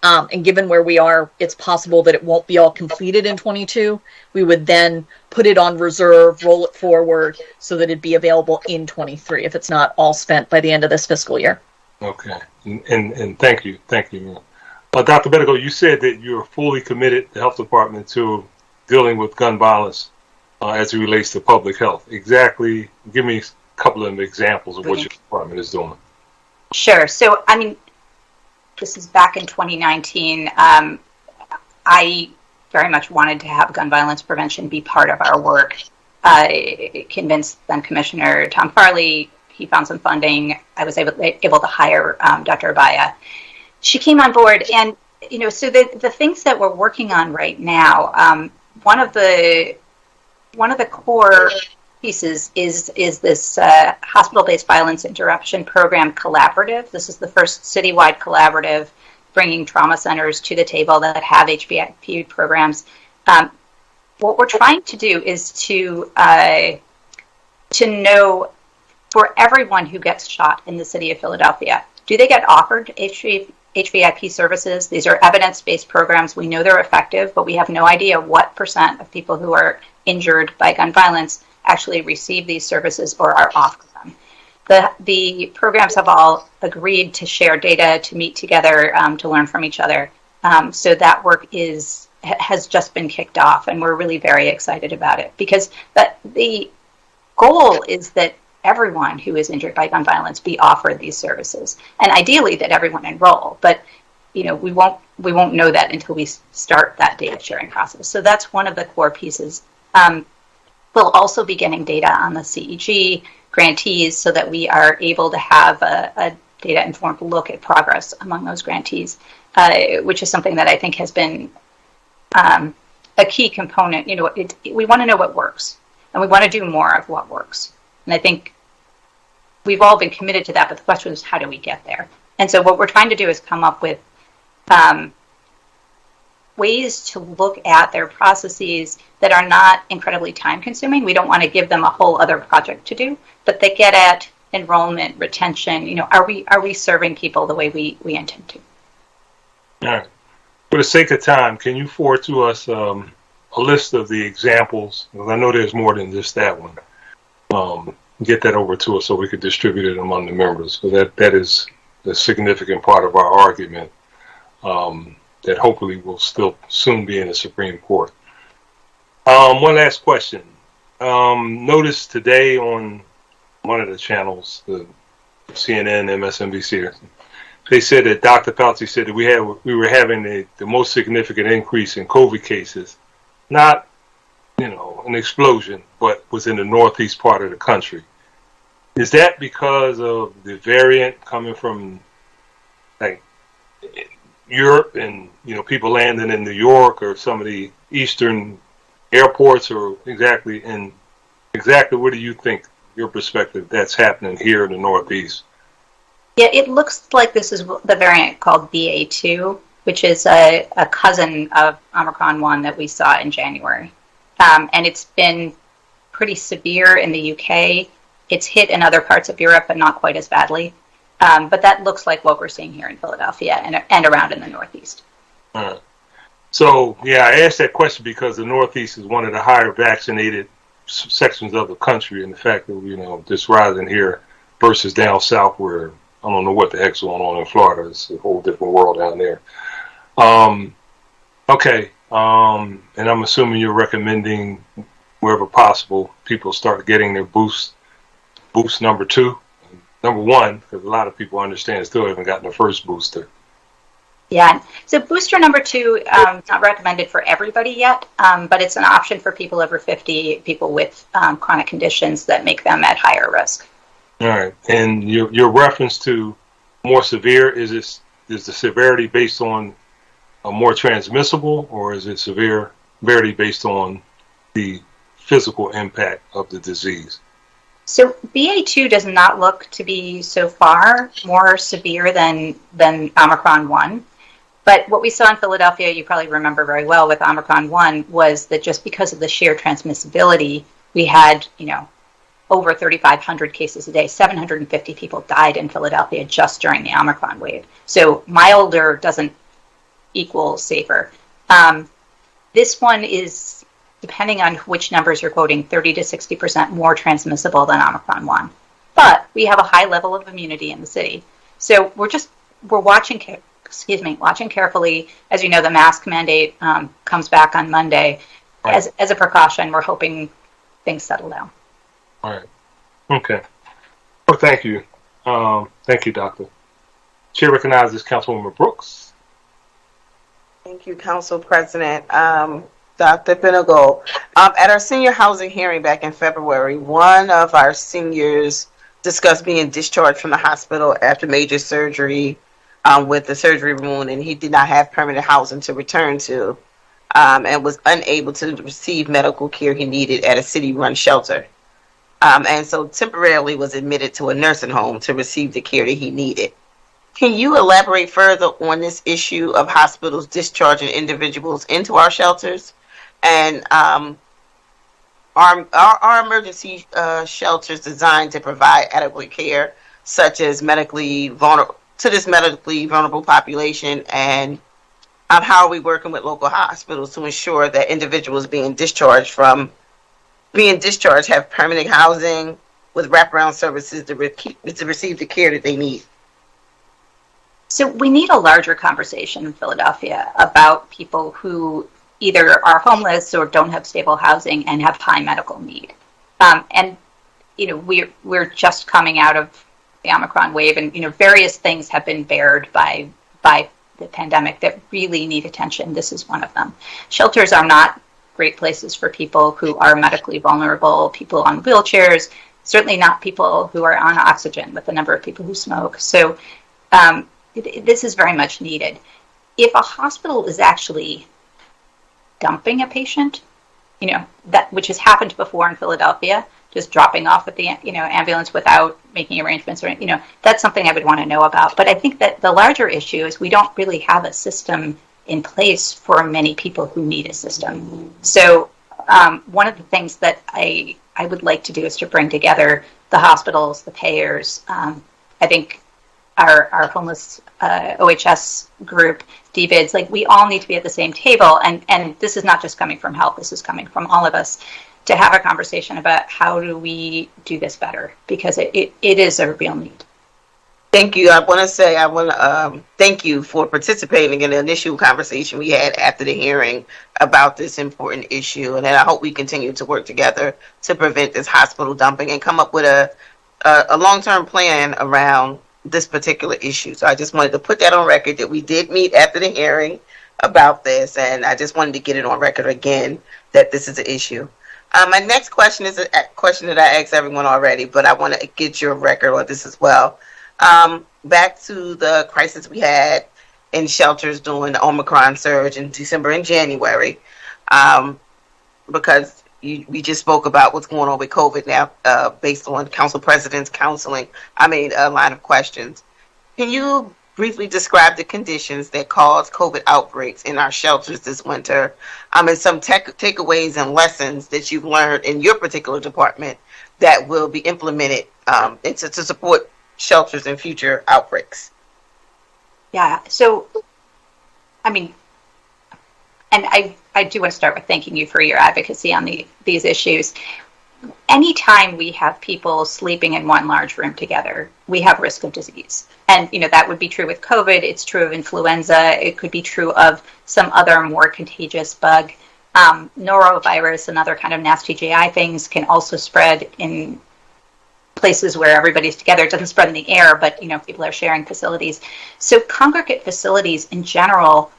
And given where we are, it's possible that it won't be all completed in 22. We would then put it on reserve, roll it forward, so that it'd be available in 23 if it's not all spent by the end of this fiscal year. Okay, and thank you. Dr. Bedicall, you said that you're fully committed, the health department, to dealing with gun violence as it relates to public health. Exactly, give me a couple of examples of what your department is doing. Sure. So, this is back in 2019. I very much wanted to have gun violence prevention be part of our work. I convinced then Commissioner Tom Farley. He found some funding. I was able to hire Dr. Abaya. She came on board, and so the things that we're working on right now. One of the core pieces is this hospital-based violence interruption program collaborative. This is the first citywide collaborative bringing trauma centers to the table that have HVIP programs. What we're trying to do is to know for everyone who gets shot in the city of Philadelphia, do they get offered HVIP services? These are evidence-based programs. We know they're effective, but we have no idea what % of people who are injured by gun violence actually receive these services or are offered them. The programs have all agreed to share data, to meet together, to learn from each other. So that work has just been kicked off, and we're really very excited about it, because the goal is that everyone who is injured by gun violence be offered these services, and ideally that everyone enroll. But we won't know that until we start that data sharing process. So that's one of the core pieces. We'll also be getting data on the CEG grantees so that we are able to have a data-informed look at progress among those grantees, which is something that I think has been a key component. We want to know what works, and we want to do more of what works. And I think we've all been committed to that, but the question is, how do we get there? And so what we're trying to do is come up with ways to look at their processes that are not incredibly time-consuming. We don't want to give them a whole other project to do, but they get at enrollment, retention. Are we serving people the way we intend to? All right. For the sake of time, can you forward to us a list of the examples? Because I know there's more than just that one. Get that over to us so we could distribute it among the members. So that is a significant part of our argument that hopefully will still soon be in the Supreme Court. One last question. Notice today on one of the channels, the CNN, MSNBC, they said that Dr. Fauci said that we were having the most significant increase in COVID cases, not an explosion, but was in the northeast part of the country. Is that because of the variant coming from like Europe and people landing in New York or some of the eastern airports, or exactly what do you think, your perspective, that's happening here in the northeast? Yeah, it looks like this is the variant called BA2, which is a cousin of Omicron 1 that we saw in January. And it's been pretty severe in the UK. It's hit in other parts of Europe, but not quite as badly. But that looks like what we're seeing here in Philadelphia and around in the Northeast. So, yeah, I asked that question because the Northeast is one of the higher vaccinated sections of the country, and the fact that, this rising here versus down south where I don't know what the heck's going on in Florida. It's a whole different world down there. Okay. And I'm assuming you're recommending, wherever possible, people start getting their boost number 2. Number 1, because a lot of people understand still haven't gotten the first booster. Yeah. So booster number 2, not recommended for everybody yet, but it's an option for people over 50, people with chronic conditions that make them at higher risk. All right. And your reference to more severe, is the severity based on a more transmissible, or is it severity based on the physical impact of the disease? So BA2 does not look to be so far more severe than Omicron 1. But what we saw in Philadelphia, you probably remember very well with Omicron 1, was that just because of the sheer transmissibility, we had, over 3,500 cases a day. 750 people died in Philadelphia just during the Omicron wave. So milder doesn't equal safer. This one is, depending on which numbers you're quoting, 30 to 60% more transmissible than Omicron 1. But we have a high level of immunity in the city. So we're watching carefully. As you know, the mask mandate comes back on Monday. Right. As a precaution, we're hoping things settle down. All right. Okay. Well, thank you. Thank you, Doctor. Chair recognizes Councilwoman Brooks. Thank you, Council President. Dr. Benegal, at our senior housing hearing back in February, one of our seniors discussed being discharged from the hospital after major surgery with the surgery wound, and he did not have permanent housing to return to, and was unable to receive medical care he needed at a city-run shelter. And so temporarily was admitted to a nursing home to receive the care that he needed. Can you elaborate further on this issue of hospitals discharging individuals into our shelters? And are emergency shelters designed to provide adequate care, such as medically vulnerable population? And how are we working with local hospitals to ensure that individuals being discharged have permanent housing with wraparound services to receive the care that they need? So we need a larger conversation in Philadelphia about people who either are homeless or don't have stable housing and have high medical need. We're just coming out of the Omicron wave, and various things have been bared by the pandemic that really need attention. This is one of them. Shelters are not great places for people who are medically vulnerable, people on wheelchairs, certainly not people who are on oxygen, with the number of people who smoke. So this is very much needed. If a hospital is actually dumping a patient, which has happened before in Philadelphia, just dropping off at the ambulance without making arrangements, or that's something I would want to know about. But I think that the larger issue is we don't really have a system in place for many people who need a system. So one of the things that I would like to do is to bring together the hospitals, the payers. I think our homeless OHS group, DVIDs, we all need to be at the same table. And this is not just coming from health, this is coming from all of us, to have a conversation about how do we do this better, because it is a real need. Thank you. I want to thank you for participating in the initial conversation we had after the hearing about this important issue. And I hope we continue to work together to prevent this hospital dumping and come up with a long-term plan around this particular issue. So I just wanted to put that on record that we did meet after the hearing about this, and I just wanted to get it on record again that this is an issue. My next question is a question that I asked everyone already, but I want to get your record on this as well. Back to the crisis we had in shelters during the Omicron surge in December and January, because we just spoke about what's going on with COVID now, based on Council President's line of questions. Can you briefly describe the conditions that caused COVID outbreaks in our shelters this winter, and some takeaways and lessons that you've learned in your particular department that will be implemented to support shelters in future outbreaks? Yeah, so, and I do want to start with thanking you for your advocacy on these issues. Anytime we have people sleeping in one large room together, we have risk of disease. And, that would be true with COVID. It's true of influenza. It could be true of some other more contagious bug. Norovirus and other kind of nasty GI things can also spread in places where everybody's together. It doesn't spread in the air, but, people are sharing facilities. So congregate facilities in general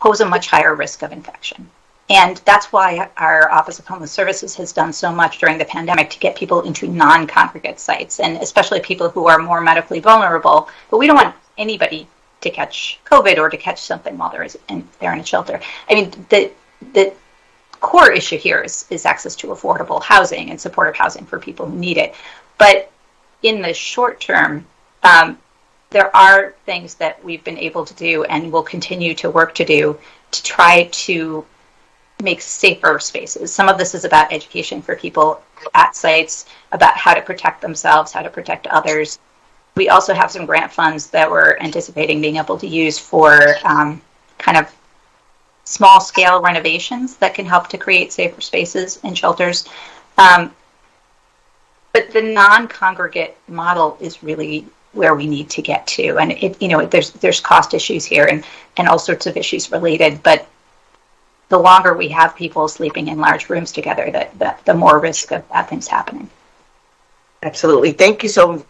pose a much higher risk of infection. And that's why our Office of Homeless Services has done so much during the pandemic to get people into non-congregate sites, and especially people who are more medically vulnerable. But we don't want anybody to catch COVID or to catch something while they're in a shelter. The core issue here is access to affordable housing and supportive housing for people who need it. But in the short term, there are things that we've been able to do and will continue to work to do to try to make safer spaces. Some of this is about education for people at sites, about how to protect themselves, how to protect others. We also have some grant funds that we're anticipating being able to use for kind of small scale renovations that can help to create safer spaces in shelters. But the non-congregate model is really where we need to get to. And there's cost issues here and all sorts of issues related, but the longer we have people sleeping in large rooms together, the more risk of bad things happening. Absolutely. Thank you so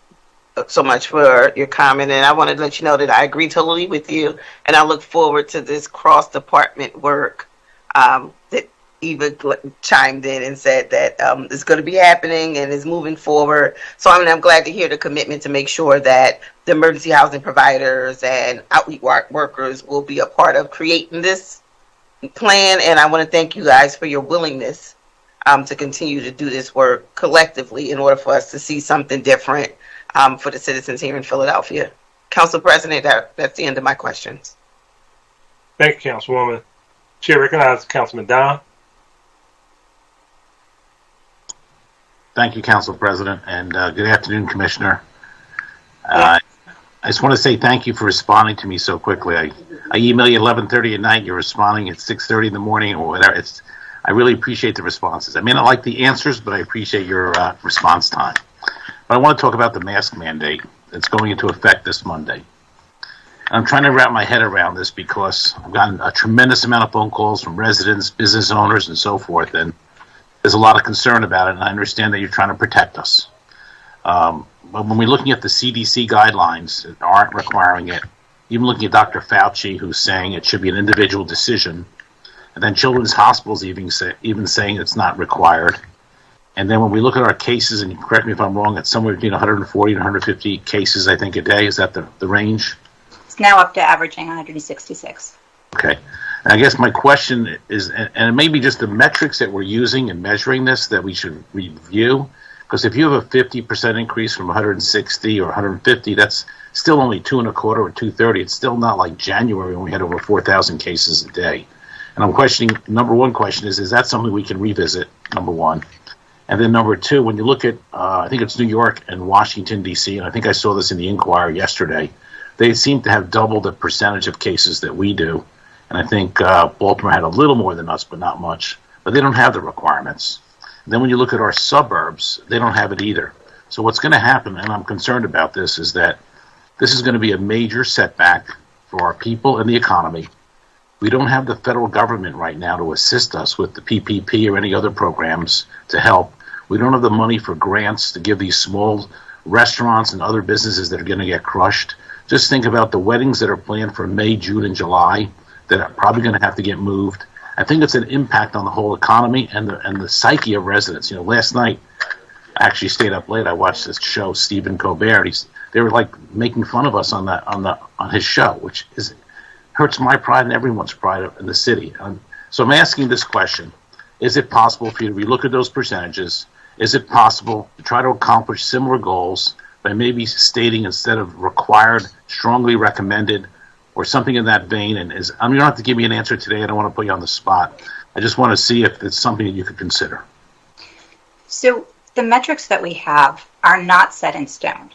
much for your comment. And I wanted to let you know that I agree totally with you. And I look forward to this cross-department work that Eva chimed in and said that it's going to be happening and is moving forward. So I'm glad to hear the commitment to make sure that the emergency housing providers and outreach workers will be a part of creating this plan. And I want to thank you guys for your willingness to continue to do this work collectively in order for us to see something different for the citizens here in Philadelphia. Council President, that's the end of my questions. Thank you, Councilwoman. Chair recognizes Councilman Don. Thank you, Council President, and good afternoon, Commissioner. I just want to say thank you for responding to me so quickly. I email you 11:30 at night. You're responding at 6:30 in the morning or whatever. I really appreciate the responses. I may not like the answers, but I appreciate your response time. But I want to talk about the mask mandate that's going into effect this Monday. I'm trying to wrap my head around this because I've gotten a tremendous amount of phone calls from residents, business owners, and so forth, and there's a lot of concern about it, and I understand that you're trying to protect us. But when we're looking at the CDC guidelines that aren't requiring it, even looking at Dr. Fauci, who's saying it should be an individual decision, and then Children's Hospitals even saying it's not required. And then when we look at our cases, and correct me if I'm wrong, it's somewhere between 140 and 150 cases, I think, a day. Is that the range? It's now up to averaging 166. Okay. And I guess my question is, and it may be just the metrics that we're using in measuring this that we should review, because if you have a 50% increase from 160 or 150, that's still only 2.25 or 230. It's still not like January when we had over 4,000 cases a day. And I'm questioning, number one question is that something we can revisit, number one? And then number two, when you look at, I think it's New York and Washington, D.C., and I think I saw this in the Inquirer yesterday, they seem to have double the percentage of cases that we do. And I think Baltimore had a little more than us, but not much. But they don't have the requirements. And then when you look at our suburbs, they don't have it either. So what's going to happen, and I'm concerned about this, is that this is going to be a major setback for our people and the economy. We don't have the federal government right now to assist us with the PPP or any other programs to help. We don't have the money for grants to give these small restaurants and other businesses that are going to get crushed. Just think about the weddings that are planned for May, June, and July that are probably going to have to get moved. I think it's an impact on the whole economy and the psyche of residents. You know, last night I actually stayed up late. I watched this show, Stephen Colbert. They were like making fun of us on his show, which hurts my pride and everyone's pride in the city. So I'm asking this question: is it possible for you to relook at those percentages? Is it possible to try to accomplish similar goals by maybe stating, instead of required, strongly recommended, or something in that vein? And you don't have to give me an answer today. I don't want to put you on the spot. I just want to see if it's something that you could consider. So the metrics that we have are not set in stone.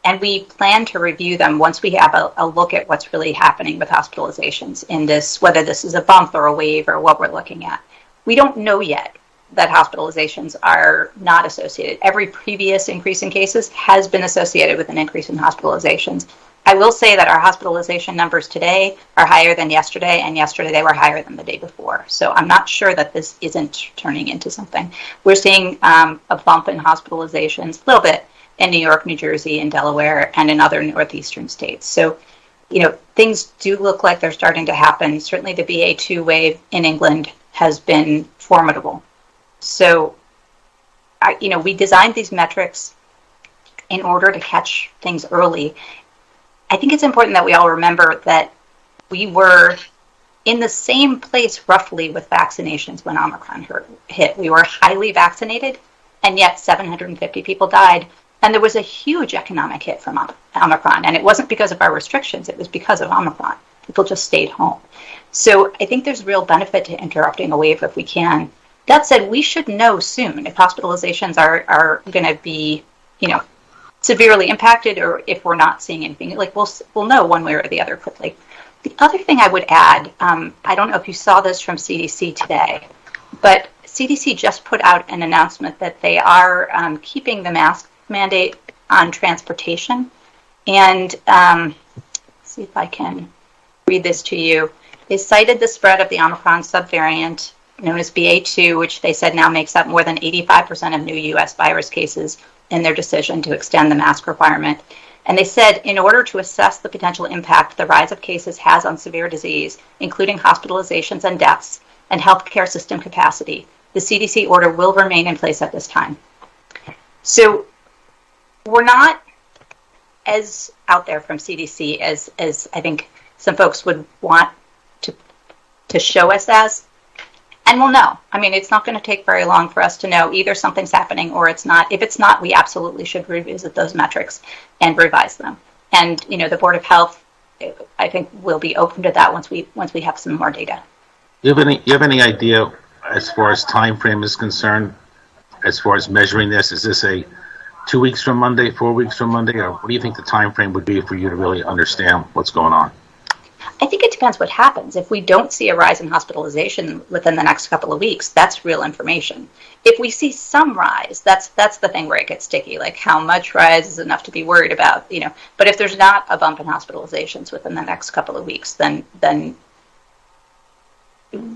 And we plan to review them once we have a look at what's really happening with hospitalizations in this, whether this is a bump or a wave or what we're looking at. We don't know yet that hospitalizations are not associated. Every previous increase in cases has been associated with an increase in hospitalizations. I will say that our hospitalization numbers today are higher than yesterday, and yesterday they were higher than the day before. So I'm not sure that this isn't turning into something. We're seeing a bump in hospitalizations, a little bit, in New York, New Jersey, and Delaware, and in other northeastern states. So, things do look like they're starting to happen. Certainly the BA2 wave in England has been formidable. So, we designed these metrics in order to catch things early. I think it's important that we all remember that we were in the same place roughly with vaccinations when Omicron hit. We were highly vaccinated, and yet 750 people died. And there was a huge economic hit from Omicron. And it wasn't because of our restrictions. It was because of Omicron. People just stayed home. So I think there's real benefit to interrupting a wave if we can. That said, we should know soon if hospitalizations are going to be, severely impacted, or if we're not seeing anything. Like we'll know one way or the other quickly. The other thing I would add, I don't know if you saw this from CDC today, but CDC just put out an announcement that they are keeping the mask mandate on transportation. And let's see if I can read this to you. They cited the spread of the Omicron subvariant known as BA2, which they said now makes up more than 85% of new U.S. virus cases, in their decision to extend the mask requirement. And they said, in order to assess the potential impact the rise of cases has on severe disease, including hospitalizations and deaths, and healthcare system capacity, the CDC order will remain in place at this time. So we're not as out there from CDC as I think some folks would want to show us as. And we'll know. I mean, it's not going to take very long for us to know either something's happening or it's not. If it's not, we absolutely should revisit those metrics and revise them. And, the Board of Health, I think, will be open to that once we have some more data. You have any idea, as far as time frame is concerned, as far as measuring this? Is this a 2 weeks from Monday, 4 weeks from Monday, or what do you think the time frame would be for you to really understand what's going on? I think it depends what happens. If we don't see a rise in hospitalization within the next couple of weeks, that's real information. If we see some rise, that's the thing where it gets sticky. Like, how much rise is enough to be worried about, But if there's not a bump in hospitalizations within the next couple of weeks, then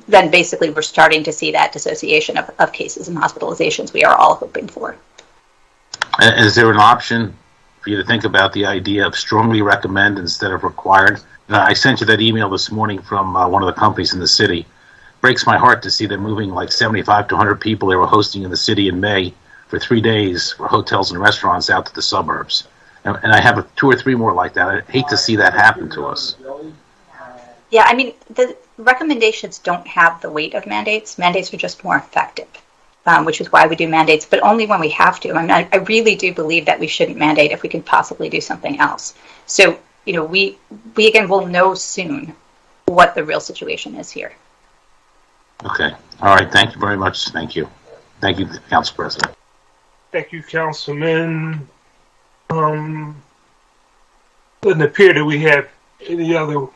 basically we're starting to see that dissociation of cases and hospitalizations we are all hoping for. Is there an option for you to think about the idea of strongly recommend instead of required? I sent you that email this morning from one of the companies in the city. Breaks my heart to see them moving like 75 to 100 people they were hosting in the city in May for 3 days for hotels and restaurants out to the suburbs. And I have 2 or 3 more like that. I hate to see that happen to us. Yeah, I mean, the recommendations don't have the weight of mandates. Mandates are just more effective, which is why we do mandates, but only when we have to. I mean, I really do believe that we shouldn't mandate if we can possibly do something else. So, we again will know soon what the real situation is here. Okay. All right. Thank you very much. Thank you. Thank you, Council President. Thank you, Councilman. Doesn't appear that we have any other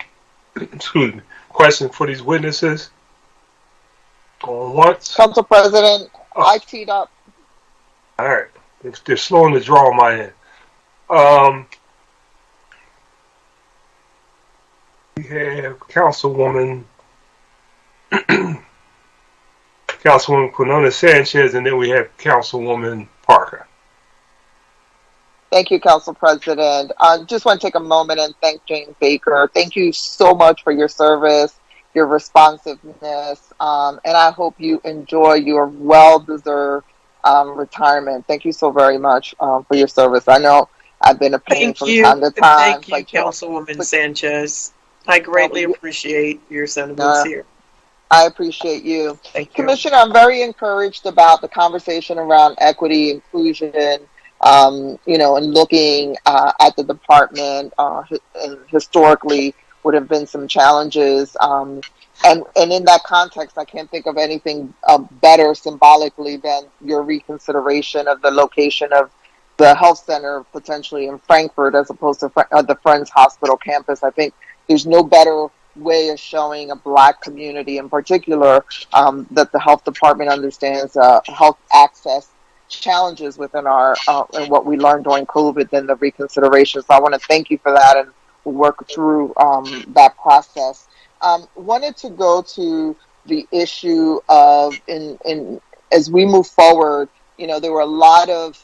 questions for these witnesses. Going once. Council President, I teed up. All right. They're slowing the draw on my end. We have Councilwoman Quinona Sanchez, and then we have Councilwoman Parker. Thank you, Council President. I just want to take a moment and thank Jane Baker. Thank you so much for your service, your responsiveness, and I hope you enjoy your well-deserved retirement. Thank you so very much for your service. I know I've been a pain from time to time. Thank you, Councilwoman Sanchez. I greatly appreciate your sentiments here. I appreciate you. Thank you. Commissioner, I'm very encouraged about the conversation around equity, inclusion, and looking at the department, and historically would have been some challenges. And in that context, I can't think of anything better symbolically than your reconsideration of the location of the health center potentially in Frankfurt as opposed to the Friends Hospital campus. I think there's no better way of showing a Black community in particular that the health department understands health access challenges within our and what we learned during COVID than the reconsideration. So I want to thank you for that, and we'll work through that process. Wanted to go to the issue of in as we move forward, there were a lot of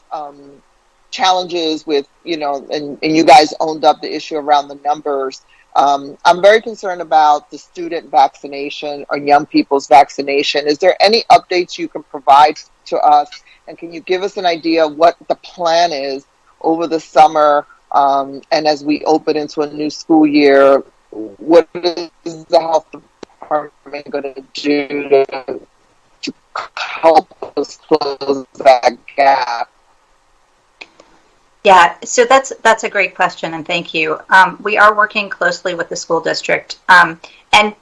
challenges with, and you guys owned up the issue around the numbers. I'm very concerned about the student vaccination or young people's vaccination. Is there any updates you can provide to us? And can you give us an idea of what the plan is over the summer and as we open into a new school year? What is the health department going to do to help us close that gap? Yeah, so that's a great question, and thank you. We are working closely with the school district, and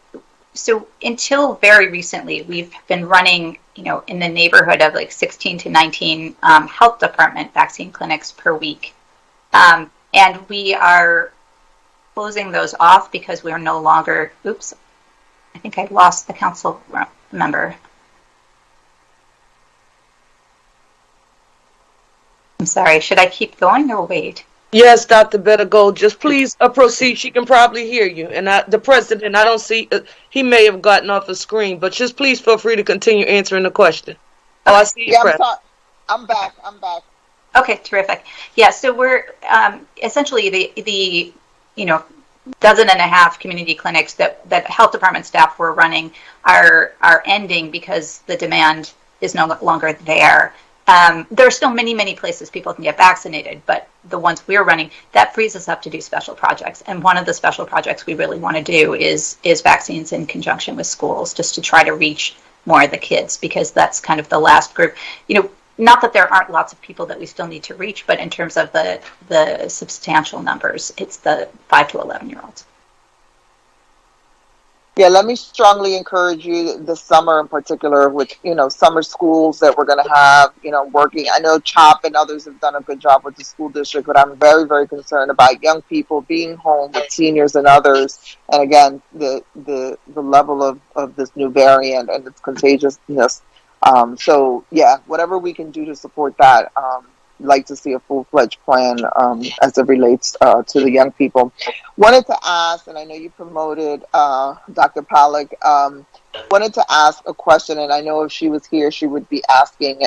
so until very recently, we've been running, in the neighborhood of like 16 to 19 health department vaccine clinics per week, and we are closing those off because we are no longer. Oops, I think I lost the council member. I'm sorry, should I keep going or wait? Yes, Dr. Better just please proceed. She can probably hear you. And the president, I don't see, he may have gotten off the screen, but just please feel free to continue answering the question. Oh, I see you, I'm sorry. I'm back. Okay, terrific. Yeah, so we're essentially the dozen and a half community clinics that health department staff were running are ending because the demand is no longer there. There are still many, many places people can get vaccinated, but the ones we're running, that frees us up to do special projects. And one of the special projects we really want to do is vaccines in conjunction with schools, just to try to reach more of the kids, because that's kind of the last group. Not that there aren't lots of people that we still need to reach, but in terms of the substantial numbers, it's the 5 to 11-year-olds. Yeah, let me strongly encourage you this summer in particular with, summer schools that we're going to have, working. I know CHOP and others have done a good job with the school district, but I'm very, very concerned about young people being home with seniors and others. And again, the level of this new variant and its contagiousness. So yeah, whatever we can do to support that, like to see a full-fledged plan as it relates to the young people. Wanted to ask, and I know you promoted Dr. Pollack, wanted to ask a question, and I know if she was here, she would be asking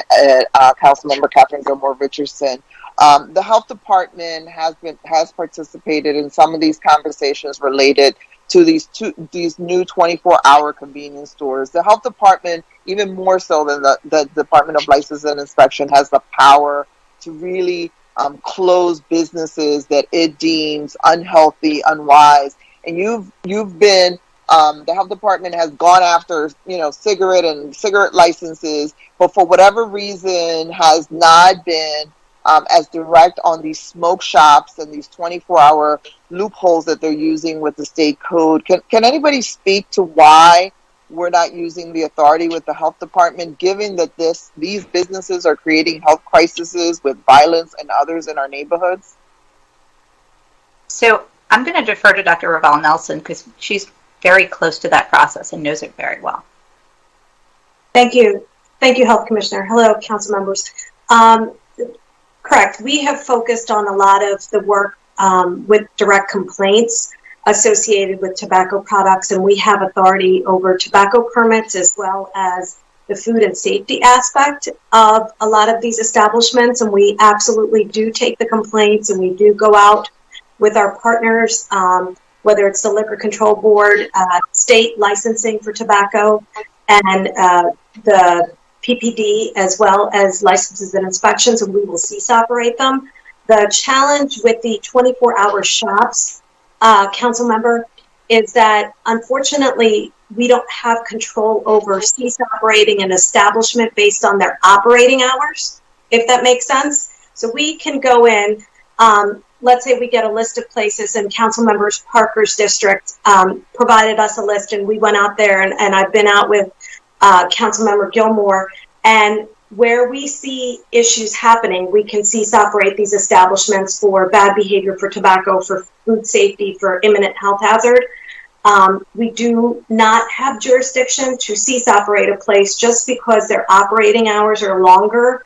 Councilmember Catherine Gilmore Richardson. The health department has participated in some of these conversations related to these new 24-hour convenience stores. The health department, even more so than the Department of License and Inspection, has the power to really close businesses that it deems unhealthy, unwise. And you've been the health department has gone after cigarette licenses, but for whatever reason has not been as direct on these smoke shops and these 24-hour loopholes that they're using with the state code. Can anybody speak to why we're not using the authority with the health department, given that these businesses are creating health crises with violence and others in our neighborhoods? So I'm going to defer to Dr. Raval Nelson because she's very close to that process and knows it very well. Thank you, Health Commissioner. Hello, council members. Correct. We have focused on a lot of the work with direct complaints associated with tobacco products, and we have authority over tobacco permits as well as the food and safety aspect of a lot of these establishments, and we absolutely do take the complaints, and we do go out with our partners, whether it's the Liquor Control Board, state licensing for tobacco, and the PPD, as well as licenses and inspections, and we will cease operate them. The challenge with the 24-hour shops, council member, is that unfortunately we don't have control over cease operating an establishment based on their operating hours, if that makes sense. So we can go in, let's say we get a list of places, and council members Parker's district provided us a list, and we went out there, and I've been out with council member Gilmore, and where we see issues happening, we can cease operate these establishments for bad behavior, for tobacco, for food safety, for imminent health hazard. We do not have jurisdiction to cease operate a place just because their operating hours are longer,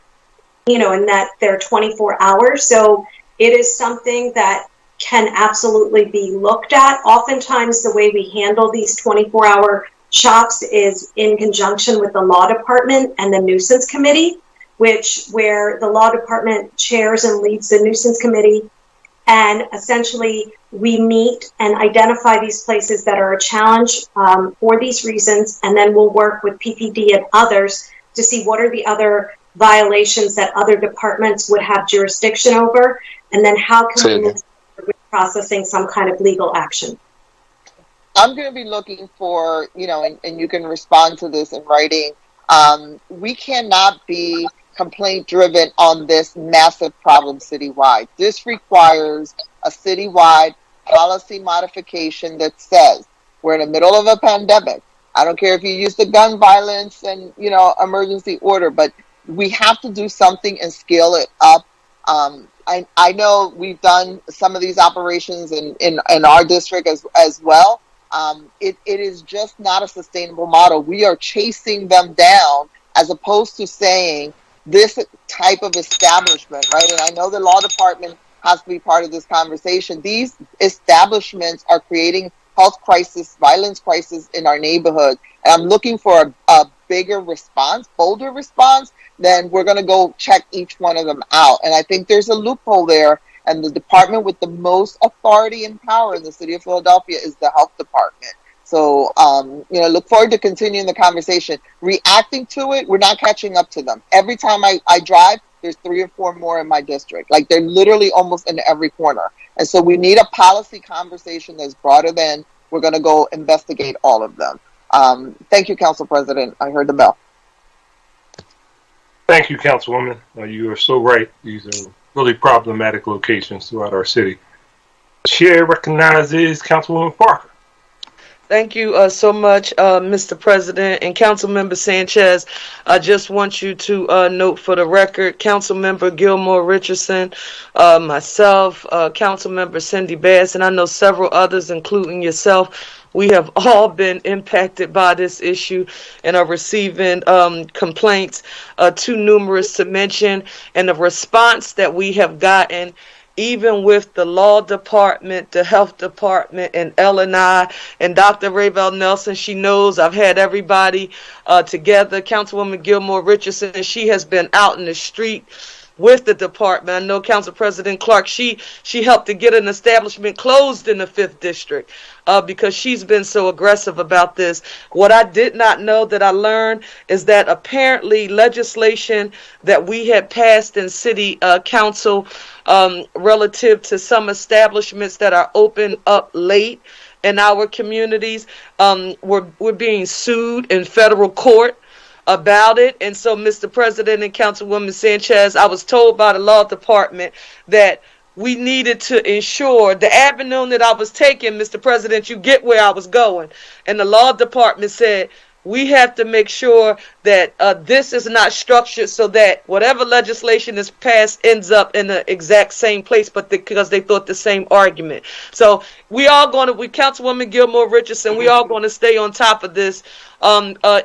and that they're 24 hours. So it is something that can absolutely be looked at. Oftentimes, the way we handle these 24-hour shops is in conjunction with the law department and the nuisance committee, where the law department chairs and leads the nuisance committee. And essentially, we meet and identify these places that are a challenge for these reasons, and then we'll work with PPD and others to see what are the other violations that other departments would have jurisdiction over, and then how can we move forward with processing some kind of legal action. I'm going to be looking for, and you can respond to this in writing. We cannot be complaint driven on this massive problem citywide. This requires a citywide policy modification that says we're in the middle of a pandemic. I don't care if you use the gun violence and, emergency order, but we have to do something and scale it up. I know we've done some of these operations in our district as well. It is just not a sustainable model. We are chasing them down as opposed to saying this type of establishment, right? And I know the law department has to be part of this conversation. These establishments are creating health crisis, violence crisis in our neighborhood. And I'm looking for a bigger response, bolder response, then we're going to go check each one of them out. And I think there's a loophole there. And the department with the most authority and power in the city of Philadelphia is the health department. So, look forward to continuing the conversation. Reacting to it, we're not catching up to them. Every time I drive, there's 3 or 4 more in my district. Like, they're literally almost in every corner. And so we need a policy conversation that's broader than we're going to go investigate all of them. Thank you, Council President. I heard the bell. Thank you, Councilwoman. You are so right. These are really problematic locations throughout our city. Chair recognizes Councilwoman Parker. Thank you so much, Mr. President and Councilmember Sanchez. I just want you to note for the record, Councilmember Gilmore Richardson, myself, Councilmember Cindy Bass, and I know several others, including yourself. We have all been impacted by this issue and are receiving complaints too numerous to mention. And the response that we have gotten, even with the law department, the health department, and L&I, and Dr. Raybell Nelson, she knows I've had everybody together. Councilwoman Gilmore Richardson, she has been out in the street with the department. I know Council President Clark, she helped to get an establishment closed in the 5th District because she's been so aggressive about this. What I did not know that I learned is that apparently legislation that we had passed in City Council relative to some establishments that are open up late in our communities, we're being sued in federal court about it. And so, Mr. President and Councilwoman Sanchez, I was told by the law department that we needed to ensure the avenue that I was taking, Mr. President, you get where I was going. And the law department said, we have to make sure that this is not structured so that whatever legislation is passed ends up in the exact same place, but because they thought the same argument. So we Councilwoman Gilmore Richardson, we all going to stay on top of this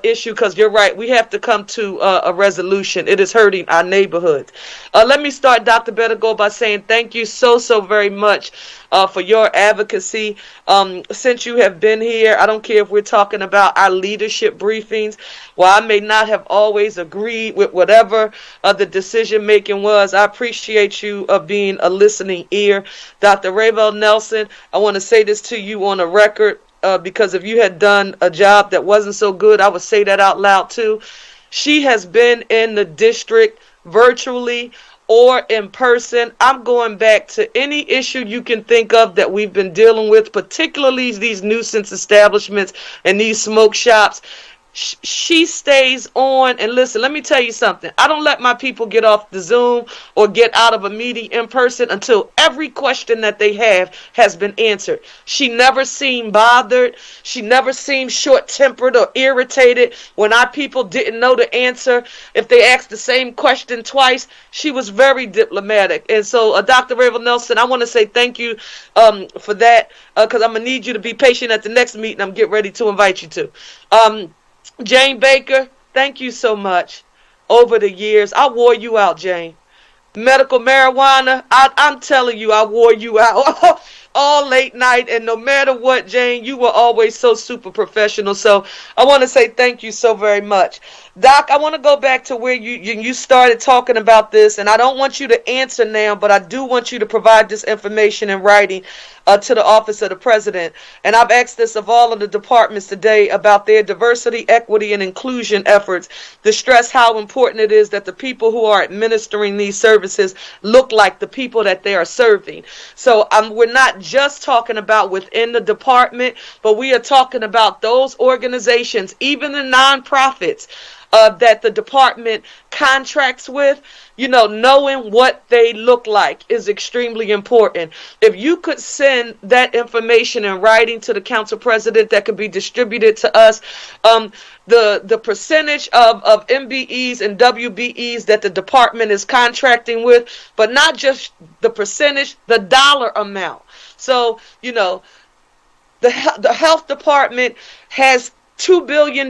issue, because you're right, we have to come to a resolution. It is hurting our neighborhood. Let me start, Dr. Better, by saying thank you so very much for your advocacy. Since you have been here, I don't care if we're talking about our leadership briefings. While I may not have always agreed with whatever the decision making was, I appreciate you being a listening ear. Dr. Ravel Nelson, I want to say this to you on a record, because if you had done a job that wasn't so good, I would say that out loud too. She has been in the district virtually or in person. I'm going back to any issue you can think of that we've been dealing with, particularly these nuisance establishments and these smoke shops. She stays on, and listen, let me tell you something. I don't let my people get off the Zoom or get out of a meeting in person until every question that they have has been answered. She never seemed bothered. She never seemed short-tempered or irritated when our people didn't know the answer. If they asked the same question twice, she was very diplomatic. And so, Dr. Ravel Nelson, I want to say thank you for that, because I'm going to need you to be patient at the next meeting I'm getting ready to invite you to. Jane Baker, thank you so much. Over the years, I wore you out, Jane. Medical marijuana, I'm telling you, I wore you out all late night, and no matter what, Jane, you were always so super professional. So I want to say thank you so very much. Doc, I want to go back to where you started talking about this, and I don't want you to answer now, but I do want you to provide this information in writing to the Office of the President. And I've asked this of all of the departments today about their diversity, equity, and inclusion efforts to stress how important it is that the people who are administering these services look like the people that they are serving. So we're not just talking about within the department, but we are talking about those organizations, even the nonprofits, that the department contracts with. You know, knowing what they look like is extremely important. If you could send that information in writing to the council president, that could be distributed to us. The percentage of MBEs and WBEs that the department is contracting with, but not just the percentage, the dollar amount. So, you know, the health department has $2 billion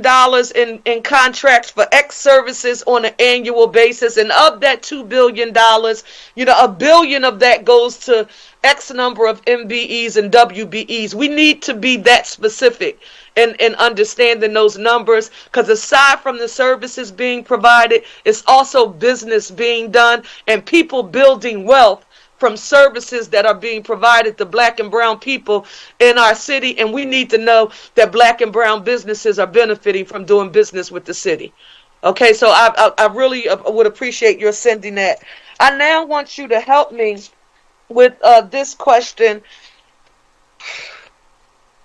in contracts for X services on an annual basis. And of that $2 billion, you know, $1 billion of that goes to X number of MBEs and WBEs. We need to be that specific in understanding those numbers, because aside from the services being provided, it's also business being done and people building wealth from services that are being provided to black and brown people in our city. And we need to know that black and brown businesses are benefiting from doing business with the city. Okay, so I really would appreciate your sending that. I now want you to help me with this question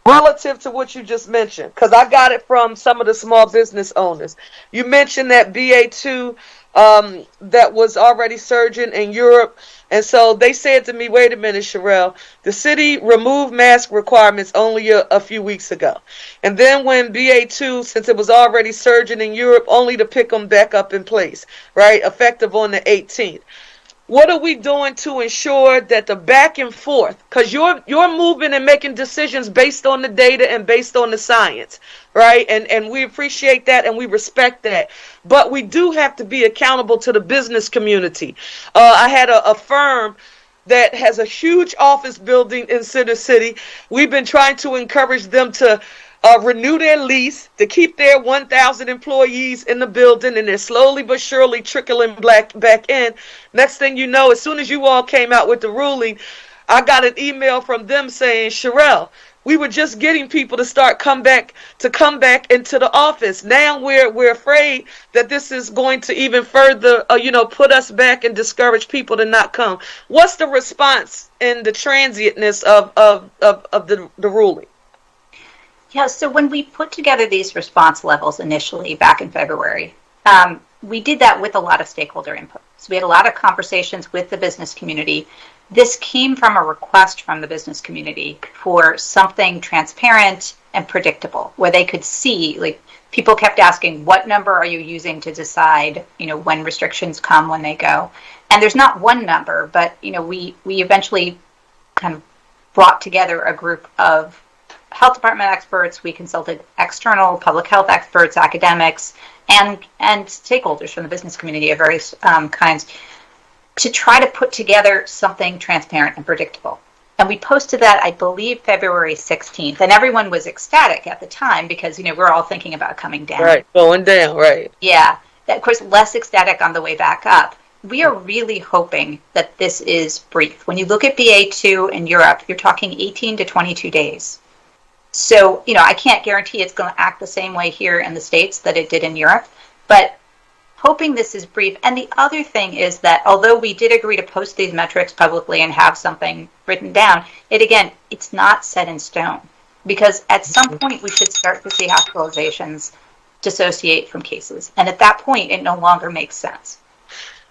relative to what you just mentioned, because I got it from some of the small business owners. You mentioned that BA2 that was already surging in Europe. And so they said to me, wait a minute, Sherelle, the city removed mask requirements only a few weeks ago. And then when BA2, since it was already surging in Europe, only to pick them back up in place, right? Effective on the 18th. What are we doing to ensure that the back and forth, because you're moving and making decisions based on the data and based on the science, right? And we appreciate that and we respect that. But we do have to be accountable to the business community. I had a firm that has a huge office building in Center City. We've been trying to encourage them to renew their lease, to keep their 1,000 employees in the building, and they're slowly but surely trickling back in. Next thing you know, as soon as you all came out with the ruling, I got an email from them saying, Sherelle, we were just getting people to come back into the office. Now we're afraid that this is going to even further, put us back and discourage people to not come. What's the response in the transientness of the ruling? Yeah, so when we put together these response levels initially back in February, we did that with a lot of stakeholder input. So we had a lot of conversations with the business community. This came from a request from the business community for something transparent and predictable, where they could see, like, people kept asking, what number are you using to decide, when restrictions come, when they go? And there's not one number, but, we eventually kind of brought together a group of health department experts. We consulted external public health experts, academics, and stakeholders from the business community of various kinds to try to put together something transparent and predictable. And we posted that, I believe, February 16th. And everyone was ecstatic at the time because, we're all thinking about coming down. Right, going down, right. Yeah. Of course, less ecstatic on the way back up. We are really hoping that this is brief. When you look at BA2 in Europe, you're talking 18 to 22 days. So, I can't guarantee it's going to act the same way here in the States that it did in Europe, but hoping this is brief. And the other thing is that although we did agree to post these metrics publicly and have something written down, it's not set in stone. Because at some point we should start to see hospitalizations dissociate from cases. And at that point, it no longer makes sense.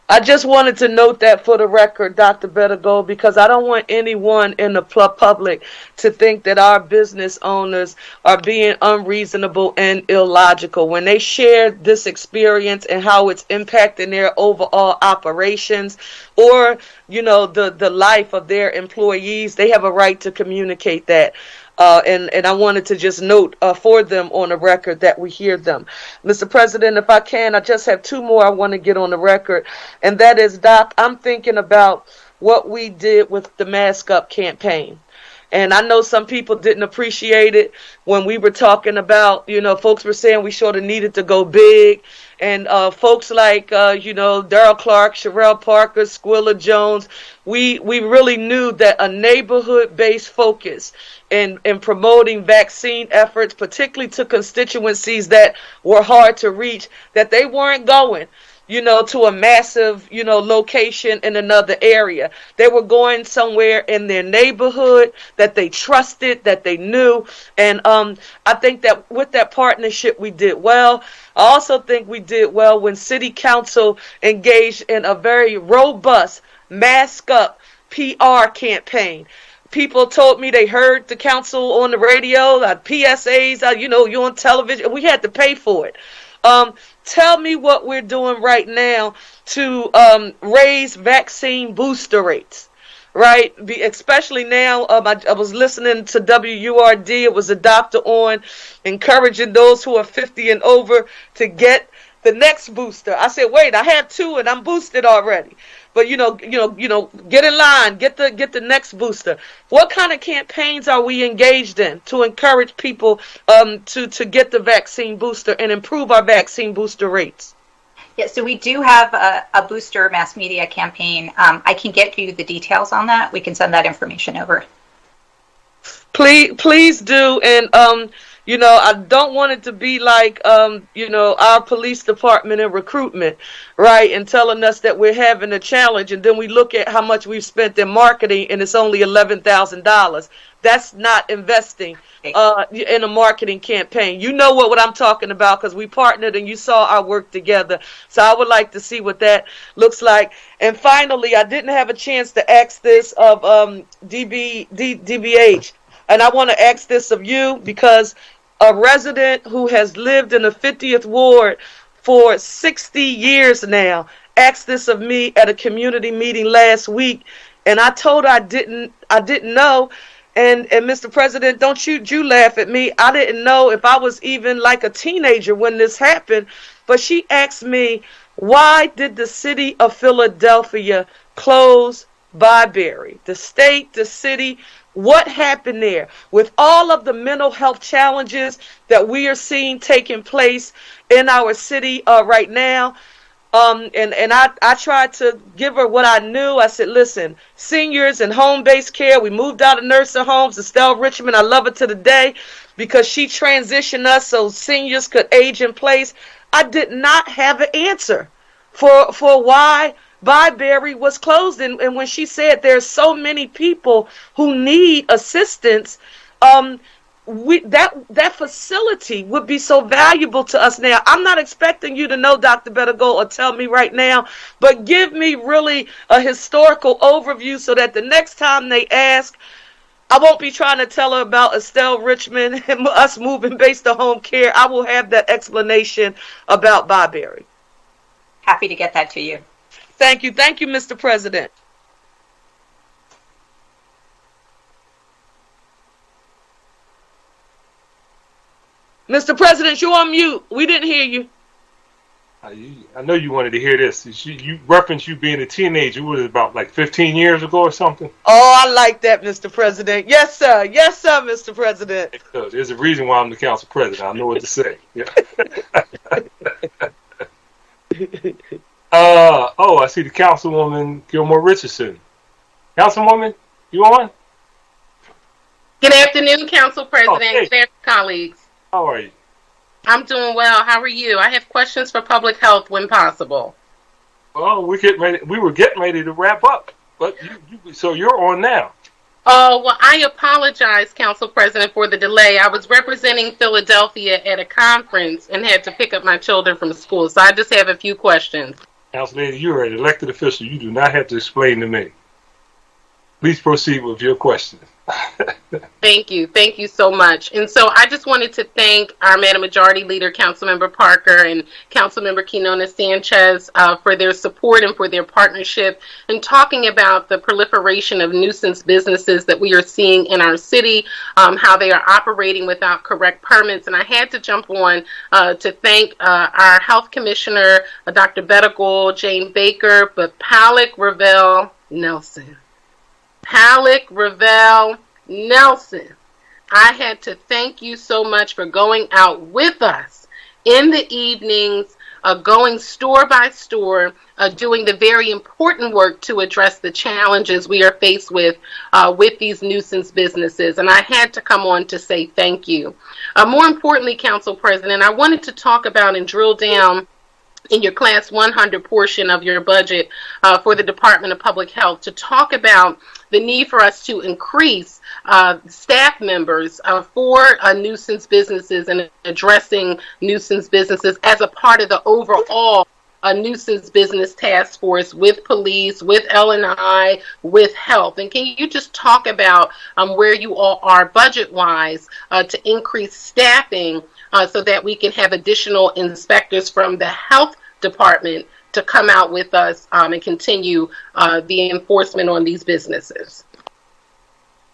I just wanted to note that for the record, Dr. Better, because I don't want anyone in the public to think that our business owners are being unreasonable and illogical. When they share this experience and how it's impacting their overall operations or, the life of their employees, they have a right to communicate that. And I wanted to just note for them on the record that we hear them. Mr. President, if I can, I just have two more I want to get on the record. And that is, Doc, I'm thinking about what we did with the Mask Up campaign. And I know some people didn't appreciate it when we were talking about, folks were saying we sort of needed to go big. And folks like, Darrell Clark, Sherelle Parker, Squilla Jones, we really knew that a neighborhood-based focus in promoting vaccine efforts, particularly to constituencies that were hard to reach, that they weren't going, to a massive, location in another area. They were going somewhere in their neighborhood that they trusted, that they knew. And I think that with that partnership, we did well. I also think we did well when City Council engaged in a very robust Mask Up PR campaign. People told me they heard the council on the radio, PSAs, you on television. We had to pay for it. Tell me what we're doing right now to raise vaccine booster rates, right? Especially now, I was listening to WURD. It was a doctor on encouraging those who are 50 and over to get the next booster. I said, wait, I have two and I'm boosted already. But get in line, get the next booster. What kind of campaigns are we engaged in to encourage people to get the vaccine booster and improve our vaccine booster rates? Yeah, so we do have a booster mass media campaign. I can get you the details on that. We can send that information over. Please do. And I don't want it to be like, our police department and recruitment, right? And telling us that we're having a challenge. And then we look at how much we've spent in marketing and it's only $11,000. That's not investing in a marketing campaign. You know what I'm talking about because we partnered and you saw our work together. So I would like to see what that looks like. And finally, I didn't have a chance to ask this of DBH. And I want to ask this of you because a resident who has lived in the 50th Ward for 60 years now asked this of me at a community meeting last week. And I told her I didn't know. And Mr. President, don't you laugh at me. I didn't know if I was even like a teenager when this happened. But she asked me, why did the city of Philadelphia close Byberry? The state, the city, what happened there? With all of the mental health challenges that we are seeing taking place in our city right now, and I tried to give her what I knew. I said, listen, seniors and home-based care, we moved out of nursing homes. Estelle Richmond, I love her to the day because she transitioned us so seniors could age in place. I did not have an answer for why Byberry was closed. And when she said there's so many people who need assistance, that facility would be so valuable to us now. I'm not expecting you to know, Dr. Bettergo, or tell me right now, but give me really a historical overview so that the next time they ask, I won't be trying to tell her about Estelle Richmond and us moving based on home care. I will have that explanation about Byberry. Happy to get that to you. Thank you. Thank you, Mr. President. Mr. President, you're on mute. We didn't hear you. I know you wanted to hear this. You referenced you being a teenager. What was it, about like 15 years ago or something? Oh, I like that, Mr. President. Yes, sir. Yes, sir, Mr. President. There's a reason why I'm the council president. I know what to say. Yeah. I see the Councilwoman Gilmore Richardson. Councilwoman, you on? Good afternoon, Council President. Hey. Good afternoon, colleagues. How are you? I'm doing well. How are you? I have questions for public health when possible. Well, we were getting ready to wrap up, but so you're on now. Oh, well, I apologize, Council President, for the delay. I was representing Philadelphia at a conference and had to pick up my children from school, so I just have a few questions. Council Lady, you're an elected official. You do not have to explain to me. Please proceed with your question. Thank you. Thank you so much. And so I just wanted to thank our Madam Majority Leader, Councilmember Parker, and Councilmember Quinona Sanchez for their support and for their partnership in talking about the proliferation of nuisance businesses that we are seeing in our city, how they are operating without correct permits. And I had to jump on to thank our Health Commissioner, Dr. Bettigal, Jane Baker, but Palak Ravel Nelson. Halleck, Ravel, Nelson, I had to thank you so much for going out with us in the evenings, going store by store, doing the very important work to address the challenges we are faced with these nuisance businesses. And I had to come on to say thank you. More importantly, Council President, I wanted to talk about and drill down in your Class 100 portion of your budget for the Department of Public Health to talk about the need for us to increase staff members for nuisance businesses and addressing nuisance businesses as a part of the overall nuisance business task force with police, with L&I, with health. And can you just talk about where you all are budget-wise to increase staffing so that we can have additional inspectors from the health department to come out with us and continue the enforcement on these businesses?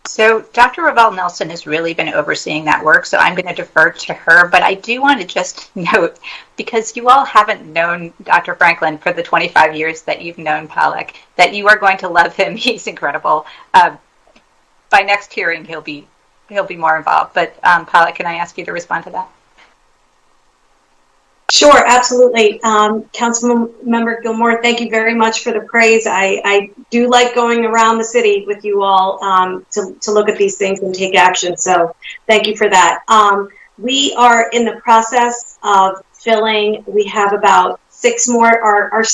So Dr. Ravel Nelson has really been overseeing that work, so I'm going to defer to her. But I do want to just note, because you all haven't known Dr. Franklin for the 25 years that you've known Palak, that you are going to love him. He's incredible. By next hearing, he'll be more involved. But Palak, can I ask you to respond to that? Sure, absolutely. Councilmember Gilmore, thank you very much for the praise. I do like going around the city with you all to look at these things and take action. So thank you for that. We are in the process of filling. We have about 6 more. Our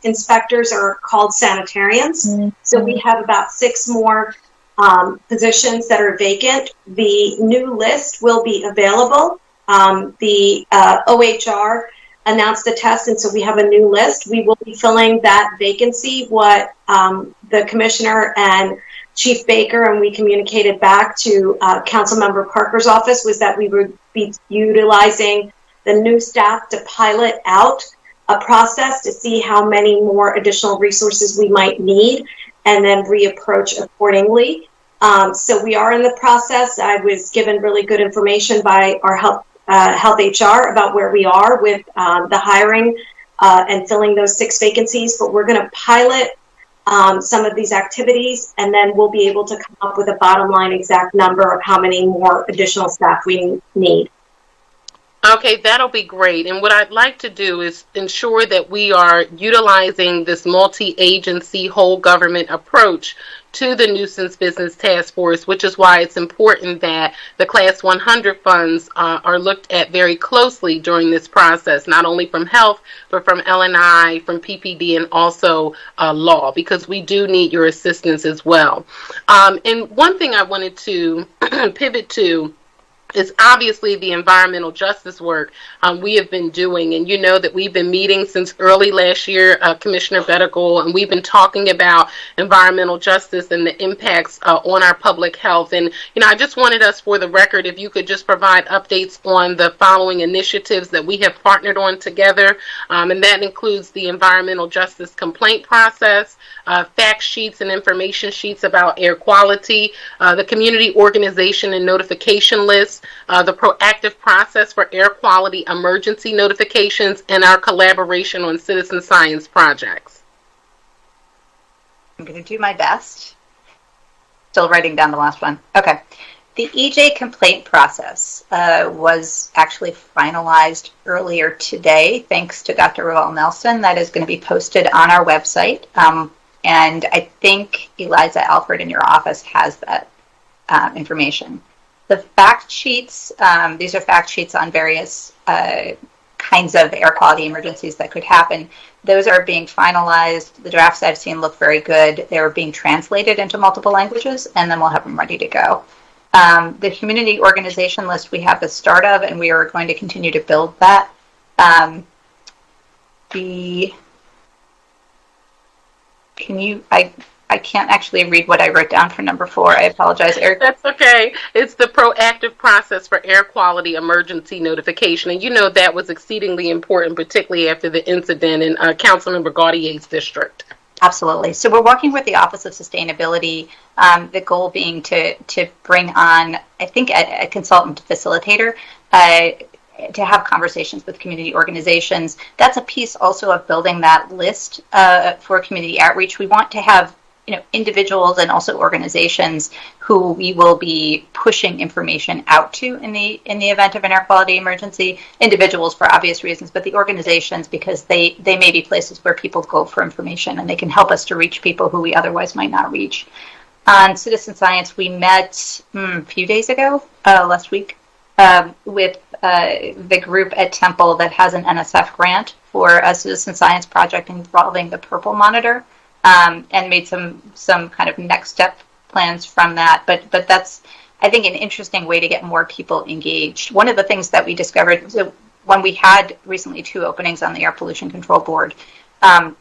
inspectors are called sanitarians. Mm-hmm. So we have about 6 more positions that are vacant. The new list will be available. The OHR announced the test, and so we have a new list. We will be filling that vacancy. What the commissioner and Chief Baker and we communicated back to Councilmember Parker's office was that we would be utilizing the new staff to pilot out a process to see how many more additional resources we might need and then reapproach accordingly. So we are in the process. I was given really good information by our health HR about where we are with the hiring and filling those 6 vacancies, but we're going to pilot some of these activities, and then we'll be able to come up with a bottom line exact number of how many more additional staff we need. Okay, that'll be great. And what I'd like to do is ensure that we are utilizing this multi-agency whole government approach to the Nuisance Business Task Force, which is why it's important that the Class 100 funds are looked at very closely during this process, not only from health, but from L&I, from PPD, and also law, because we do need your assistance as well. And one thing I wanted to pivot to is obviously the environmental justice work we have been doing. And you know that we've been meeting since early last year, Commissioner Bettigal, and we've been talking about environmental justice and the impacts on our public health. And, you know, I just wanted us, for the record, if you could just provide updates on the following initiatives that we have partnered on together. And that includes the environmental justice complaint process, fact sheets and information sheets about air quality, the community organization and notification list, the proactive process for air quality emergency notifications, and our collaboration on citizen science projects. I'm going to do my best. Still writing down the last one. Okay. The EJ complaint process was actually finalized earlier today, thanks to Dr. Raul Nelson. That is going to be posted on our website. And I think Eliza Alfred in your office has that information. The fact sheets, these are fact sheets on various kinds of air quality emergencies that could happen. Those are being finalized. The drafts I've seen look very good. They're being translated into multiple languages, and then we'll have them ready to go. The community organization list we have the start of, and we are going to continue to build that. I can't actually read what I wrote down for number 4. I apologize, Eric. That's okay. It's the proactive process for air quality emergency notification. And you know that was exceedingly important, particularly after the incident in Councilmember Gaudier's district. Absolutely. So we're working with the Office of Sustainability, the goal being to bring on, I think, a consultant facilitator to have conversations with community organizations. That's a piece also of building that list for community outreach. We want to have individuals and also organizations who we will be pushing information out to in the event of an air quality emergency. Individuals for obvious reasons, but the organizations because they may be places where people go for information and they can help us to reach people who we otherwise might not reach. On citizen science, we met a few days ago, last week, with the group at Temple that has an NSF grant for a citizen science project involving the Purple Monitor. And made some kind of next step plans from that. But that's, I think, an interesting way to get more people engaged. One of the things that we discovered, so when we had recently 2 openings on the Air Pollution Control Board,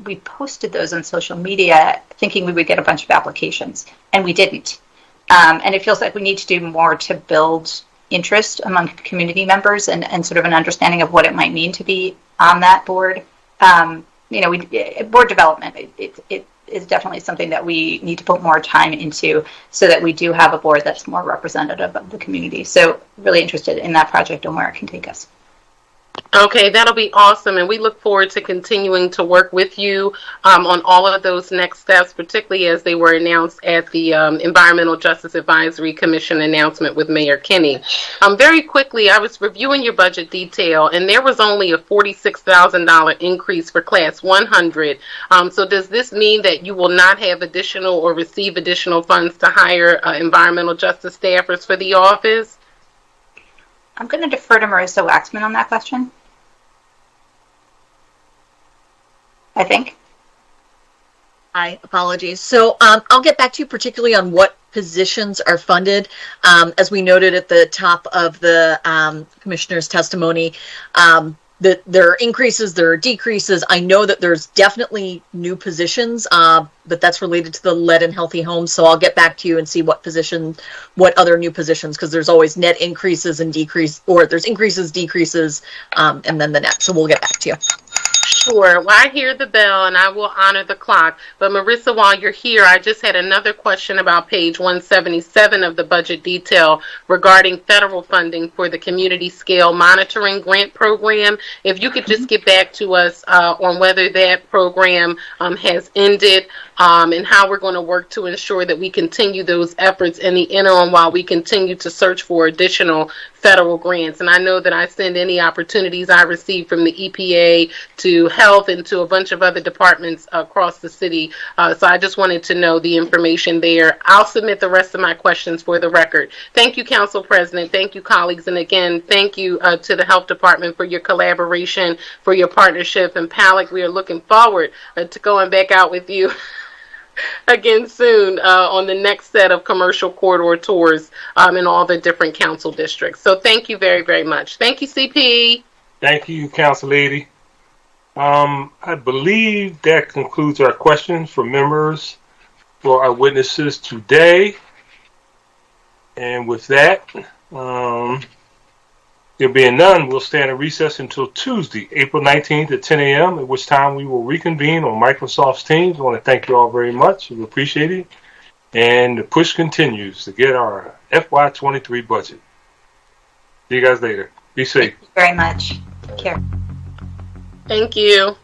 we posted those on social media thinking we would get a bunch of applications, and we didn't. And it feels like we need to do more to build interest among community members and sort of an understanding of what it might mean to be on that board. Board development, it is definitely something that we need to put more time into so that we do have a board that's more representative of the community. So really interested in that project and where it can take us. Okay, that'll be awesome, and we look forward to continuing to work with you on all of those next steps, particularly as they were announced at the Environmental Justice Advisory Commission announcement with Mayor Kinney. Very quickly, I was reviewing your budget detail, and there was only a $46,000 increase for Class 100. So does this mean that you will not have additional or receive additional funds to hire environmental justice staffers for the office? I'm going to defer to Marissa Waxman on that question. I think. Hi, apologies. So I'll get back to you particularly on what positions are funded. As we noted at the top of the commissioner's testimony, that there are increases, there are decreases. I know that there's definitely new positions, but that's related to the lead and healthy homes. So I'll get back to you and see what other new positions, because there's always net increases and decrease, or there's increases, decreases, and then the net. So we'll get back to you. Sure. Well, I hear the bell and I will honor the clock. But Marissa, while you're here, I just had another question about page 177 of the budget detail regarding federal funding for the community scale monitoring grant program. If you could just get back to us on whether that program has ended and how we're going to work to ensure that we continue those efforts in the interim while we continue to search for additional federal grants. And I know that I send any opportunities I receive from the EPA to health and to a bunch of other departments across the city. So I just wanted to know the information there. I'll submit the rest of my questions for the record. Thank you, Council President. Thank you, colleagues. And again, thank you to the Health Department for your collaboration, for your partnership. And Palak, we are looking forward to going back out with you again soon on the next set of commercial corridor tours in all the different council districts. So thank you very, very much. Thank you, CP. Thank you, Council Lady. I believe that concludes our questions for members for our witnesses today. And with that, there being none, we'll stand in recess until Tuesday, April 19th at 10 a.m., at which time we will reconvene on Microsoft's Teams. I want to thank you all very much. We appreciate it. And the push continues to get our FY23 budget. See you guys later. Be safe. Thank you very much. Take care. Thank you.